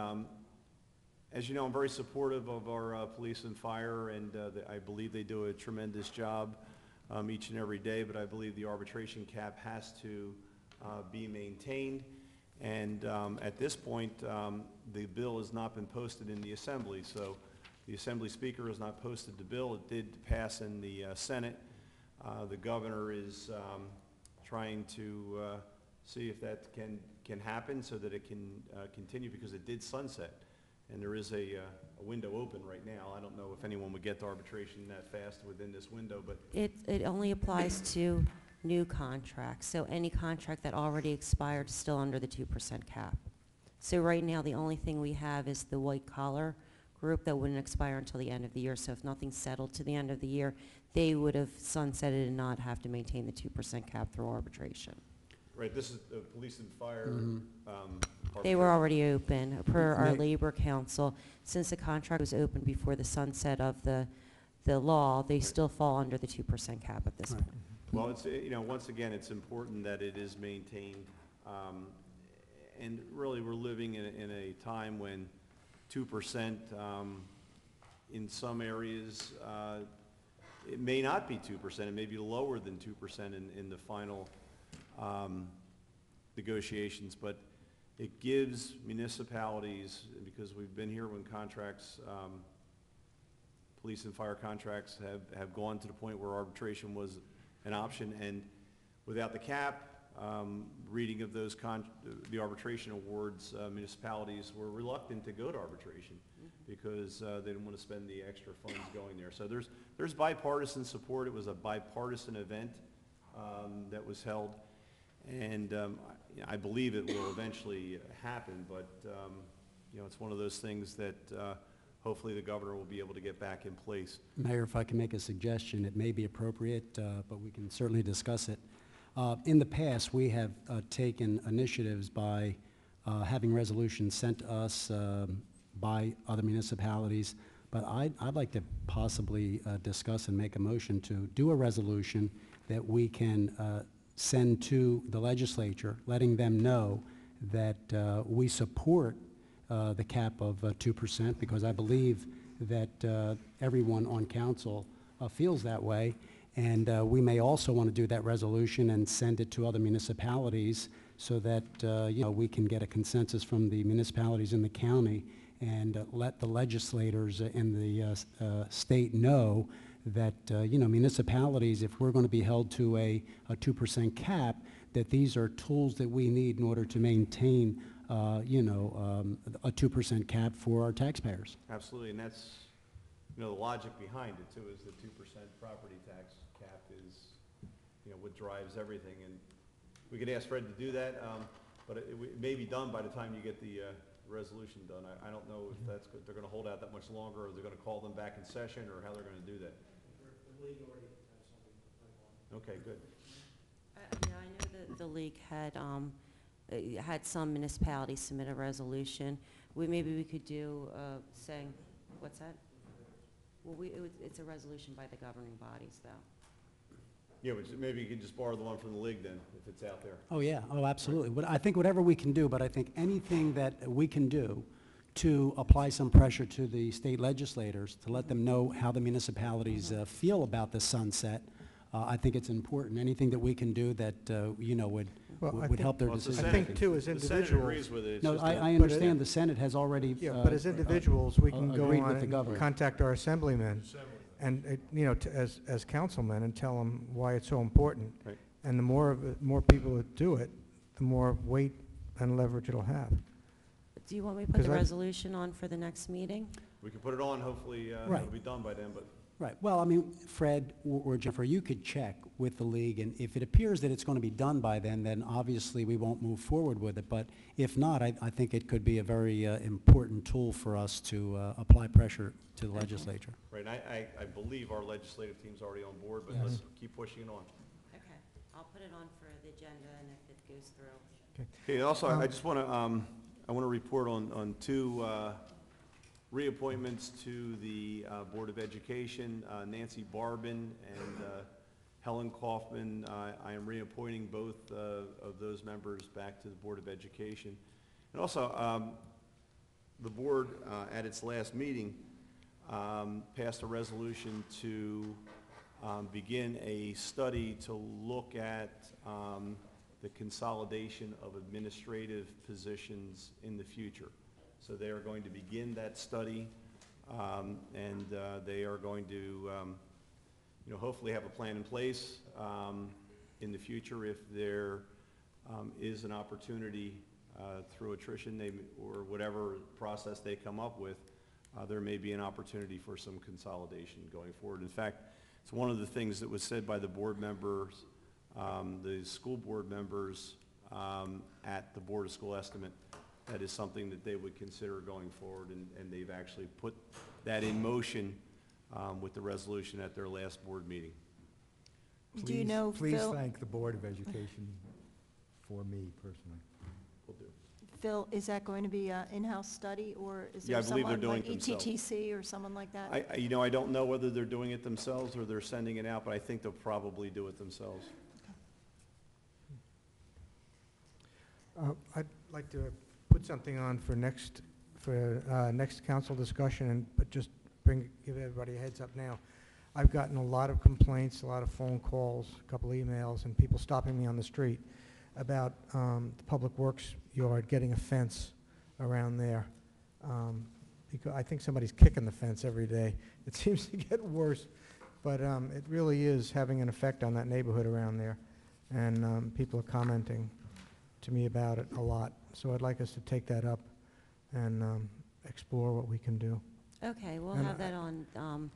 Speaker 1: as you know, I'm very supportive of our police and fire, and I believe they do a tremendous job each and every day, but I believe the arbitration cap has to be maintained. And at this point, the bill has not been posted in the Assembly, so the Assembly Speaker has not posted the bill. It did pass in the Senate. The governor is trying to see if that can happen so that it can continue, because it did sunset. And there is a window open right now. I don't know if anyone would get to arbitration that fast within this window, but
Speaker 13: It only applies to new contracts, so any contract that already expired is still under the 2% cap. So right now, the only thing we have is the white collar group that wouldn't expire until the end of the year. So if nothing's settled to the end of the year, they would have sunsetted and not have to maintain the 2% cap through arbitration.
Speaker 1: right, this is the police and fire.
Speaker 13: They were
Speaker 1: arbitration.
Speaker 13: already open per our
Speaker 16: May-
Speaker 13: labor council. Since the contract was open before the sunset of the law, they still fall under the 2% cap at this
Speaker 16: Right.
Speaker 13: point.
Speaker 1: Well, it's, once again, it's important that it is maintained. And really, we're living in a time when 2%, in some areas, it may not be 2%, it may be lower than 2% in the final negotiations, but it gives municipalities, because we've been here when contracts, police and fire contracts have gone to the point where arbitration was an option, and without the cap, reading of those the arbitration awards, municipalities were reluctant to go to arbitration because they didn't want to spend the extra funds going there. So there's bipartisan support. It was a bipartisan event that was held, and I believe it will eventually happen, but it's one of those things that hopefully the governor will be able to get back in place.
Speaker 16: Mayor, if I can make a suggestion, it may be appropriate, but we can certainly discuss it. In the past, we have taken initiatives by having resolutions sent to us by other municipalities, but I'd like to possibly discuss and make a motion to do a resolution that we can send to the legislature, letting them know that we support the cap of 2%, because I believe that everyone on council feels that way. And we may also want to do that resolution and send it to other municipalities so that, we can get a consensus from the municipalities in the county and let the legislators in the state know that, municipalities, if we're going to be held to a 2% cap, that these are tools that we need in order to maintain, a 2% cap for our taxpayers.
Speaker 1: Absolutely, and that's, the logic behind it too, is the 2% property tax cap is, what drives everything. And we could ask Fred to do that, but it may be done by the time you get the resolution done. I don't know if that's good. They're gonna hold out that much longer, or they're gonna call them back in session, or how they're gonna do that. Okay, good.
Speaker 13: Yeah, I know that the league had some municipalities submit a resolution. Maybe we could do, saying, what's that? Well, it's a resolution by the governing bodies, though.
Speaker 1: Yeah, which maybe you could just borrow the one from the league then, if it's out there.
Speaker 16: Oh, yeah, oh, absolutely. But I think whatever we can do, but I think anything that we can do to apply some pressure to the state legislators, to let them know how the municipalities feel about the sunset, I think it's important. Anything that we can do that, would help their decision.
Speaker 4: I think, too, as
Speaker 1: The Senate
Speaker 4: individuals.
Speaker 1: agrees with it. It's
Speaker 16: No,
Speaker 1: just
Speaker 16: I understand the Senate has already.
Speaker 4: Yeah, but as individuals, we can go
Speaker 16: agreed
Speaker 4: on
Speaker 16: with the
Speaker 4: and
Speaker 16: governor.
Speaker 4: contact our assemblymen and, as councilmen, and tell them why it's so important.
Speaker 1: Right.
Speaker 4: And the more people that do it, the more weight and leverage it'll have.
Speaker 13: Do you want me to put
Speaker 4: 'Cause
Speaker 13: the
Speaker 4: I-
Speaker 13: resolution on for the next meeting?
Speaker 1: We can put it on, hopefully,
Speaker 16: Right.
Speaker 1: it'll be done by then, but.
Speaker 16: Right. Well, I mean, Fred or Jennifer, you could check with the league, and if it appears that it's going to be done by then obviously we won't move forward with it. But if not, I think it could be a very important tool for us to apply pressure to the legislature.
Speaker 1: Right, and I believe our legislative team's already on board, but
Speaker 4: Yes.
Speaker 1: let's keep pushing it on.
Speaker 13: Okay, I'll put it on for the agenda, and if it goes through.
Speaker 1: Okay, also, I just want to, I want to report on two reappointments to the Board of Education, Nancy Barbin and Helen Kaufman. I am reappointing both of those members back to the Board of Education. And also, the board at its last meeting passed a resolution to begin a study to look at the consolidation of administrative positions in the future. So they are going to begin that study, and they are going to, hopefully have a plan in place in the future if there is an opportunity through attrition or whatever process they come up with. There may be an opportunity for some consolidation going forward. In fact, it's one of the things that was said by the board members, the school board members at the Board of School Estimate. That is something that they would consider going forward, and they've actually put that in motion with the resolution at their last board meeting.
Speaker 11: Do you know,
Speaker 17: Please
Speaker 11: Phil?
Speaker 17: thank the Board of Education for me personally.
Speaker 1: Will do.
Speaker 11: Phil, is that going to be an in-house study, or is
Speaker 1: Yeah,
Speaker 11: there
Speaker 1: I believe they're
Speaker 11: someone
Speaker 1: doing
Speaker 11: like
Speaker 1: it themselves.
Speaker 11: ETTC or someone like that?
Speaker 1: I don't know whether they're doing it themselves or they're sending it out, but I think they'll probably do it themselves.
Speaker 4: I'd like to put something on for next council discussion, but just give everybody a heads up now. I've gotten a lot of complaints, a lot of phone calls, a couple emails, and people stopping me on the street about the Public Works yard getting a fence around there. Because I think somebody's kicking the fence every day. It seems to get worse, but it really is having an effect on that neighborhood around there, and people are commenting to me about it a lot. So I'd like us to take that up and explore what we can do.
Speaker 13: Okay, we'll
Speaker 4: And
Speaker 13: have that on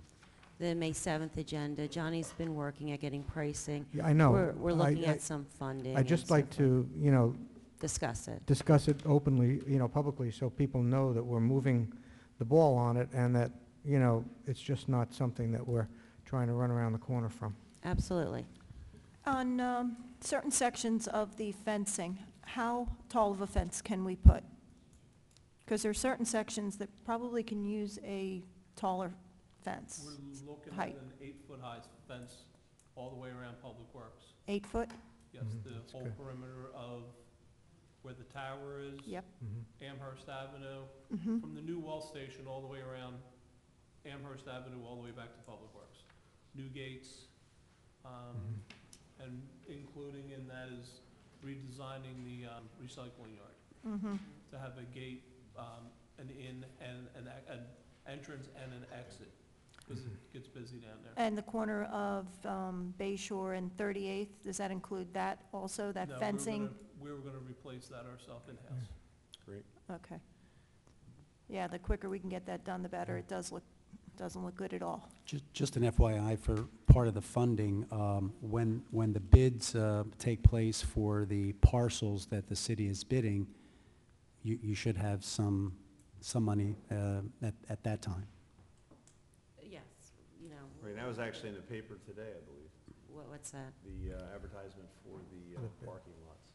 Speaker 13: the May 7th agenda. Johnny's been working at getting pricing.
Speaker 4: Yeah, I know.
Speaker 13: We're looking at some funding.
Speaker 4: I'd just
Speaker 13: and so
Speaker 4: like to,
Speaker 13: discuss it.
Speaker 4: discuss it openly, publicly, so people know that we're moving the ball on it, and that, it's just not something that we're trying to run around the corner from.
Speaker 13: Absolutely.
Speaker 11: On certain sections of the fencing, how tall of a fence can we put? Because there are certain sections that probably can use a taller fence.
Speaker 19: We're looking at
Speaker 11: Height.
Speaker 19: an 8-foot high fence all the way around Public Works.
Speaker 11: 8 foot?
Speaker 19: Yes,
Speaker 17: Mhm,
Speaker 19: the
Speaker 17: that's
Speaker 19: whole
Speaker 17: good.
Speaker 19: perimeter of where the tower is.
Speaker 11: Yep.
Speaker 19: Amherst Avenue,
Speaker 11: Mhm.
Speaker 19: from the new well station all the way around Amherst Avenue, all the way back to Public Works. New gates, and including in that is redesigning the recycling yard
Speaker 11: Mhm.
Speaker 19: to have a gate, an in and an entrance and an exit, because it gets busy down there.
Speaker 11: And the corner of Bay Shore and 38th, does that include that also, that
Speaker 19: No,
Speaker 11: fencing?
Speaker 19: we were gonna replace that ourselves in-house.
Speaker 1: Great.
Speaker 11: Okay. Yeah, the quicker we can get that done, the better. It doesn't look good at all.
Speaker 16: Just an FYI for part of the funding, when the bids take place for the parcels that the city is bidding, you should have some money at that time.
Speaker 13: Yes, you know.
Speaker 1: Right, that was actually in the paper today, I believe,
Speaker 13: What's that?
Speaker 1: the advertisement for the parking lots.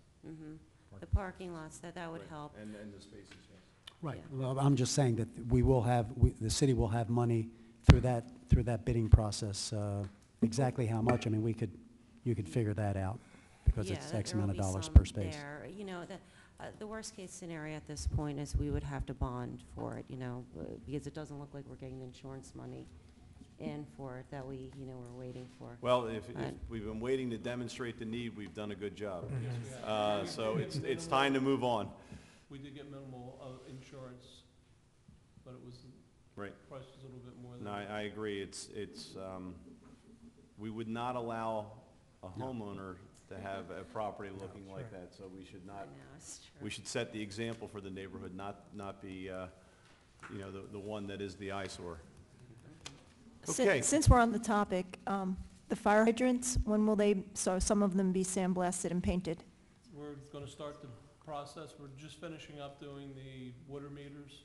Speaker 13: The parking lots, that would
Speaker 1: Right,
Speaker 13: help.
Speaker 1: And the spaces, yes.
Speaker 16: Right.
Speaker 13: Yeah.
Speaker 16: Well, I'm just saying that the city will have money through that bidding process. Exactly how much, I mean, you could figure that out, because it's
Speaker 13: Yeah,
Speaker 16: X
Speaker 13: there will
Speaker 16: amount of
Speaker 13: be
Speaker 16: dollars
Speaker 13: some
Speaker 16: per space.
Speaker 13: there. You know, the worst-case scenario at this point is we would have to bond for it, you know, because it doesn't look like we're getting the insurance money in for it that we, you know, we're waiting for.
Speaker 1: Well, if
Speaker 13: But-
Speaker 1: we've been waiting to demonstrate the need, we've done a good job.
Speaker 19: Yes, we have.
Speaker 1: So it's time to move on.
Speaker 19: We did get minimal insurance, but it was,
Speaker 1: Right.
Speaker 19: price was a little bit more than.
Speaker 1: No, I agree. It's, we would not allow a homeowner to have a property looking like that, so we should
Speaker 13: I
Speaker 1: not,
Speaker 13: know, it's true.
Speaker 1: we should set the example for the neighborhood, not be, you know, the one that is the eyesore. Okay.
Speaker 11: Since we're on the topic, the fire hydrants, when will some of them be sandblasted and painted?
Speaker 19: We're gonna start the process, we're just finishing up doing the water meters,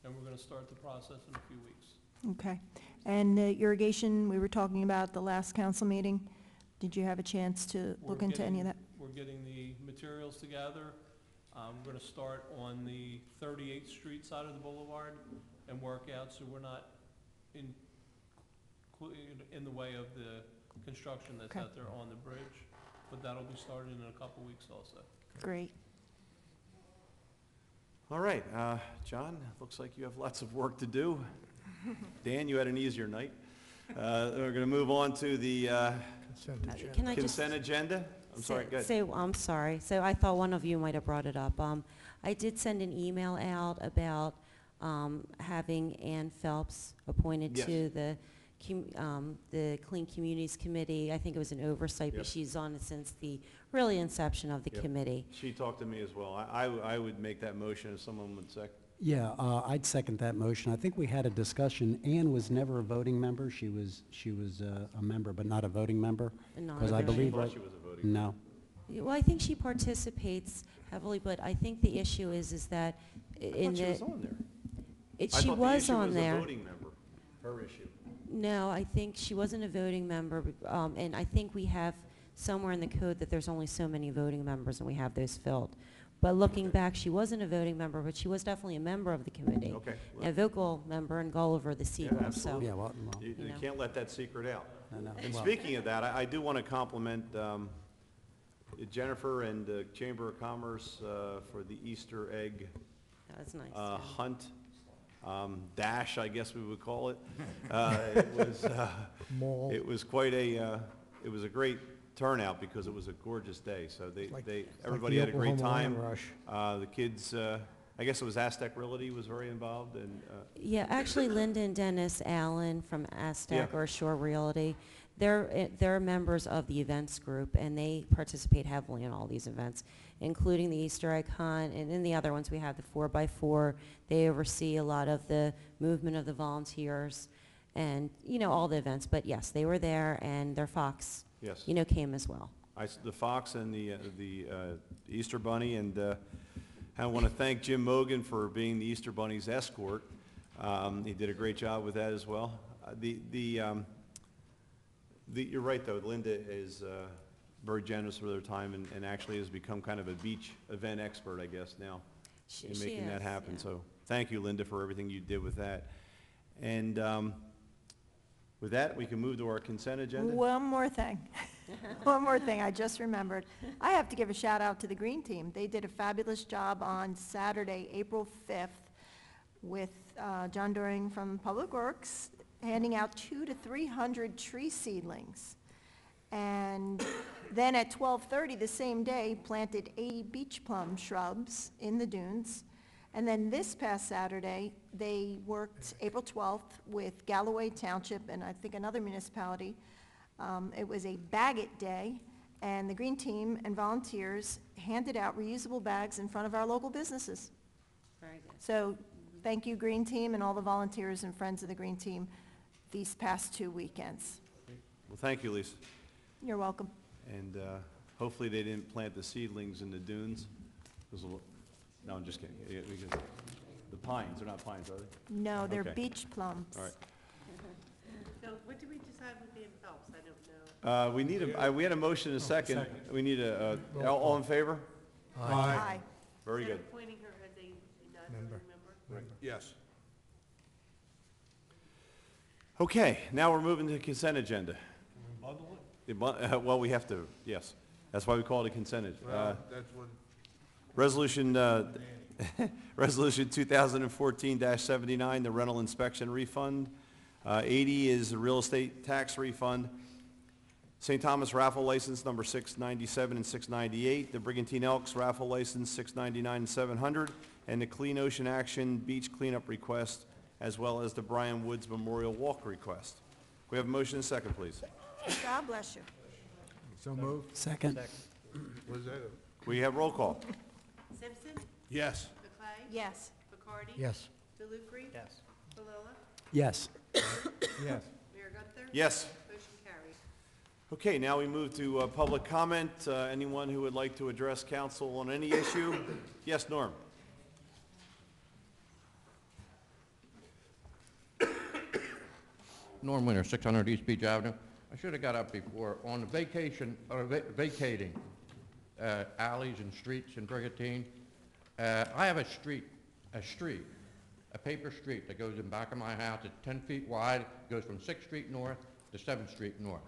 Speaker 19: and we're gonna start the process in a few weeks.
Speaker 11: Okay. And irrigation, we were talking about at the last council meeting. Did you have a chance to look
Speaker 19: We're
Speaker 11: into any of that?
Speaker 19: We're getting the materials together. We're gonna start on the 38th Street side of the boulevard and work out, so we're not in the way of the construction that's
Speaker 11: Okay.
Speaker 19: out there on the bridge, but that'll be started in a couple weeks also.
Speaker 11: Great.
Speaker 1: All right, John, looks like you have lots of work to do. Dan, you had an easier night. We're going to move on to the
Speaker 13: Can I just
Speaker 1: consent agenda. I'm sorry, go ahead.
Speaker 13: I'm sorry. So I thought one of you might have brought it up. I did send an email out about having Ann Phelps appointed
Speaker 1: Yes.
Speaker 13: to the Clean Communities Committee. I think it was an oversight,
Speaker 1: Yep.
Speaker 13: but she's on it since the really inception of the
Speaker 1: Yep.
Speaker 13: committee.
Speaker 1: She talked to me as well. I would make that motion if someone would second.
Speaker 16: Yeah, I'd second that motion. I think we had a discussion. Ann was never a voting member. She was a member, but not a voting member. Because I
Speaker 13: Non-voting.
Speaker 16: believe,
Speaker 1: I thought
Speaker 16: right?
Speaker 1: she was a voting.
Speaker 16: No.
Speaker 13: Well, I think she participates heavily, but I think the issue is that
Speaker 1: I
Speaker 13: in
Speaker 1: thought she
Speaker 13: the...
Speaker 1: was on there.
Speaker 13: She was on
Speaker 1: I thought the issue was
Speaker 13: there.
Speaker 1: a voting member, her issue.
Speaker 13: No, I think she wasn't a voting member, and I think we have somewhere in the code that there's only so many voting members, and we have those filled. But looking back, she wasn't a voting member, but she was definitely a member of the committee.
Speaker 1: Okay.
Speaker 13: A vocal member and Gulliver the Seagull, so.
Speaker 1: absolutely.
Speaker 16: Yeah, well,
Speaker 1: You
Speaker 13: You know.
Speaker 1: can't let that secret out.
Speaker 16: I know.
Speaker 1: And
Speaker 16: Well,
Speaker 1: speaking of that, I do want to compliment Jennifer and the Chamber of Commerce for the Easter egg
Speaker 13: That was nice. yeah.
Speaker 1: hunt, dash, I guess we would call it. It was quite a, it was a great turnout because it was a gorgeous day. So everybody
Speaker 4: the
Speaker 1: had a great
Speaker 4: Oklahoma
Speaker 1: time.
Speaker 4: Land Rush.
Speaker 1: The kids, I guess it was Aztec Realty was very involved and,
Speaker 13: Yeah, actually Linda and Dennis Allen from Aztec
Speaker 1: Yeah.
Speaker 13: or Shore Realty, they're members of the events group, and they participate heavily in all these events, including the Easter egg hunt, and in the other ones we have the 4x4. They oversee a lot of the movement of the volunteers and, you know, all the events. But yes, they were there, and their Fox,
Speaker 1: yes.
Speaker 13: you know, came as well.
Speaker 1: The Fox and the Easter Bunny, and I want to thank Jim Mogan for being the Easter Bunny's escort. He did a great job with that as well. You're right, though. Linda is very generous with her time and actually has become kind of a beach event expert, I guess, now, in
Speaker 13: She
Speaker 1: making that
Speaker 13: is,
Speaker 1: happen.
Speaker 13: yeah.
Speaker 1: So thank you, Linda, for everything you did with that. And with that, we can move to our consent agenda.
Speaker 11: One more thing. One more thing I just remembered. I have to give a shout out to the Green Team. They did a fabulous job on Saturday, April 5th, with John Doring from Public Works, handing out 200 to 300 tree seedlings. And then at 12:30 the same day, planted 80 beach plum shrubs in the dunes. And then this past Saturday, they worked April 12th with Galloway Township and I think another municipality. It was a bag it day, and the Green Team and volunteers handed out reusable bags in front of our local businesses.
Speaker 13: Very good.
Speaker 11: So thank you, Green Team, and all the volunteers and friends of the Green Team these past 2 weekends.
Speaker 1: Well, thank you, Lisa.
Speaker 11: You're welcome.
Speaker 1: And hopefully they didn't plant the seedlings in the dunes. No, I'm just kidding. Because the pines, they're not pines, are they?
Speaker 11: No, they're
Speaker 1: Okay.
Speaker 11: beach plums.
Speaker 1: All right.
Speaker 6: So what did we decide with Dan Phelps? I don't know.
Speaker 1: We need we had a motion and a second. We need all in favor?
Speaker 11: Aye.
Speaker 1: Very
Speaker 6: Instead
Speaker 1: good.
Speaker 6: of appointing her as a non-voting member?
Speaker 1: Right.
Speaker 7: Yes.
Speaker 1: Okay, now we're moving to the consent agenda.
Speaker 7: Bundle it?
Speaker 1: Well, we have to, yes. That's why we call it a consent agenda.
Speaker 7: Well, that's what,
Speaker 1: Resolution 2014-79, the rental inspection refund. 80 is the real estate tax refund. St. Thomas raffle license number 697 and 698, the Brigantine Elks raffle license 699 and 700, and the Clean Ocean Action beach cleanup request, as well as the Brian Woods Memorial Walk request. We have a motion and a second, please.
Speaker 11: God bless you.
Speaker 17: So moved.
Speaker 16: Second.
Speaker 7: was that
Speaker 1: We have roll call.
Speaker 6: Simpson?
Speaker 7: Yes.
Speaker 6: McLean?
Speaker 11: Yes.
Speaker 6: McCarty?
Speaker 4: Yes.
Speaker 6: DeLucre?
Speaker 10: Yes.
Speaker 6: Palilla?
Speaker 16: Yes.
Speaker 17: Yes.
Speaker 6: Mayor Gunther?
Speaker 1: Yes.
Speaker 6: Motion carries.
Speaker 1: Okay, now we move to public comment. Anyone who would like to address council on any issue? Yes, Norm.
Speaker 14: Norm Winter, 600 East Beach Avenue. I should have got up before. On the vacation, or vacating alleys and streets in Brigantine, I have a paper street that goes in back of my house. It's 10 feet wide, goes from 6th Street North to 7th Street North.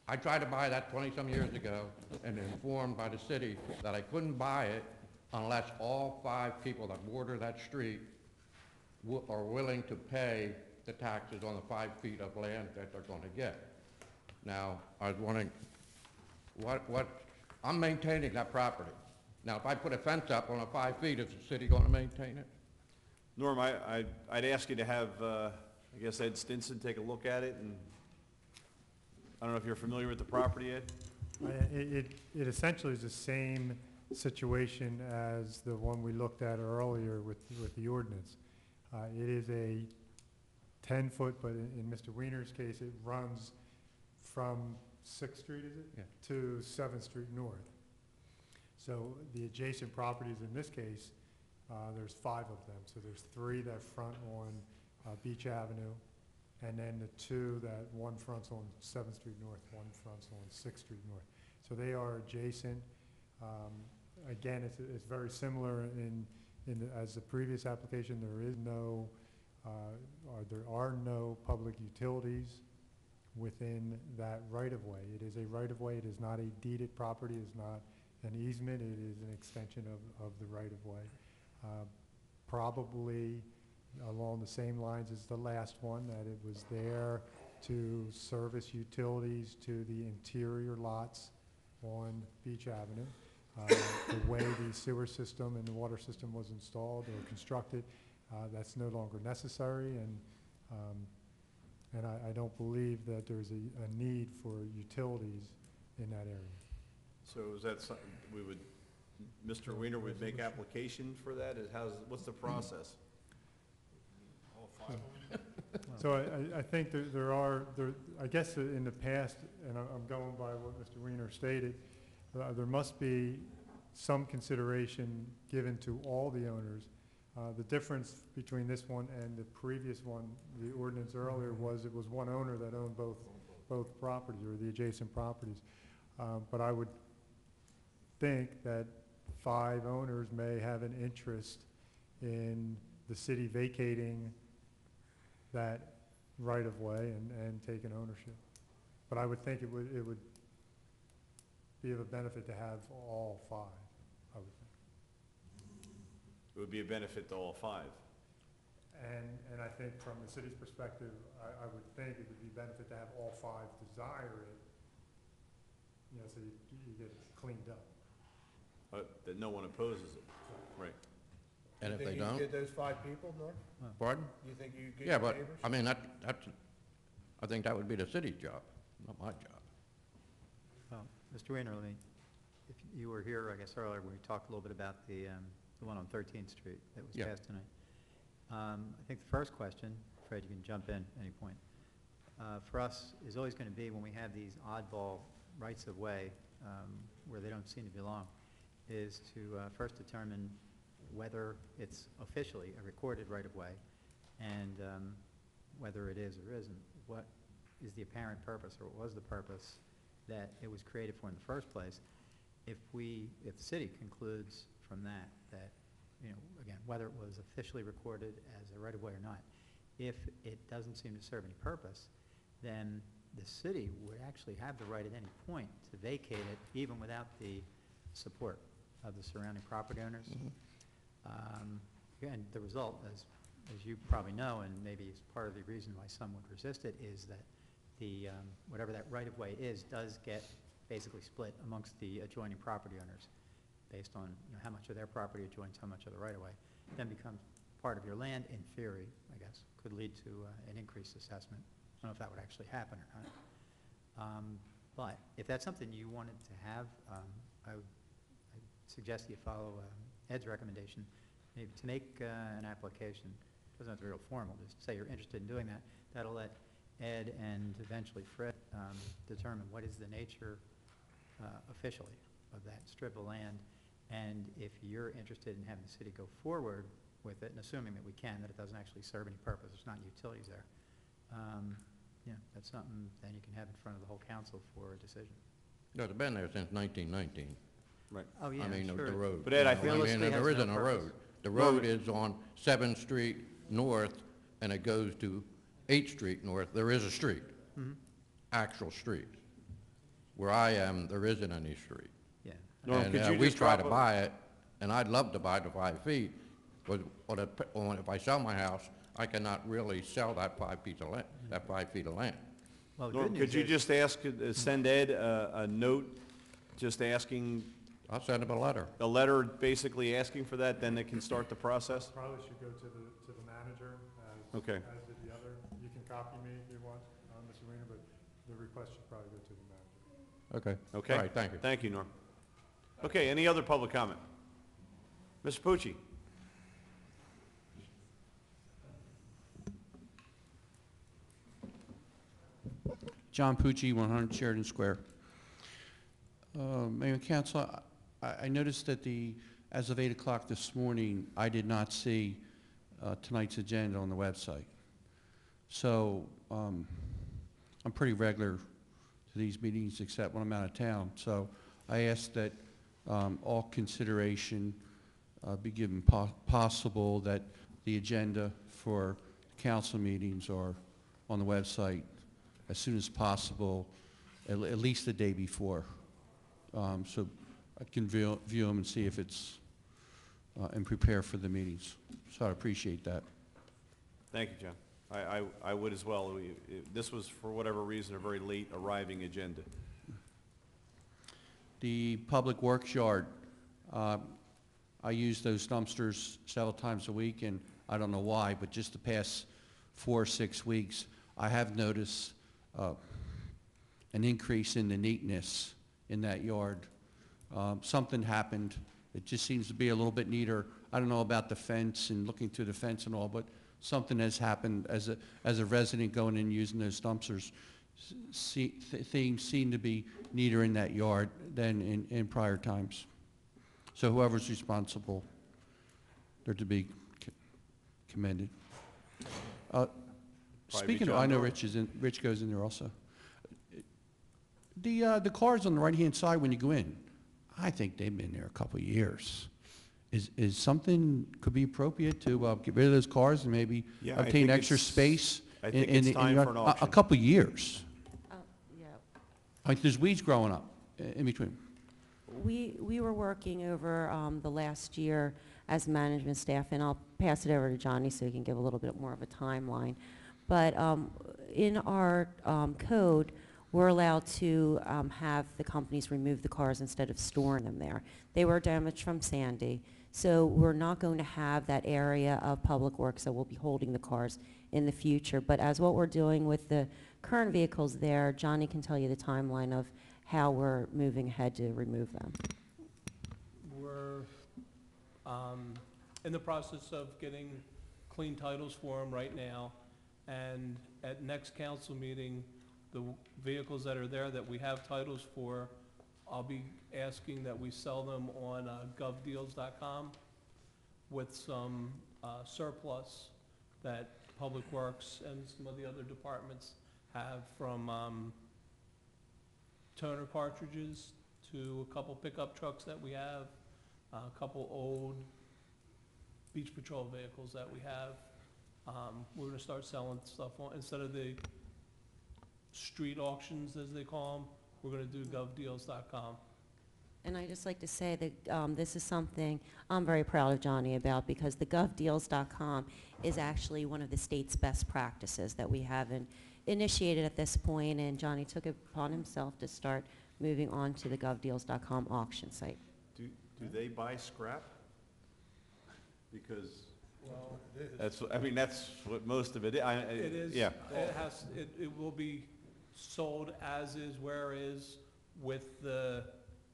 Speaker 14: I tried to buy that 20-some years ago and informed by the city that I couldn't buy it unless all 5 people that border that street are willing to pay the taxes on the 5 feet of land that they're going to get. Now, I was wondering, I'm maintaining that property. Now, if I put a fence up on the 5 feet, is the city going to maintain it?
Speaker 1: Norm, I'd ask you to have, I guess, Ed Stinson take a look at it, and I don't know if you're familiar with the property, Ed?
Speaker 3: It essentially is the same situation as the one we looked at earlier with the ordinance. It is a 10-foot, but in Mr. Wiener's case, it runs from 6th Street, is it?
Speaker 14: Yeah.
Speaker 3: To 7th Street North. So the adjacent properties in this case, there's 5 of them. So there's 3 that front on Beach Avenue, and then the 2 that one fronts on 7th Street North, one fronts on 6th Street North. So they are adjacent. Again, it's very similar as the previous application. There are no public utilities within that right-of-way. It is a right-of-way. It is not a deeded property. It is not an easement. It is an extension of the right-of-way. Probably along the same lines as the last one, that it was there to service utilities to the interior lots on Beach Avenue. The way the sewer system and the water system was installed or constructed, that's no longer necessary, and I don't believe that there's a need for utilities in that area.
Speaker 1: So is that something Mr. Wiener would make application for that? What's the process?
Speaker 7: all 5 of them?
Speaker 3: So I think I guess in the past, and I'm going by what Mr. Wiener stated, there must be some consideration given to all the owners. The difference between this one and the previous one, the ordinance earlier, was it was one owner that owned both properties, or the adjacent properties. But I would think that 5 owners may have an interest in the city vacating that right-of-way and taking ownership. But I would think it would be of a benefit to have all 5, I would think.
Speaker 1: It would be a benefit to all 5.
Speaker 3: And I think from the city's perspective, I would think it would be benefit to have all 5 desire it, you know, so you get it cleaned up.
Speaker 1: That no one opposes it, right?
Speaker 14: And if they
Speaker 7: You
Speaker 14: don't?
Speaker 7: think you get those 5 people, Norm?
Speaker 14: Pardon?
Speaker 7: You think you get
Speaker 14: Yeah,
Speaker 7: your
Speaker 14: but,
Speaker 7: neighbors?
Speaker 14: I mean, I think that would be the city's job, not my job.
Speaker 5: Well, Mr. Weiner, if you were here, I guess, earlier, when we talked a little bit about the one on 13th Street that was
Speaker 14: Yeah.
Speaker 5: passed tonight. I think the first question, Fred, you can jump in at any point, for us is always going to be when we have these oddball rights of way where they don't seem to belong, is to first determine whether it's officially a recorded right of way and whether it is or isn't. What is the apparent purpose, or what was the purpose that it was created for in the first place? If the city concludes from that, you know, again, whether it was officially recorded as a right-of-way or not, if it doesn't seem to serve any purpose, then the city would actually have the right at any point to vacate it, even without the support of the surrounding property owners. Again, the result, as you probably know, and maybe it's part of the reason why some would resist it, is that the whatever that right-of-way is does get basically split amongst the adjoining property owners, based on, you know, how much of their property adjoins how much of the right-of-way, then becomes part of your land. In theory, I guess, could lead to an increased assessment. I don't know if that would actually happen or not. But if that's something you wanted to have, I'd suggest you follow Ed's recommendation, maybe to make an application. It doesn't have to be real formal, just say you're interested in doing that. That'll let Ed and eventually Fred determine what is the nature officially of that strip of land. And if you're interested in having the city go forward with it, and assuming that we can, that it doesn't actually serve any purpose, there's not utilities there, yeah, that's something then you can have in front of the whole council for a decision.
Speaker 14: No, it's been there since 1919.
Speaker 1: Right.
Speaker 5: Oh, yeah,
Speaker 14: I mean,
Speaker 5: sure.
Speaker 14: the road.
Speaker 1: But Ed, I
Speaker 14: You know,
Speaker 1: think-
Speaker 5: Realistically,
Speaker 14: there
Speaker 5: has no
Speaker 14: isn't a
Speaker 5: purpose.
Speaker 14: road. The road is on 7th Street North, and it goes to 8th Street North. There is a street, actual street. Where I am, there isn't any street.
Speaker 5: Yeah.
Speaker 1: Norm,
Speaker 14: And
Speaker 1: could you
Speaker 14: we
Speaker 1: just
Speaker 14: try
Speaker 1: drop
Speaker 14: to
Speaker 1: a-
Speaker 14: buy it, and I'd love to buy the 5 feet, but if I sell my house, I cannot really sell that 5 feet of land, that 5 feet of land.
Speaker 5: Well, the
Speaker 1: Norm,
Speaker 5: good
Speaker 1: could
Speaker 5: news
Speaker 1: you
Speaker 5: is-
Speaker 1: just ask, send Ed a note, just asking,
Speaker 14: I'll send him a letter.
Speaker 1: a letter basically asking for that, then they can start the process?
Speaker 3: Probably should go to the manager,
Speaker 1: Okay.
Speaker 3: as did the other. You can copy me if you want, Mr. Weiner, but the request should probably go to the manager.
Speaker 14: Okay.
Speaker 1: Okay?
Speaker 14: All right, thank you.
Speaker 1: Thank you, Norm. Okay, any other public comment? Mr. Pucci?
Speaker 9: John Pucci, 100 Sheridan Square. Mayor and Council, I noticed that as of 8 o'clock this morning, I did not see tonight's agenda on the website. So I'm pretty regular to these meetings except when I'm out of town. So I ask that all consideration be given possible that the agenda for council meetings are on the website as soon as possible, at least the day before, so I can view them and see if it's, and prepare for the meetings. So I appreciate that.
Speaker 1: Thank you, John. I would as well. This was, for whatever reason, a very late arriving agenda.
Speaker 9: The public works yard, I use those dumpsters several times a week, and I don't know why, but just the past 4 or 6 weeks, I have noticed an increase in the neatness in that yard. Something happened. It just seems to be a little bit neater. I don't know about the fence and looking through the fence and all, but something has happened as a resident going in using those dumpsters. Things seem to be neater in that yard than in prior times. So whoever's responsible, they're to be commended. Speaking of, I know Rich goes in there also. The cars on the right-hand side when you go in, I think they've been there a couple of years. is something could be appropriate to get rid of those cars and maybe
Speaker 1: Yeah, I
Speaker 9: obtain
Speaker 1: think
Speaker 9: extra
Speaker 1: it's-
Speaker 9: space?
Speaker 1: I think
Speaker 9: in
Speaker 1: it's
Speaker 9: the- in
Speaker 1: time
Speaker 9: your-
Speaker 1: for an
Speaker 9: a
Speaker 1: auction.
Speaker 9: couple years.
Speaker 13: Yeah.
Speaker 9: Like, there's weeds growing up in between.
Speaker 13: We were working over the last year as management staff, and I'll pass it over to Johnny so he can give a little bit more of a timeline. But in our code, we're allowed to have the companies remove the cars instead of storing them there. They were damaged from Sandy, so we're not going to have that area of Public Works that will be holding the cars in the future. But as what we're doing with the current vehicles there, Johnny can tell you the timeline of how we're moving ahead to remove them.
Speaker 19: We're in the process of getting clean titles for them right now, and at next council meeting, the vehicles that are there that we have titles for, I'll be asking that we sell them on govdeals.com with some surplus that Public Works and some of the other departments have, from toner cartridges to a couple pickup trucks that we have, a couple old beach patrol vehicles that we have. We're gonna start selling stuff on, instead of the street auctions, as they call them, we're gonna do govdeals.com.
Speaker 13: And I just like to say that this is something I'm very proud of Johnny about, because the govdeals.com is actually one of the state's best practices that we haven't initiated at this point, and Johnny took it upon himself to start moving on to the govdeals.com auction site.
Speaker 1: Do they buy scrap? Because
Speaker 19: Well,
Speaker 1: that's, I mean, that's what most of it,
Speaker 19: it is,
Speaker 1: yeah.
Speaker 19: it will be sold as is, where is, with the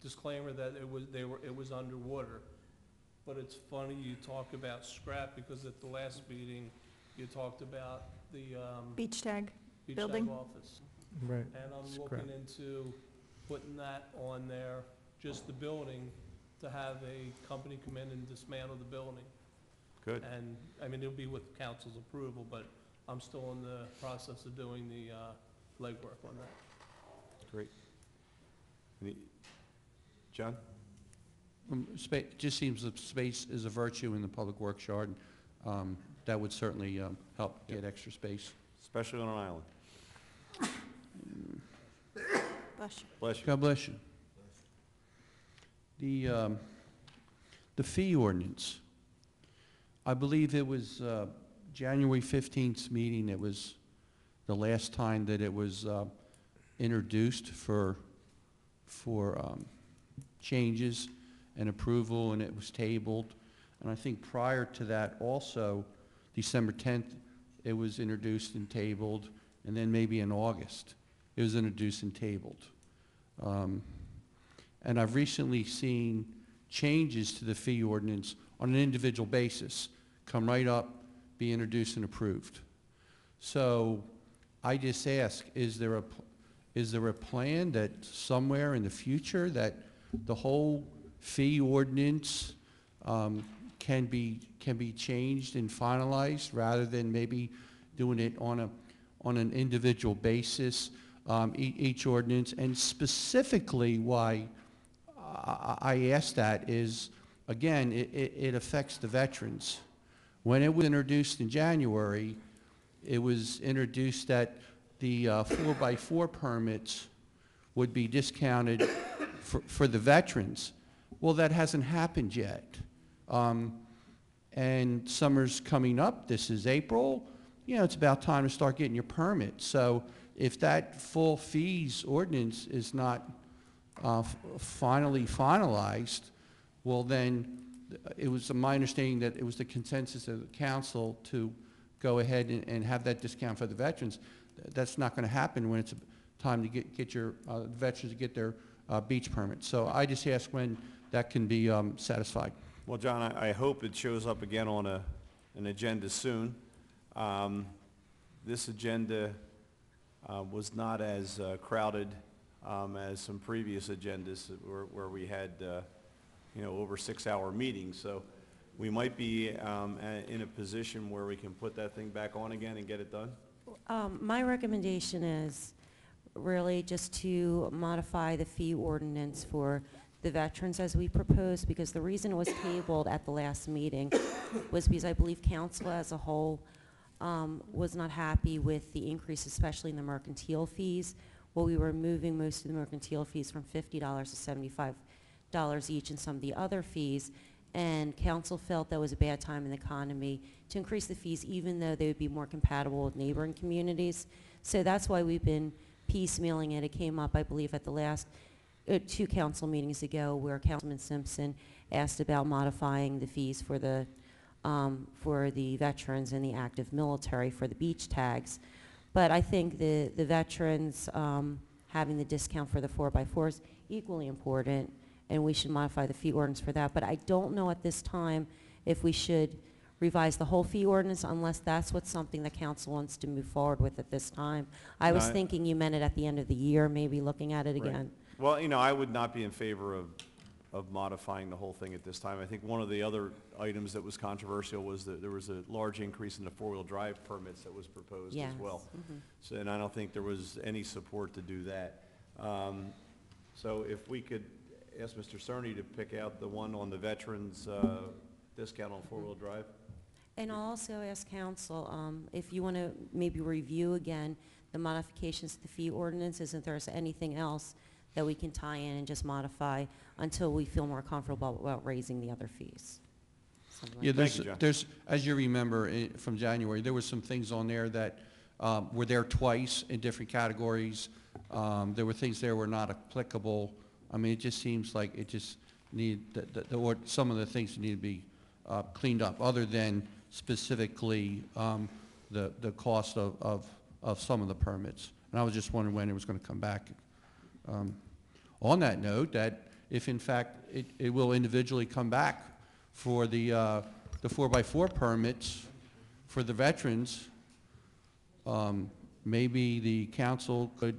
Speaker 19: disclaimer that it was underwater. But it's funny you talk about scrap, because at the last meeting, you talked about the
Speaker 11: Beach tag
Speaker 19: beach
Speaker 11: building.
Speaker 19: tag office.
Speaker 4: Right.
Speaker 19: And I'm
Speaker 4: Scrap.
Speaker 19: looking into putting that on there, just the building, to have a company come in and dismantle the building.
Speaker 1: Good.
Speaker 19: And, I mean, it'll be with council's approval, but I'm still in the process of doing the legwork on that.
Speaker 1: Great. John?
Speaker 9: It just seems that space is a virtue in the Public Works yard. That would certainly help get extra space.
Speaker 1: Especially on an island.
Speaker 11: Bless you.
Speaker 1: Bless you.
Speaker 9: God bless you. The fee ordinance, I believe it was January 15th meeting, it was the last time that it was introduced for changes and approval, and it was tabled. And I think prior to that also, December 10th, it was introduced and tabled, and then maybe in August, it was introduced and tabled. And I've recently seen changes to the fee ordinance on an individual basis come right up, be introduced and approved. So I just ask, is there a plan that somewhere in the future that the whole fee ordinance can be changed and finalized, rather than maybe doing it on an individual basis, each ordinance? And specifically why I ask that is, again, it affects the veterans. When it was introduced in January, it was introduced that the 4x4 permits would be discounted for the veterans. Well, that hasn't happened yet. And summer's coming up. This is April. You know, it's about time to start getting your permit. So if that full fees ordinance is not finally finalized, well then, it was my understanding that it was the consensus of the council to go ahead and have that discount for the veterans. That's not going to happen when it's time to get your veterans to get their beach permit. So I just ask when that can be satisfied.
Speaker 1: Well, John, I hope it shows up again on an agenda soon. This agenda was not as crowded as some previous agendas where we had over 6-hour meetings. So we might be in a position where we can put that thing back on again and get it done.
Speaker 13: My recommendation is really just to modify the fee ordinance for the veterans as we proposed, because the reason it was tabled at the last meeting was because I believe council as a whole was not happy with the increase, especially in the mercantile fees. Well, we were moving most of the mercantile fees from $50 to $75 each and some of the other fees, and council felt that was a bad time in the economy to increase the fees even though they would be more compatible with neighboring communities. So that's why we've been piecemealing it. It came up, I believe, at the last 2 council meetings ago where Councilman Simpson asked about modifying the fees for the veterans and the active military for the beach tags. But I think the veterans having the discount for the 4x4 is equally important, and we should modify the fee ordinance for that. But I don't know at this time if we should revise the whole fee ordinance unless that's what's something the council wants to move forward with at this time. I was thinking you meant it at the end of the year, maybe looking at it
Speaker 1: Right.
Speaker 13: again.
Speaker 1: Well, I would not be in favor of modifying the whole thing at this time. I think one of the other items that was controversial was that there was a large increase in the four-wheel drive permits that was proposed as well.
Speaker 13: Mhm.
Speaker 1: So, and I don't think there was any support to do that. So if we could ask Mr. Cerny to pick out the one on the veterans discount on four-wheel drive.
Speaker 13: And I'll also ask council, if you want to maybe review again the modifications to the fee ordinance, isn't there anything else that we can tie in and just modify until we feel more comfortable about raising the other fees? Something
Speaker 9: Yeah,
Speaker 13: like
Speaker 1: Thank you, John.
Speaker 9: there's, as you remember from January, there were some things on there that were there twice in different categories. There were things there were not applicable. I mean, it just seems like it just or some of the things need to be cleaned up, other than specifically the cost of some of the permits. And I was just wondering when it was going to come back. On that note, that if in fact it will individually come back for the 4x4 permits for the veterans, maybe the council could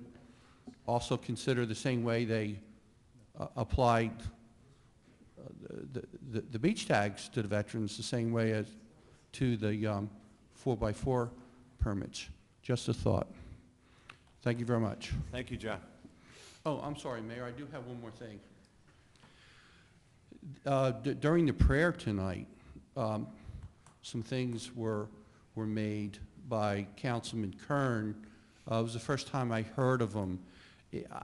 Speaker 9: also consider the same way they applied the beach tags to the veterans, the same way as to the 4x4 permits. Just a thought. Thank you very much.
Speaker 1: Thank you, John.
Speaker 9: Oh, I'm sorry, Mayor, I do have one more thing. During the prayer tonight, some things were made by Councilman Kern. It was the first time I heard of them.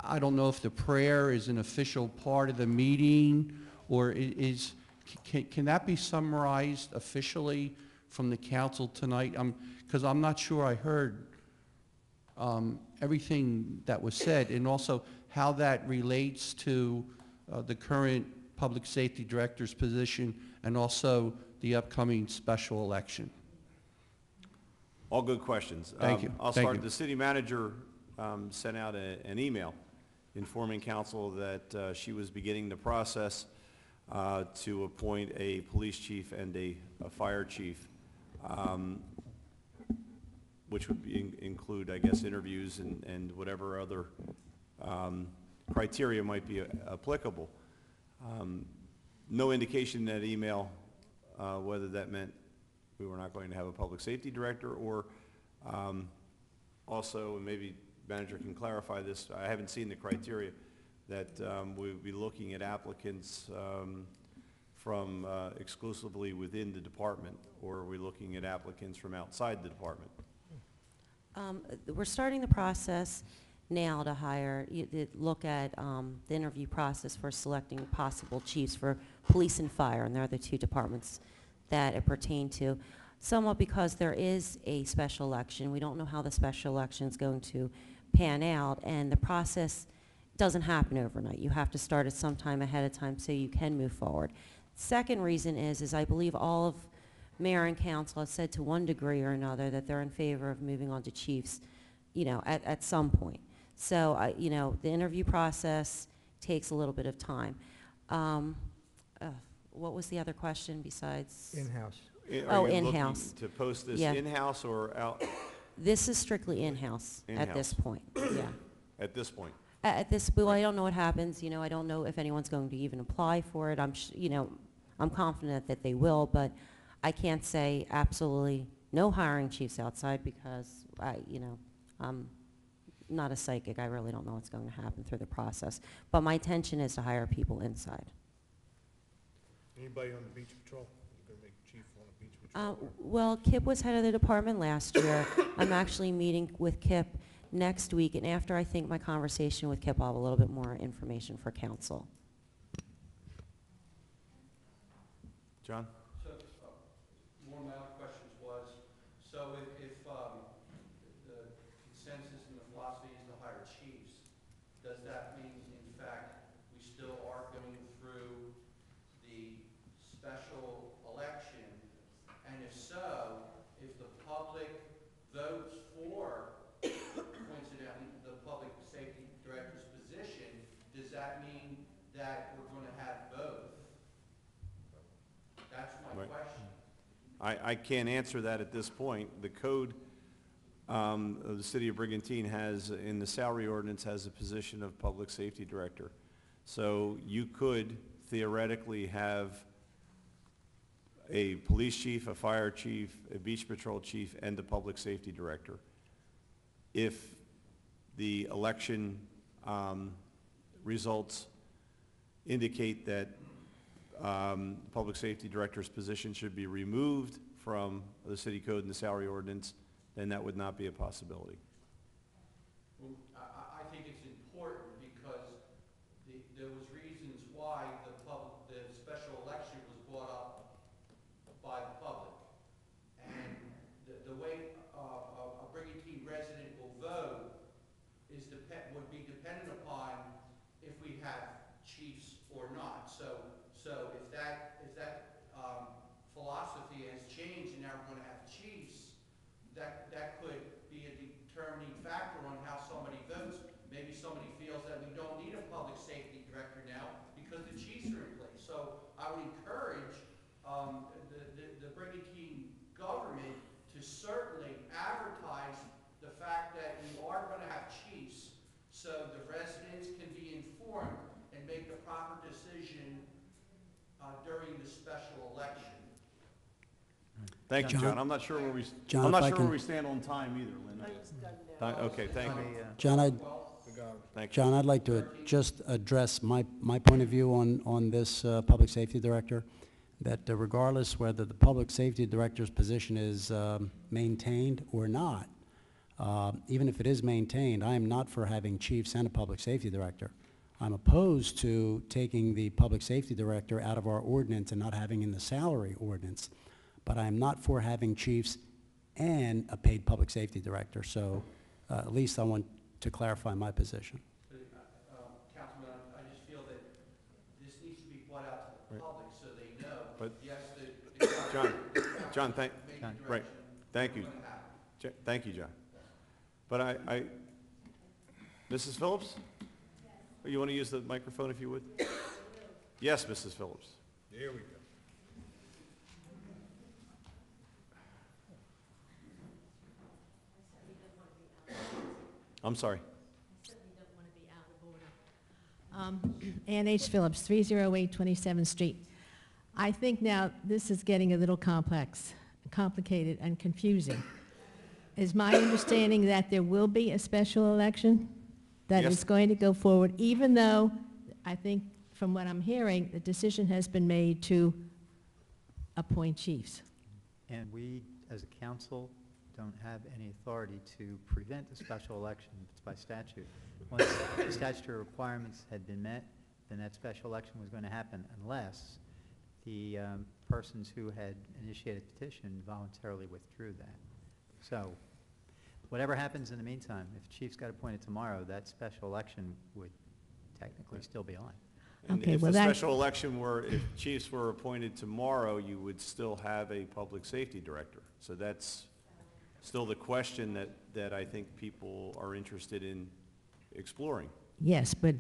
Speaker 9: I don't know if the prayer is an official part of the meeting, or can that be summarized officially from the council tonight? Because I'm not sure I heard everything that was said, and also how that relates to the current public safety director's position and also the upcoming special election.
Speaker 1: All good questions.
Speaker 9: Thank you.
Speaker 1: I'll
Speaker 9: Thank
Speaker 1: start.
Speaker 9: you.
Speaker 1: The city manager sent out an email informing council that she was beginning the process to appoint a police chief and a fire chief, which would include, I guess, interviews and whatever other criteria might be applicable. No indication in that email whether that meant we were not going to have a public safety director, or also, and maybe manager can clarify this, I haven't seen the criteria, that we would be looking at applicants from exclusively within the department, or are we looking at applicants from outside the department?
Speaker 13: We're starting the process now to hire, look at the interview process for selecting possible chiefs for police and fire, and they're the two departments that it pertained to. Somewhat because there is a special election. We don't know how the special election is going to pan out, and the process doesn't happen overnight. You have to start it sometime ahead of time so you can move forward. Second reason is I believe all of mayor and council have said to one degree or another that they're in favor of moving on to chiefs, at some point. So, the interview process takes a little bit of time. What was the other question besides?
Speaker 4: In-house.
Speaker 1: Are you
Speaker 13: in-house.
Speaker 1: looking to post this
Speaker 13: Yeah.
Speaker 1: in-house or out?
Speaker 13: This is strictly in-house at this point, yeah.
Speaker 1: At this point?
Speaker 13: Well, I don't know what happens, I don't know if anyone's going to even apply for it. I'm confident that they will, but I can't say absolutely no hiring chiefs outside because not a psychic. I really don't know what's going to happen through the process. But my intention is to hire people inside.
Speaker 7: Anybody on the beach patrol? You're gonna make chief on the beach patrol?
Speaker 13: Well, Kip was head of the department last year. I'm actually meeting with Kip next week, and after I think my conversation with Kip, I'll have a little bit more information for council.
Speaker 1: John?
Speaker 9: So, one of my other questions was, so if the consensus and the philosophy is to hire chiefs, does that mean, in fact, we still are going through the special election? And if so, if the public votes for, coincidentally, the public safety director's position, does that mean that we're going to have both? That's my
Speaker 1: Right.
Speaker 9: question.
Speaker 1: I can't answer that at this point. The code of the city of Brigantine has, in the salary ordinance, has a position of public safety director. So you could theoretically have a police chief, a fire chief, a beach patrol chief, and a public safety director. If the election results indicate that public safety director's position should be removed from the city code and the salary ordinance, then that would not be a possibility.
Speaker 9: Well, I think it's important because there was reasons why the special election was brought up by the public. And the way a Brigantine resident will vote would be dependent upon if we have chiefs or not. So if that philosophy has changed and now we're going to have chiefs, that could be a determining factor on how somebody votes. Maybe somebody feels that we don't need a public safety director now because the chiefs are in place. So I would encourage the Brigantine government to certainly advertise the fact that we are going to have chiefs so the residents can be informed and make the proper decision during the special election.
Speaker 1: Thank you,
Speaker 16: John?
Speaker 1: John. I'm not sure where we,
Speaker 16: John,
Speaker 1: I'm
Speaker 16: if
Speaker 1: not
Speaker 16: I
Speaker 1: sure
Speaker 16: can-
Speaker 1: where we stand on time either, Lynn. Okay, thank you.
Speaker 16: John,
Speaker 1: Thank you.
Speaker 16: John, I'd like to just address my point of view on this public safety director, that regardless whether the public safety director's position is maintained or not, even if it is maintained, I am not for having chiefs and a public safety director. I'm opposed to taking the public safety director out of our ordinance and not having in the salary ordinance, but I am not for having chiefs and a paid public safety director. So at least I want to clarify my position.
Speaker 9: Councilman, I just feel that this needs to be brought out to the public so they know,
Speaker 1: But-
Speaker 9: yes,
Speaker 1: John, thank you. Thank you, John. But Mrs. Phillips? You want to use the microphone if you would? Yes, Mrs. Phillips.
Speaker 7: There we go.
Speaker 1: I'm sorry.
Speaker 8: Ann H. Phillips, 308 27th Street. I think now this is getting a little complicated and confusing. Is my understanding that there will be a special election? That
Speaker 1: Yes.
Speaker 8: is going to go forward, even though I think from what I'm hearing, the decision has been made to appoint chiefs.
Speaker 5: And we, as a council, don't have any authority to prevent a special election. It's by statute. Once the statutory requirements had been met, then that special election was going to happen unless the persons who had initiated the petition voluntarily withdrew that. So whatever happens in the meantime, if chiefs got appointed tomorrow, that special election would technically still be on.
Speaker 1: And
Speaker 8: Okay,
Speaker 1: if
Speaker 8: well,
Speaker 1: the
Speaker 8: that-
Speaker 1: special election were, if chiefs were appointed tomorrow, you would still have a public safety director. So that's still the question that I think people are interested in exploring.
Speaker 8: Yes, but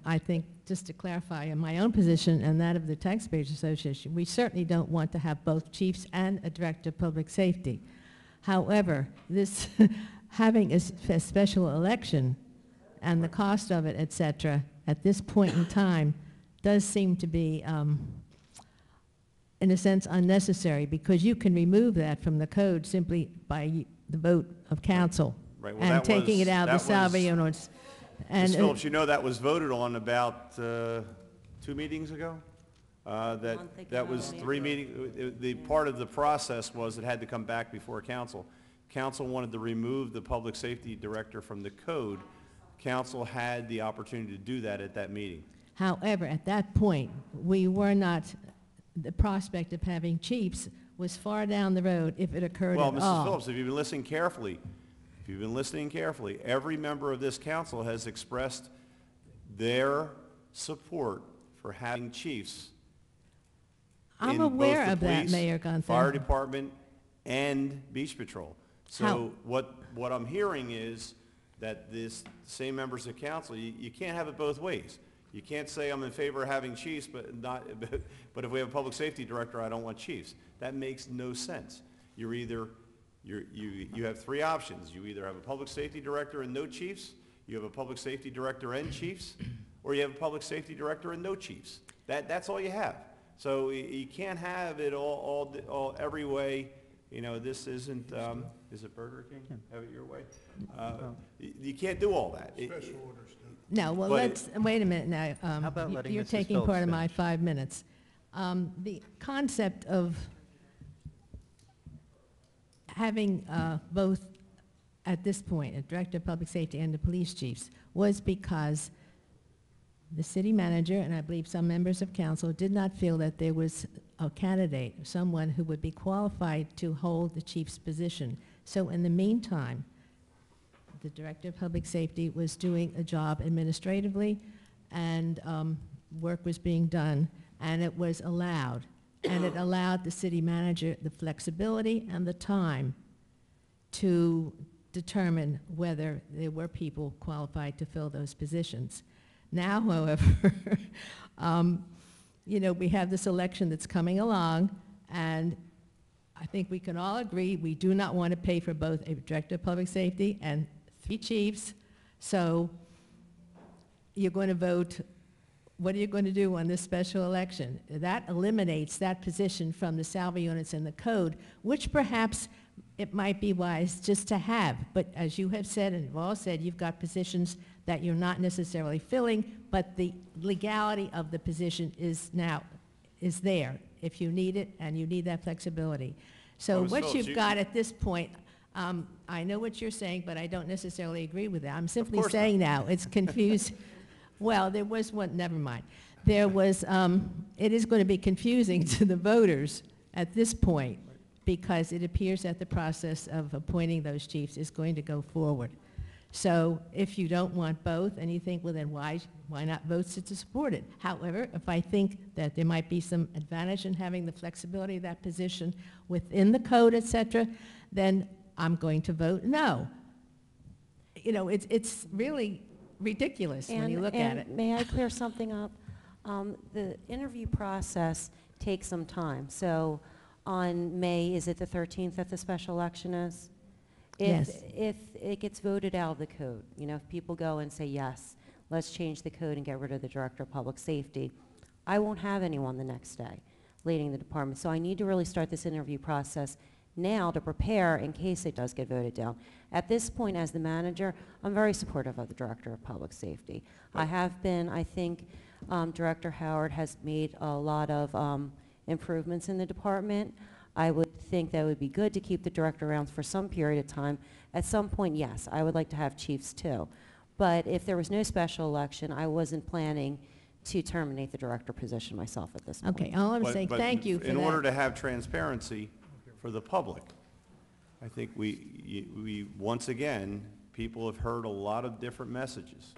Speaker 8: I think, just to clarify, in my own position and that of the Taxpayers Association, we certainly don't want to have both chiefs and a director of public safety. However, this, having a special election and the cost of it, et cetera, at this point in time, does seem to be, in a sense, unnecessary, because you can remove that from the code simply by the vote of council.
Speaker 1: Right, well,
Speaker 8: and
Speaker 1: that
Speaker 8: taking
Speaker 1: was-
Speaker 8: it out of the
Speaker 1: that
Speaker 8: salary
Speaker 1: was-
Speaker 8: units. And
Speaker 1: Ms. Phillips, you know that was voted on about 2 meetings ago? That
Speaker 13: month ago,
Speaker 1: that was
Speaker 13: yeah.
Speaker 1: 3 meetings, the part of the process was it had to come back before council. Council wanted to remove the public safety director from the code. Council had the opportunity to do that at that meeting.
Speaker 8: However, at that point, we were not, the prospect of having chiefs was far down the road if it occurred
Speaker 1: Well,
Speaker 8: at
Speaker 1: Mrs.
Speaker 8: all.
Speaker 1: Phillips, if you've been listening carefully, every member of this council has expressed their support for having chiefs
Speaker 8: I'm
Speaker 1: in both
Speaker 8: aware
Speaker 1: the
Speaker 8: of that,
Speaker 1: police,
Speaker 8: Mayor Gunther.
Speaker 1: fire department, and beach patrol. So what I'm hearing is that this same members of council, you can't have it both ways. You can't say I'm in favor of having chiefs, but not, but if we have a public safety director, I don't want chiefs. That makes no sense. You have 3 options. You either have a public safety director and no chiefs, you have a public safety director and chiefs, or you have a public safety director and no chiefs. That's all you have. So you can't have it all every way. You know, this isn't, is it Burger King? Have it your way? You can't do all that.
Speaker 7: Special orders, too.
Speaker 8: No, well,
Speaker 1: But
Speaker 8: wait a minute now.
Speaker 5: How about letting
Speaker 8: You're
Speaker 5: Mrs.
Speaker 8: taking
Speaker 5: Phillips
Speaker 8: part of my
Speaker 5: finish?
Speaker 8: 5 minutes. The concept of having both, at this point, a director of public safety and the police chiefs, was because the city manager, and I believe some members of council, did not feel that there was a candidate, someone who would be qualified to hold the chief's position. So in the meantime, the director of public safety was doing a job administratively, and work was being done, and it was allowed. And it allowed the city manager the flexibility and the time to determine whether there were people qualified to fill those positions. Now, however, you know, we have this election that's coming along, and I think we can all agree we do not want to pay for both a director of public safety and 3 chiefs. So you're going to vote, what are you going to do on this special election? That eliminates that position from the salary units in the code, which perhaps it might be wise just to have. But as you have said, and you've all said, you've got positions that you're not necessarily filling, but the legality of the position is there if you need it and you need that flexibility. So
Speaker 1: Well, Ms.
Speaker 8: what
Speaker 1: Phillips,
Speaker 8: you've got at this point, I know what you're saying, but I don't necessarily agree with that. I'm simply
Speaker 1: course
Speaker 8: saying now, it's confused. Well, there was one, never mind. There was, it is going to be confusing to the voters at this point because it appears that the process of appointing those chiefs is going to go forward. So if you don't want both and you think, well, then why not vote to support it? However, if I think that there might be some advantage in having the flexibility of that position within the code, et cetera, then I'm going to vote no. You know, it's really ridiculous when you look at it.
Speaker 13: May I clear something up? The interview process takes some time. So on May, is it the 13th that the special election is?
Speaker 8: Yes.
Speaker 13: If it gets voted out of the code, you know, if people go and say, yes, let's change the code and get rid of the director of public safety, I won't have anyone the next day leading the department. So I need to really start this interview process now to prepare in case it does get voted down. At this point, as the manager, I'm very supportive of the director of public safety. I have been. I think Director Howard has made a lot of improvements in the department. I would think that it would be good to keep the director around for some period of time. At some point, yes, I would like to have chiefs too. But if there was no special election, I wasn't planning to terminate the director position myself at this point.
Speaker 8: Okay, all I'm saying,
Speaker 1: But
Speaker 8: thank you for that.
Speaker 1: in order to have transparency for the public, I think we once again, people have heard a lot of different messages.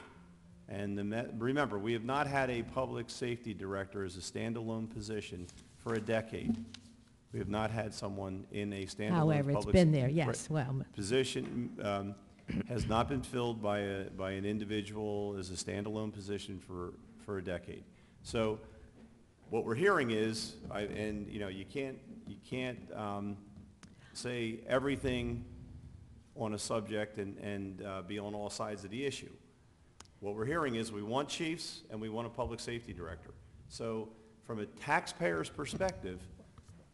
Speaker 1: And remember, we have not had a public safety director as a standalone position for a decade. We have not had someone in a standalone
Speaker 8: However, it's
Speaker 1: public
Speaker 8: been there,
Speaker 1: right,
Speaker 8: yes, well.
Speaker 1: position, has not been filled by an individual as a standalone position for a decade. So what we're hearing is, and you know, you can't say everything on a subject and be on all sides of the issue. What we're hearing is we want chiefs and we want a public safety director. So from a taxpayer's perspective,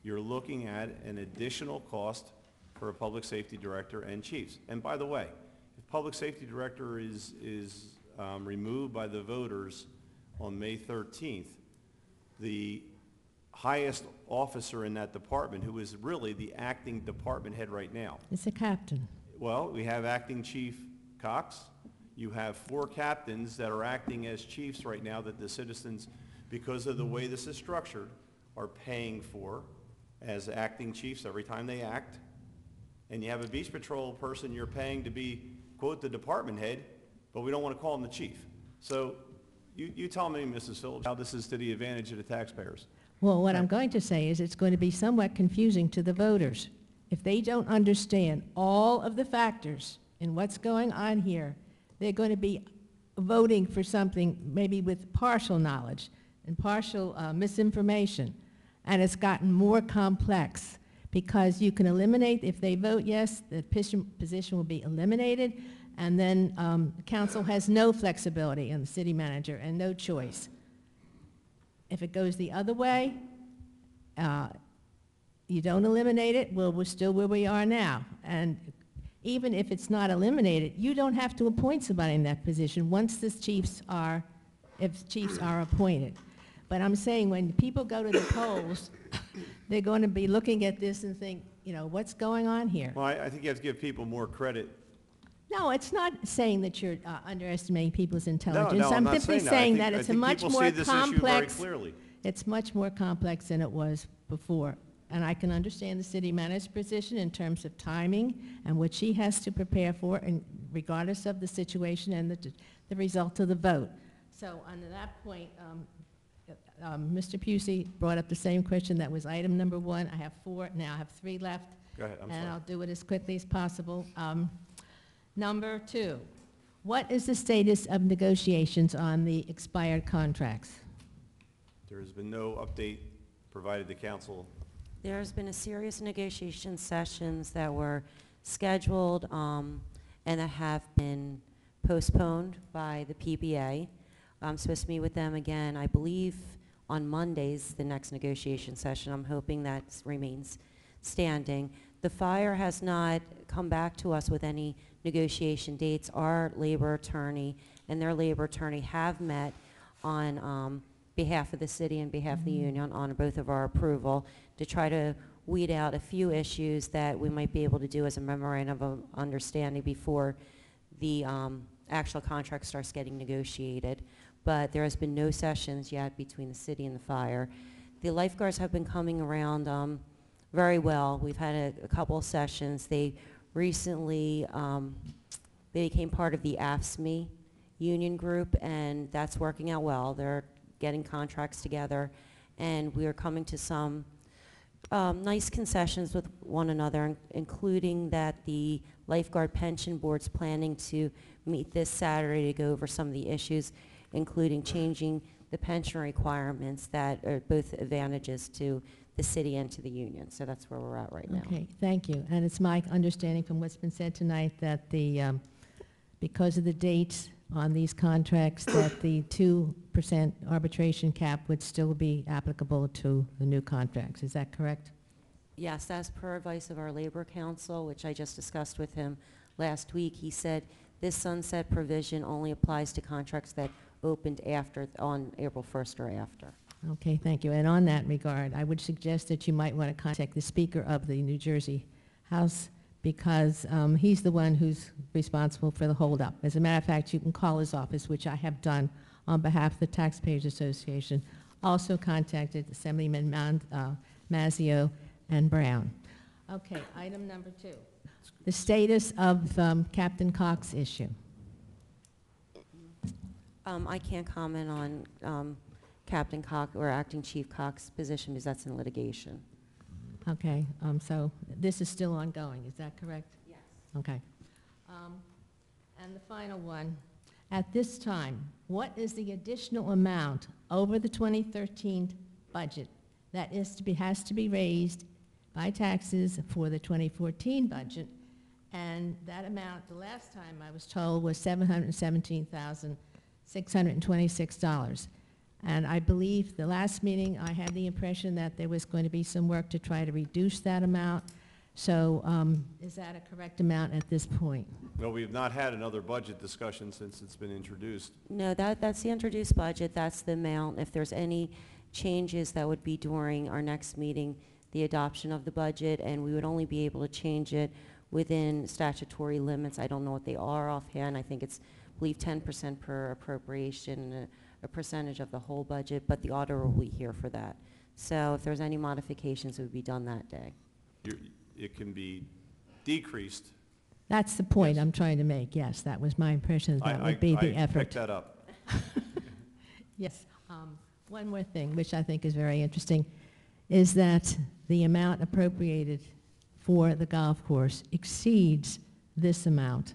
Speaker 1: you're looking at an additional cost for a public safety director and chiefs. And by the way, public safety director is removed by the voters on May 13th, the highest officer in that department, who is really the acting department head right now.
Speaker 8: It's a captain.
Speaker 1: Well, we have acting Chief Cox. You have 4 captains that are acting as chiefs right now that the citizens, because of the way this is structured, are paying for as acting chiefs every time they act. And you have a beach patrol person you're paying to be, quote, the department head, but we don't want to call him the chief. So you tell me, Mrs. Phillips, how this is to the advantage of the taxpayers.
Speaker 8: Well, what I'm going to say is it's going to be somewhat confusing to the voters. If they don't understand all of the factors in what's going on here, they're going to be voting for something maybe with partial knowledge and partial misinformation. And it's gotten more complex because you can eliminate, if they vote yes, the position will be eliminated, and then council has no flexibility in the city manager and no choice. If it goes the other way, you don't eliminate it, well, we're still where we are now. And even if it's not eliminated, you don't have to appoint somebody in that position once the chiefs are, if chiefs are appointed. But I'm saying when people go to the polls, they're going to be looking at this and think, you know, what's going on here?
Speaker 1: Well, I think you have to give people more credit.
Speaker 8: No, it's not saying that you're underestimating people's intelligence.
Speaker 1: No, I'm not
Speaker 8: simply
Speaker 1: saying that.
Speaker 8: saying
Speaker 1: I
Speaker 8: that it's a
Speaker 1: think
Speaker 8: much
Speaker 1: people
Speaker 8: more
Speaker 1: see this issue very
Speaker 8: complex.
Speaker 1: clearly.
Speaker 8: It's much more complex than it was before. And I can understand the city manager's position in terms of timing and what she has to prepare for, and regardless of the situation and the result of the vote. So on that point, Mr. Pusey brought up the same question that was item number 1. I have 4, now I have 3 left.
Speaker 1: Go ahead, I'm
Speaker 8: And
Speaker 1: sorry.
Speaker 8: I'll do it as quickly as possible. Number 2, what is the status of negotiations on the expired contracts?
Speaker 1: There has been no update provided to council.
Speaker 13: There's been a series of negotiation sessions that were scheduled and that have been postponed by the PBA. I'm supposed to meet with them again, I believe, on Mondays, the next negotiation session. I'm hoping that remains standing. The fire has not come back to us with any negotiation dates. Our labor attorney and their labor attorney have met on behalf of the city and behalf of the union on both of our approval to try to weed out a few issues that we might be able to do as a memorandum of understanding before the actual contract starts getting negotiated. But there has been no sessions yet between the city and the fire. The lifeguards have been coming around very well. We've had a couple of sessions. They recently they became part of the AFSCME union group, and that's working out well. They're getting contracts together, and we are coming to some nice concessions with one another, including that the lifeguard pension board's planning to meet this Saturday to go over some of the issues, including changing the pension requirements that are both advantages to the city and to the union. So that's where we're at right now.
Speaker 8: Okay, thank you. And it's my understanding from what's been said tonight that the, because of the dates on these contracts, that the 2% arbitration cap would still be applicable to the new contracts. Is that correct?
Speaker 13: Yes, as per advice of our labor council, which I just discussed with him last week, he said this sunset provision only applies to contracts that opened after, on April 1st or after.
Speaker 8: Okay, thank you. And on that regard, I would suggest that you might want to contact the Speaker of the New Jersey House, because he's the one who's responsible for the holdup. As a matter of fact, you can call his office, which I have done on behalf of the Taxpayers Association. Also contacted Assemblyman Mazzio and Brown. Okay, item number 2. The status of Captain Cox issue.
Speaker 13: I can't comment on Captain Cox or Acting Chief Cox's position because that's in litigation.
Speaker 8: Okay, so this is still ongoing, is that correct?
Speaker 13: Yes.
Speaker 8: Okay. And the final one, at this time, what is the additional amount over the 2013 budget that is to be, has to be raised by taxes for the 2014 budget? And that amount, the last time I was told, was $717,626. And I believe the last meeting, I had the impression that there was going to be some work to try to reduce that amount. So is that a correct amount at this point?
Speaker 1: Well, we have not had another budget discussion since it's been introduced.
Speaker 13: No, that's the introduced budget, that's the amount. If there's any changes, that would be during our next meeting, the adoption of the budget, and we would only be able to change it within statutory limits. I don't know what they are offhand. I think it's, I believe, 10% per appropriation, a percentage of the whole budget, but the auditor will be here for that. So if there's any modifications, it would be done that day.
Speaker 1: It can be decreased.
Speaker 8: That's the point I'm trying to make, yes. That was my impression, that would be the
Speaker 1: I
Speaker 8: effort.
Speaker 1: picked that up.
Speaker 8: Yes. One more thing, which I think is very interesting, is that the amount appropriated for the golf course exceeds this amount.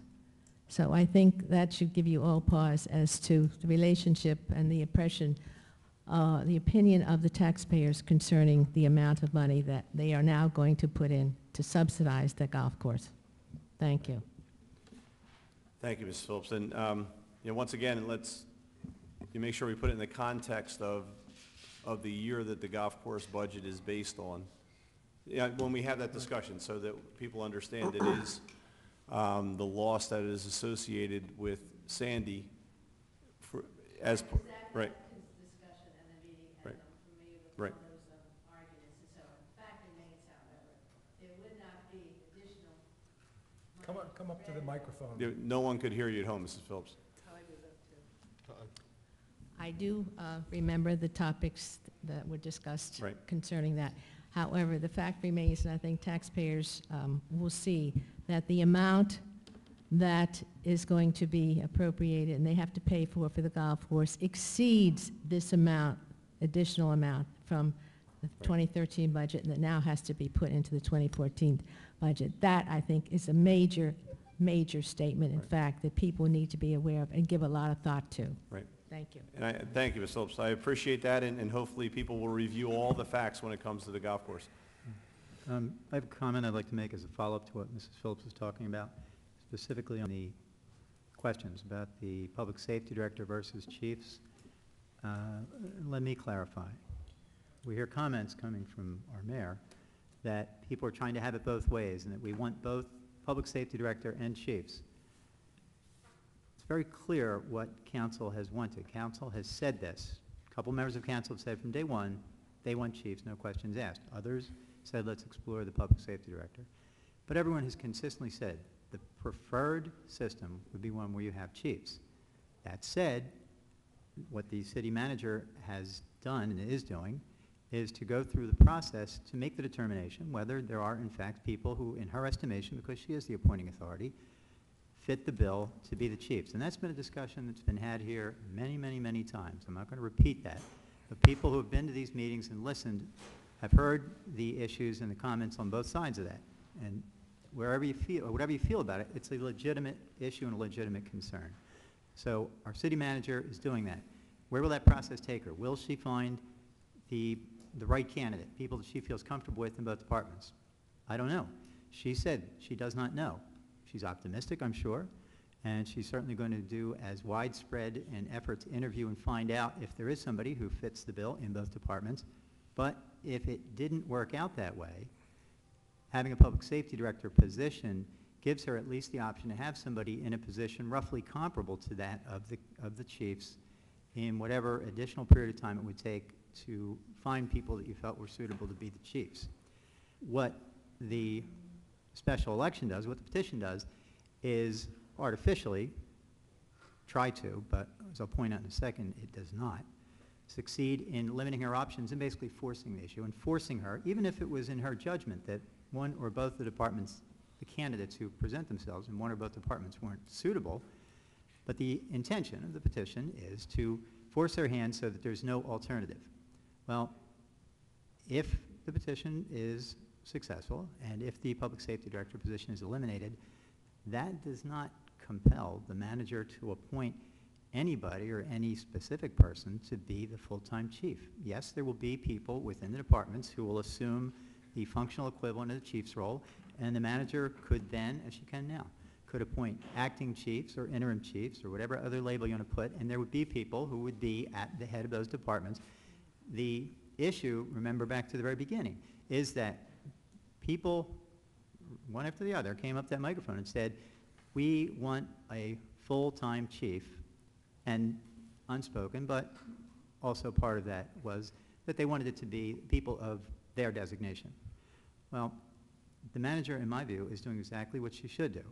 Speaker 8: So I think that should give you all pause as to the relationship and the impression, the opinion of the taxpayers concerning the amount of money that they are now going to put in to subsidize the golf course. Thank you.
Speaker 1: Thank you, Ms. Phillips. And once again, let's make sure we put it in the context of the year that the golf course budget is based on. Yeah, when we have that discussion, so that people understand it is the loss that is associated with Sandy, right. Right. Right.
Speaker 17: Come up to the microphone.
Speaker 1: No one could hear you at home, Mrs. Phillips.
Speaker 8: I do remember the topics that were discussed
Speaker 1: Right.
Speaker 8: concerning that. However, the fact remains, and I think taxpayers will see, that the amount that is going to be appropriated and they have to pay for the golf course exceeds this amount, additional amount from the 2013 budget that now has to be put into the 2014 budget. That, I think, is a major, major statement, in fact, that people need to be aware of and give a lot of thought to.
Speaker 1: Right.
Speaker 8: Thank you.
Speaker 1: And thank you, Ms. Phillips. I appreciate that, and hopefully people will review all the facts when it comes to the golf course.
Speaker 5: I have a comment I'd like to make as a follow-up to what Mrs. Phillips was talking about, specifically on the questions about the public safety director versus chiefs. Let me clarify. We hear comments coming from our mayor that people are trying to have it both ways and that we want both public safety director and chiefs. It's very clear what council has wanted. Council has said this. A couple members of council have said from day one they want chiefs, no questions asked. Others said let's explore the public safety director. But everyone has consistently said the preferred system would be one where you have chiefs. That said, what the city manager has done and is doing is to go through the process to make the determination whether there are in fact people who, in her estimation, because she is the appointing authority, fit the bill to be the chiefs. And that's been a discussion that's been had here many, many, many times. I'm not going to repeat that. But people who have been to these meetings and listened have heard the issues and the comments on both sides of that. And wherever you feel, or whatever you feel about it, it's a legitimate issue and a legitimate concern. So our city manager is doing that. Where will that process take her? Will she find the right candidate, people that she feels comfortable with in both departments? I don't know. She said she does not know. She's optimistic, I'm sure, and she's certainly going to do as widespread an effort to interview and find out if there is somebody who fits the bill in both departments. But if it didn't work out that way, having a public safety director position gives her at least the option to have somebody in a position roughly comparable to that of the chiefs in whatever additional period of time it would take to find people that you felt were suitable to be the chiefs. What the special election does, what the petition does, is artificially try to, but as I'll point out in a second, it does not, succeed in limiting her options and basically forcing the issue and forcing her, even if it was in her judgment that one or both the departments, the candidates who present themselves in one or both departments weren't suitable, but the intention of the petition is to force her hand so that there's no alternative. Well, if the petition is successful and if the public safety director position is eliminated, that does not compel the manager to appoint anybody or any specific person to be the full-time chief. Yes, there will be people within the departments who will assume the functional equivalent of the chief's role, and the manager could then, as she can now, could appoint acting chiefs or interim chiefs or whatever other label you want to put, and there would be people who would be at the head of those departments. The issue, remember back to the very beginning, is that people one after the other, came up to that microphone and said, we want a full-time chief, and unspoken, but also part of that was that they wanted it to be people of their designation. Well, the manager, in my view, is doing exactly what she should do.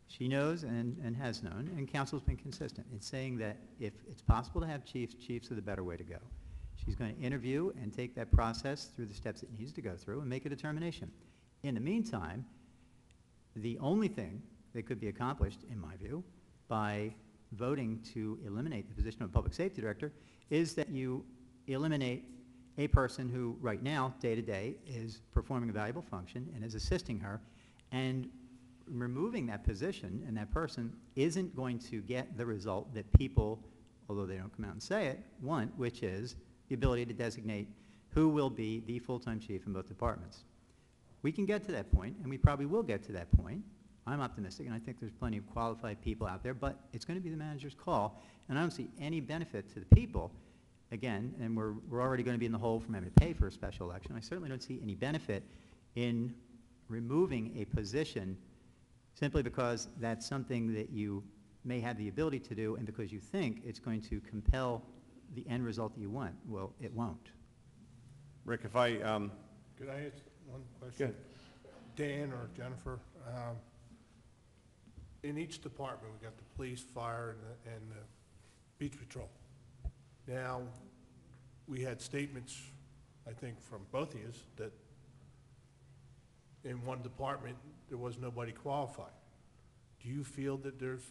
Speaker 5: She knows and has known, and council's been consistent in saying that if it's possible to have chiefs, chiefs are the better way to go. She's going to interview and take that process through the steps it needs to go through and make a determination. In the meantime, the only thing that could be accomplished, in my view, by voting to eliminate the position of public safety director is that you eliminate a person who right now, day to day, is performing a valuable function and is assisting her, and removing that position and that person isn't going to get the result that people, although they don't come out and say it, want, which is the ability to designate who will be the full-time chief in both departments. We can get to that point, and we probably will get to that point. I'm optimistic, and I think there's plenty of qualified people out there, but it's going to be the manager's call, and I don't see any benefit to the people. Again, and we're already going to be in the hole from having to pay for a special election. I certainly don't see any benefit in removing a position simply because that's something that you may have the ability to do and because you think it's going to compel the end result that you want. Well, it won't.
Speaker 1: Rick, if I,
Speaker 7: Could I ask one question? Dan or Jennifer, in each department, we got the police, fire, and the beach patrol. Now, we had statements, I think, from both of you that in one department, there was nobody qualified. Do you feel that there's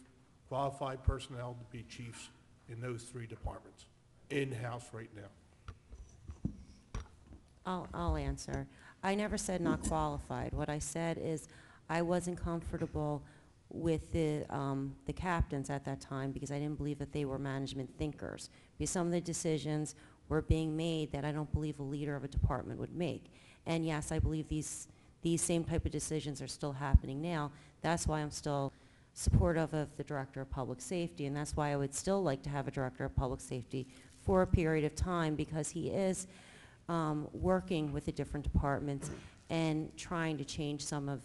Speaker 7: qualified personnel to be chiefs in those three departments, in-house right now?
Speaker 13: I'll answer. I never said not qualified. What I said is I wasn't comfortable with the captains at that time because I didn't believe that they were management thinkers. Because some of the decisions were being made that I don't believe a leader of a department would make. And yes, I believe these same type of decisions are still happening now. That's why I'm still supportive of the Director of Public Safety, and that's why I would still like to have a Director of Public Safety for a period of time because he is working with the different departments and trying to change some of,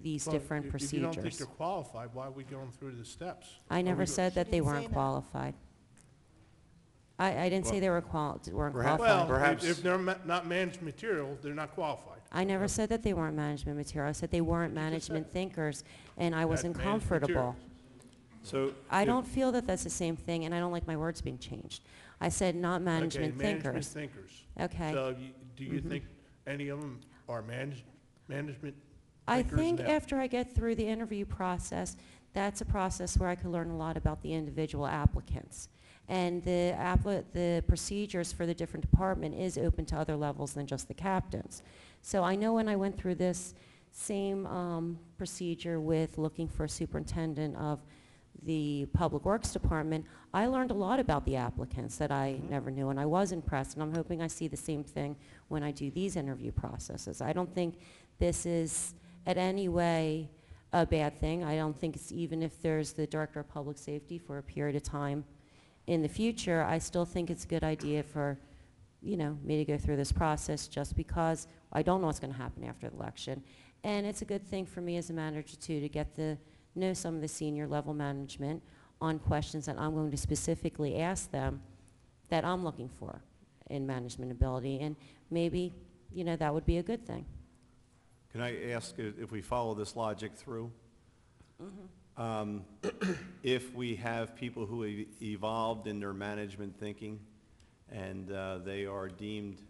Speaker 13: these different procedures.
Speaker 7: If you don't think they're qualified, why are we going through the steps?
Speaker 13: I never said that they weren't qualified. I didn't say they weren't qualified.
Speaker 7: Well, if they're not managed material, they're not qualified.
Speaker 13: I never said that they weren't management material. I said they weren't management thinkers, and I wasn't comfortable.
Speaker 1: so
Speaker 13: I don't feel that that's the same thing, and I don't like my words being changed. I said not management thinkers.
Speaker 7: Management thinkers.
Speaker 13: Okay.
Speaker 7: So do you think any of them are management
Speaker 13: I
Speaker 7: thinkers
Speaker 13: think
Speaker 7: now?
Speaker 13: after I get through the interview process, that's a process where I could learn a lot about the individual applicants. And the procedures for the different department is open to other levels than just the captains. So I know when I went through this same procedure with looking for a superintendent of the Public Works Department, I learned a lot about the applicants that I never knew, and I was impressed, and I'm hoping I see the same thing when I do these interview processes. I don't think this is at any way a bad thing. I don't think it's even if there's the Director of Public Safety for a period of time in the future, I still think it's a good idea for, me to go through this process just because I don't know what's going to happen after the election. And it's a good thing for me as a manager, too, to get to know some of the senior level management on questions that I'm going to specifically ask them that I'm looking for in management ability. And maybe, that would be a good thing.
Speaker 1: can I ask if we follow this logic through? If we have people who have evolved in their management thinking and they are deemed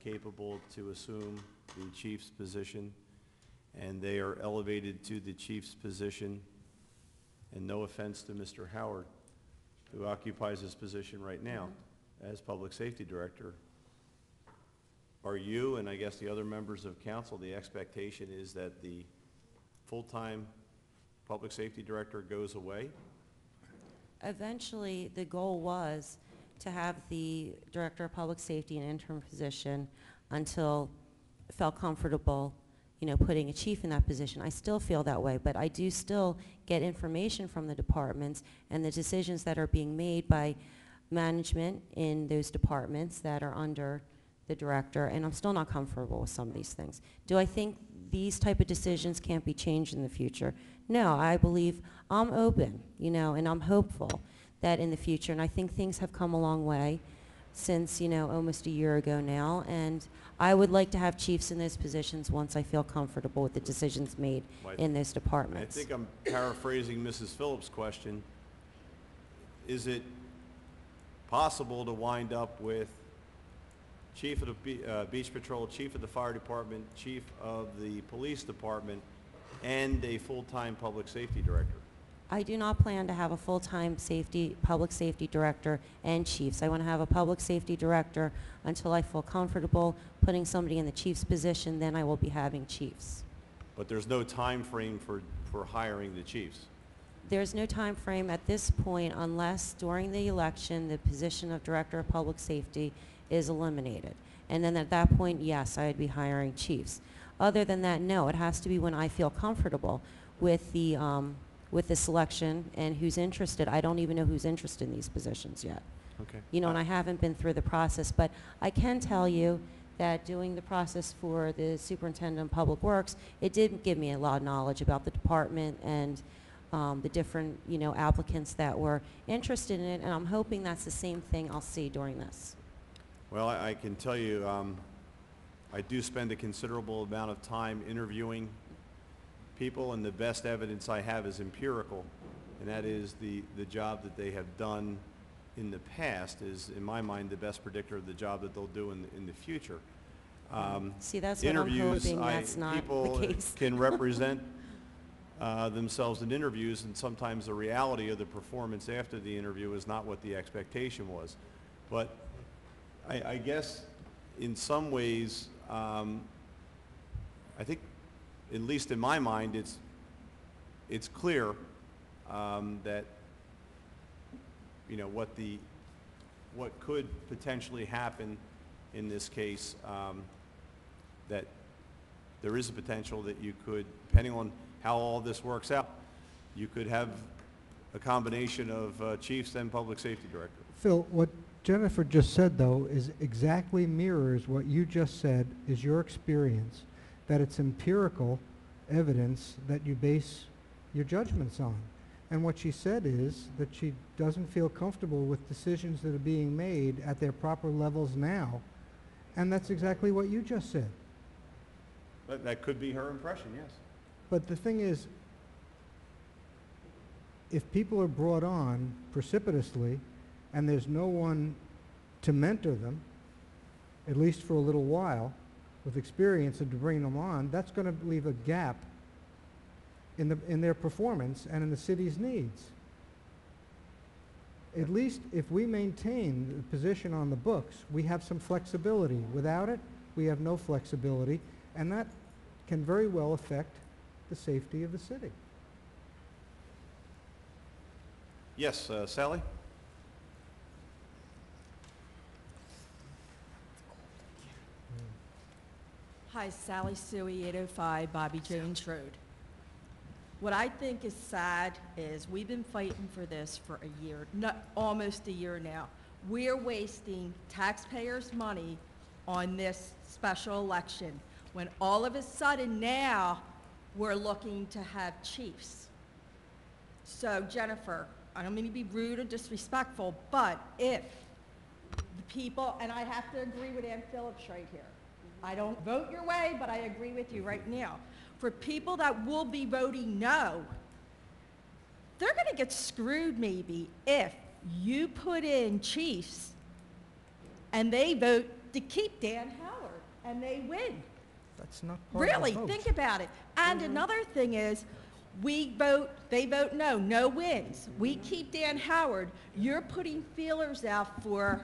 Speaker 1: capable to assume the chief's position and they are elevated to the chief's position, and no offense to Mr. Howard, who occupies his position right now as Public Safety Director, are you and I guess the other members of council, the expectation is that the full-time Public Safety Director goes away?
Speaker 13: Eventually, the goal was to have the Director of Public Safety in an interim position until I felt comfortable, putting a chief in that position. I still feel that way, but I do still get information from the departments and the decisions that are being made by management in those departments that are under the director, and I'm still not comfortable with some of these things. Do I think these type of decisions can't be changed in the future. No, I believe I'm open, and I'm hopeful that in the future, and I think things have come a long way since, almost a year ago now, and I would like to have chiefs in those positions once I feel comfortable with the decisions made in those
Speaker 1: I
Speaker 13: departments.
Speaker 1: think I'm paraphrasing Mrs. Phillips' question. Is it possible to wind up with chief of the beach patrol, chief of the fire department, chief of the police department, and a full-time public safety director?
Speaker 13: I do not plan to have a full-time public safety director and chiefs. I want to have a public safety director until I feel comfortable putting somebody in the chief's position, then I will be having chiefs.
Speaker 1: But there's no time frame for hiring the chiefs.
Speaker 13: There's no time frame at this point unless during the election the position of director of public safety is eliminated. And then at that point, yes, I would be hiring chiefs. Other than that, no, it has to be when I feel comfortable with the selection and who's interested. I don't even know who's interested in these positions yet.
Speaker 1: Okay.
Speaker 13: And I haven't been through the process, but I can tell you that doing the process for the superintendent of public works, it did give me a lot of knowledge about the department and the different, applicants that were interested in it, and I'm hoping that's the same thing I'll see during this.
Speaker 1: Well, I can tell you, I do spend a considerable amount of time interviewing people, and the best evidence I have is empirical, and that is the job that they have done in the past is, in my mind, the best predictor of the job that they'll do in the future.
Speaker 13: See, that's what I'm hoping that's not
Speaker 1: people
Speaker 13: the case.
Speaker 1: can represent themselves in interviews, and sometimes the reality of the performance after the interview is not what the expectation was. But I guess in some ways, I think, at least in my mind, it's clear that what could potentially happen in this case, that there is a potential that you could, depending on how all this works out, you could have a combination of chiefs and public safety director.
Speaker 4: Phil, what Jennifer just said, though, is exactly mirrors what you just said is your experience, that it's empirical evidence that you base your judgments on. And what she said is that she doesn't feel comfortable with decisions that are being made at their proper levels now. And that's exactly what you just said.
Speaker 1: That could be her impression, yes.
Speaker 4: But the thing is, if people are brought on precipitously and there's no one to mentor them, at least for a little while, with experience and to bring them on, that's going to leave a gap in their performance and in the city's needs. At least if we maintain the position on the books, we have some flexibility. Without it, we have no flexibility, and that can very well affect the safety of the city.
Speaker 1: Yes, Sally?
Speaker 20: Hi, Sally Suey, 805 Bobby Jones Road. What I think is sad is we've been fighting for this for a year, almost a year now. We're wasting taxpayers' money on this special election when all of a sudden now we're looking to have chiefs. So Jennifer, I don't mean to be rude or disrespectful, but if the people, and I have to agree with Ann Phillips right here, I don't vote your way, but I agree with you right now. For people that will be voting no, they're going to get screwed maybe if you put in chiefs and they vote to keep Dan Howard and they win.
Speaker 4: That's not part of the
Speaker 20: Really,
Speaker 4: vote.
Speaker 20: think about it. And another thing is, we vote, they vote no, no wins. We keep Dan Howard. You're putting feelers out for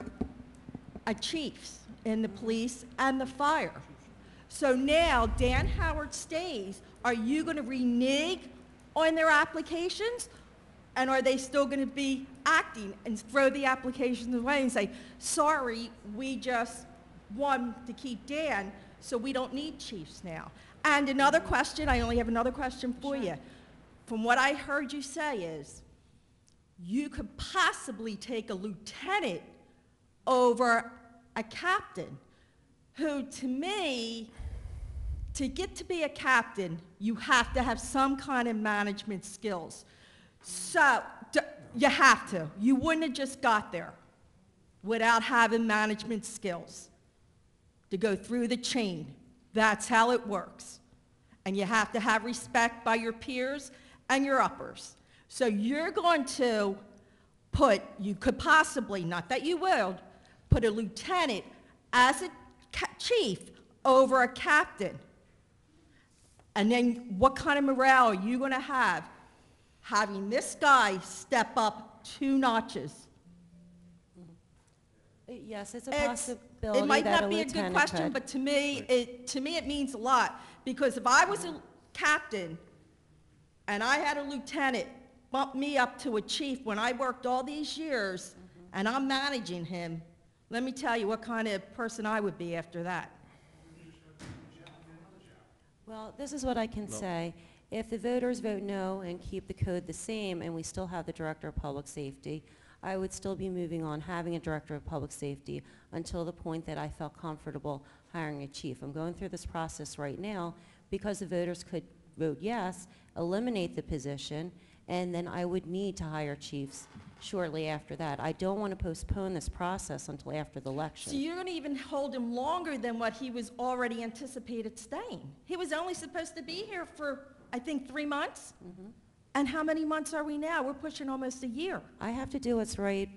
Speaker 20: a chiefs in the police and the fire. So now Dan Howard stays. Are you going to renege on their applications? And are they still going to be acting and throw the applications away and say, sorry, we just won to keep Dan, so we don't need chiefs now? And another question, I only have another question for you. From what I heard you say is, you could possibly take a lieutenant over a captain, who to me to get to be a captain, you have to have some kind of management skills. So, you have to. You wouldn't have just got there without having management skills to go through the chain. That's how it works. And you have to have respect by your peers and your uppers. So you're going to put, you could possibly, not that you will, put a lieutenant as a chief over a captain. And then what kind of morale are you going to have having this guy step up 2 notches?
Speaker 13: Yes, it's a possibility
Speaker 20: It might
Speaker 13: that
Speaker 20: not be a good
Speaker 13: lieutenant
Speaker 20: question,
Speaker 13: could.
Speaker 20: but to me, it means a lot. Because if I was a captain and I had a lieutenant bump me up to a chief when I worked all these years and I'm managing him, let me tell you what kind of person I would be after that.
Speaker 13: Well, this is what I can say. If the voters vote no and keep the code the same and we still have the Director of Public Safety, I would still be moving on having a Director of Public Safety until the point that I felt comfortable hiring a chief. I'm going through this process right now because the voters could vote yes, eliminate the position, and then I would need to hire chiefs shortly after that. I don't want to postpone this process until after the election.
Speaker 20: So you're going to even hold him longer than what he was already anticipated staying. He was only supposed to be here for, I think, 3 months? And how many months are we now? We're pushing almost a year.
Speaker 13: I have to do what's right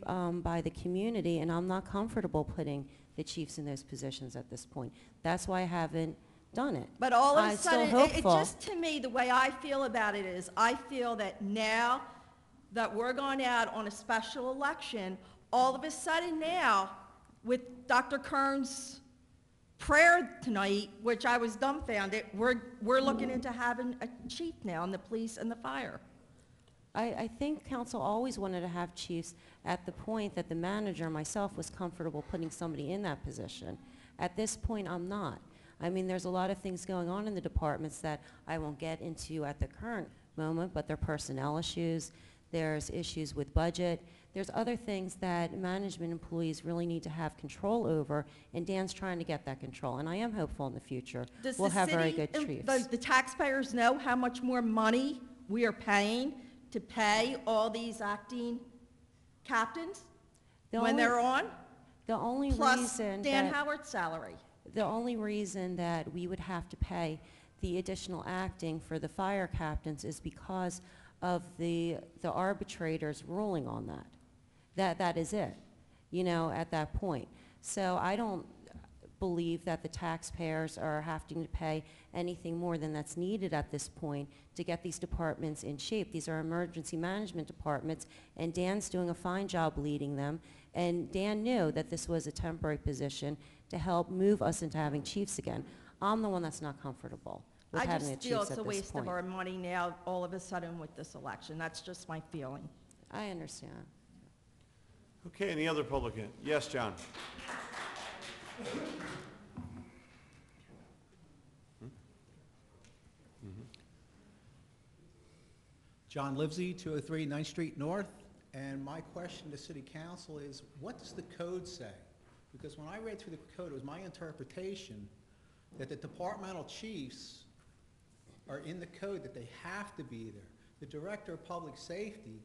Speaker 13: by the community, and I'm not comfortable putting the chiefs in those positions at this point. That's why I haven't done it.
Speaker 20: But all of a
Speaker 13: I'm still
Speaker 20: sudden, it
Speaker 13: hopeful.
Speaker 20: just to me, the way I feel about it is, I feel that now that we're going out on a special election, all of a sudden now, with Dr. Kern's prayer tonight, which I was dumbfounded, we're looking into having a chief now in the police and the fire.
Speaker 13: I think council always wanted to have chiefs at the point that the manager, myself, was comfortable putting somebody in that position. At this point, I'm not. I mean, there's a lot of things going on in the departments that I won't get into at the current moment, but there are personnel issues, there's issues with budget, there's other things that management employees really need to have control over, and Dan's trying to get that control, and I am hopeful in the future
Speaker 20: Does
Speaker 13: we'll
Speaker 20: the
Speaker 13: have very
Speaker 20: city,
Speaker 13: good chiefs.
Speaker 20: the taxpayers know how much more money we are paying to pay all these acting captains when they're on?
Speaker 13: The only
Speaker 20: Plus
Speaker 13: reason
Speaker 20: Dan
Speaker 13: that-
Speaker 20: Howard's salary.
Speaker 13: The only reason that we would have to pay the additional acting for the fire captains is because of the arbitrator's ruling on that. That is it, you know, at that point. So I don't believe that the taxpayers are having to pay anything more than that's needed at this point to get these departments in shape. These are emergency management departments, and Dan's doing a fine job leading them. And Dan knew that this was a temporary position to help move us into having chiefs again. I'm the one that's not comfortable with
Speaker 20: I
Speaker 13: having
Speaker 20: just
Speaker 13: a
Speaker 20: feel
Speaker 13: chiefs
Speaker 20: it's
Speaker 13: at
Speaker 20: a
Speaker 13: this
Speaker 20: waste
Speaker 13: point.
Speaker 20: of our money now, all of a sudden with this election. That's just my feeling.
Speaker 13: I understand.
Speaker 1: Okay, any other public? Yes, John.
Speaker 21: John Livesey, 203 9th Street North, and my question to City Council is, what does the code say? Because when I read through the code, it was my interpretation that the departmental chiefs are in the code, that they have to be there. The Director of Public Safety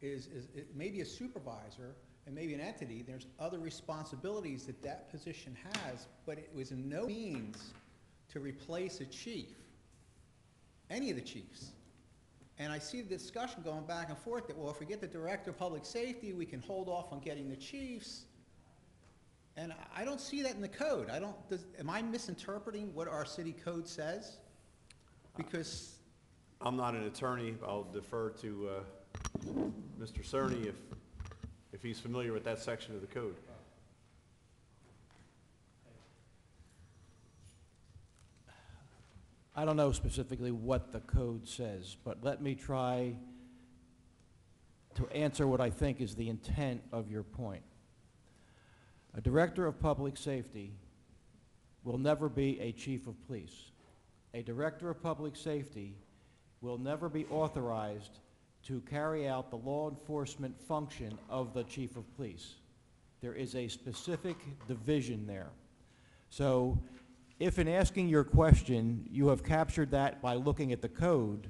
Speaker 21: is maybe a supervisor and maybe an entity. There's other responsibilities that that position has, but it was in no means to replace a chief, any of the chiefs. And I see the discussion going back and forth that, well, if we get the Director of Public Safety, we can hold off on getting the chiefs. And I don't see that in the code. Am I misinterpreting what our city code says? Because
Speaker 1: I'm not an attorney. I'll defer to Mr. Cerny if he's familiar with that section of the code.
Speaker 2: I don't know specifically what the code says, but let me try to answer what I think is the intent of your point. A Director of Public Safety will never be a Chief of Police. A Director of Public Safety will never be authorized to carry out the law enforcement function of the Chief of Police. There is a specific division there. So If in asking your question, you have captured that by looking at the code,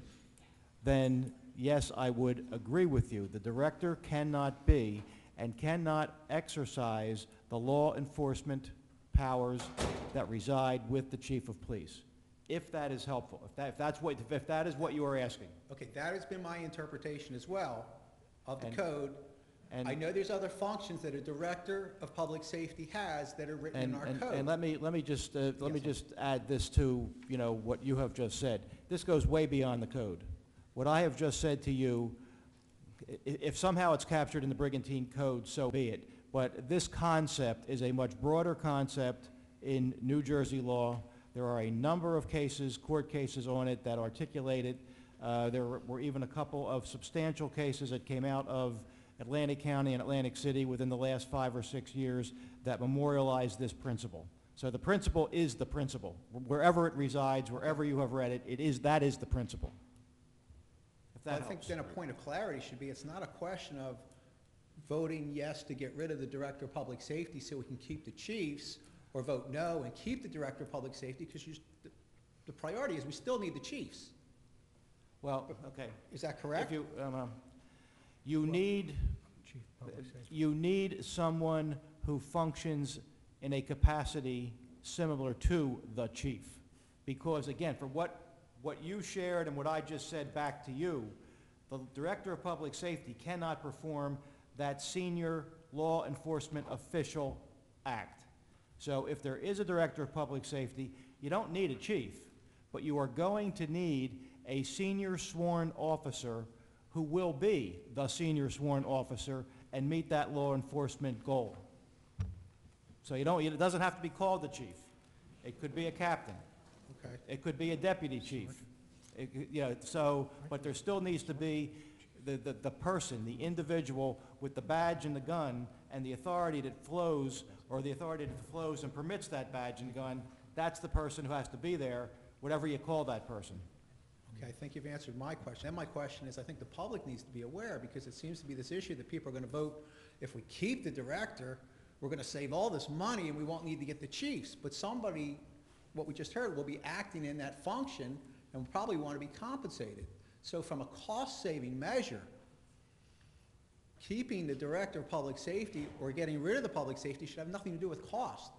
Speaker 2: then yes, I would agree with you. The director cannot be and cannot exercise the law enforcement powers that reside with the chief of police, if that is helpful, if that is what you are asking.
Speaker 21: Okay, that has been my interpretation as well of the
Speaker 2: And-
Speaker 21: code.
Speaker 2: and-
Speaker 21: I know there's other functions that a director of public safety has that are written in our code.
Speaker 2: And let me just add this to, you know, what you have just said. This goes way beyond the code. What I have just said to you, if somehow it's captured in the Brigantine Code, so be it. But this concept is a much broader concept in New Jersey law. There are a number of cases, court cases on it that articulate it. There were even a couple of substantial cases that came out of Atlantic County and Atlantic City within the last 5 or 6 years that memorialize this principle. So the principle is the principle. Wherever it resides, wherever you have read it, that is the principle. If that
Speaker 21: I think
Speaker 2: helps.
Speaker 21: then a point of clarity should be, it's not a question of voting yes to get rid of the director of public safety so we can keep the chiefs, or vote no and keep the director of public safety, because the priority is we still need the chiefs.
Speaker 2: Well, okay.
Speaker 21: Is that correct?
Speaker 2: If you need someone who functions in a capacity similar to the chief. Because again, for what you shared and what I just said back to you, the director of public safety cannot perform that senior law enforcement official act. So if there is a director of public safety, you don't need a chief, but you are going to need a senior sworn officer who will be the senior sworn officer and meet that law enforcement goal. So it doesn't have to be called the chief. It could be a captain.
Speaker 21: Okay.
Speaker 2: It could be a deputy chief. But there still needs to be the person, the individual with the badge and the gun and the authority that flows, or the authority that flows and permits that badge and gun. That's the person who has to be there, whatever you call that person.
Speaker 21: Okay, I think you've answered my question. And my question is, I think the public needs to be aware, because it seems to be this issue that people are going to vote, if we keep the director, we're going to save all this money and we won't need to get the chiefs. But somebody, what we just heard, will be acting in that function and will probably want to be compensated. So from a cost-saving measure, keeping the director of public safety or getting rid of the public safety should have nothing to do with cost.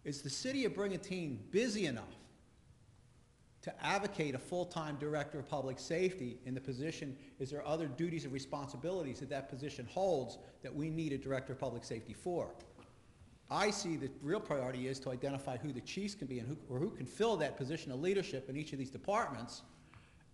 Speaker 21: Is the city of Brigantine busy enough to advocate a full-time director of public safety in the position? Is there other duties and responsibilities that that position holds that we need a director of public safety for? I see the real priority is to identify who the chiefs can be and who can fill that position of leadership in each of these departments.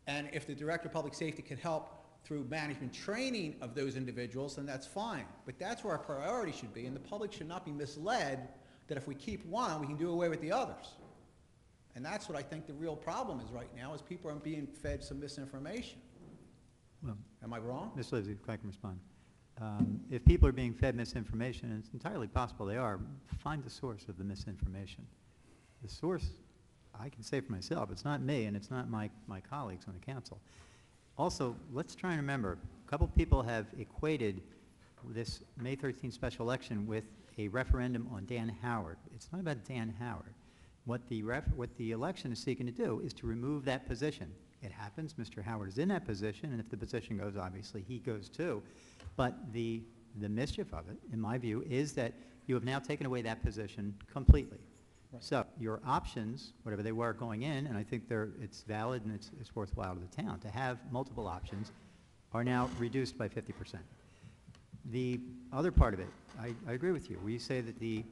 Speaker 21: And if the director of public safety can help through management training of those individuals, then that's fine. But that's where our priority should be, and the public should not be misled that if we keep one, we can do away with the others. And that's what I think the real problem is right now, is people are being fed some misinformation.
Speaker 5: Well,
Speaker 21: am I wrong?
Speaker 5: Ms. Livesey, if I can respond. If people are being fed misinformation, and it's entirely possible they are, find the source of the misinformation. The source, I can say for myself, it's not me and it's not my colleagues on the council. Also, let's try and remember, a couple people have equated this May 13th special election with a referendum on Dan Howard. It's not about Dan Howard. What the election is seeking to do is to remove that position. It happens, Mr. Howard is in that position, and if the position goes, obviously, he goes too. But the mischief of it, in my view, is that you have now taken away that position completely. Right. So your options, whatever they were going in, and I think it's valid and it's worthwhile to the town to have multiple options, are now reduced by 50%. The other part of it, I agree with you. We say that the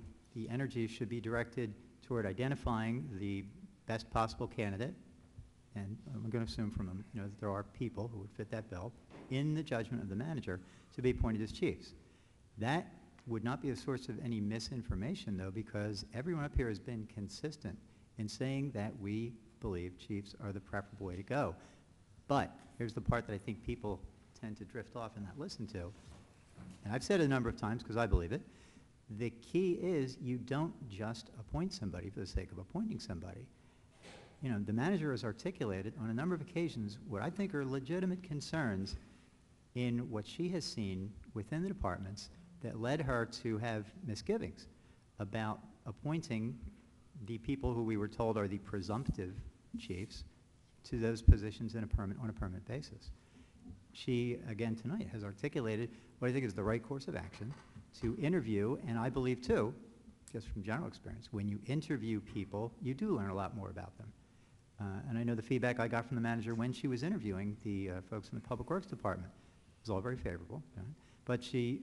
Speaker 5: energy should be directed toward identifying the best possible candidate, and I'm going to assume from them, that there are people who would fit that bill, in the judgment of the manager, to be appointed as chiefs. That would not be a source of any misinformation, though, because everyone up here has been consistent in saying that we believe chiefs are the preferable way to go. But here's the part that I think people tend to drift off and not listen to. And I've said it a number of times because I believe it. The key is you don't just appoint somebody for the sake of appointing somebody. The manager has articulated on a number of occasions what I think are legitimate concerns in what she has seen within the departments that led her to have misgivings about appointing the people who we were told are the presumptive chiefs to those positions on a permanent basis. She, again tonight, has articulated what I think is the right course of action to interview, and I believe too, just from general experience, when you interview people, you do learn a lot more about them. And I know the feedback I got from the manager when she was interviewing the folks in the Public Works Department was all very favorable. But she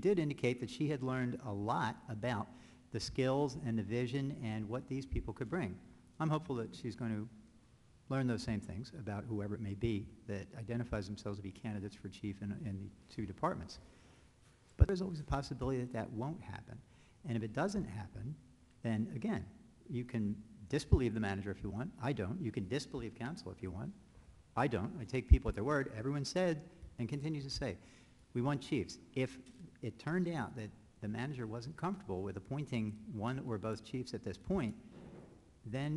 Speaker 5: did indicate that she had learned a lot about the skills and the vision and what these people could bring. I'm hopeful that she's going to learn those same things about whoever it may be that identifies themselves to be candidates for chief in the two departments. But there's always a possibility that that won't happen. And if it doesn't happen, then again, you can disbelieve the manager if you want. I don't. You can disbelieve council if you want. I don't. I take people at their word. Everyone said and continues to say, we want chiefs. If it turned out that the manager wasn't comfortable with appointing one or both chiefs at this point, then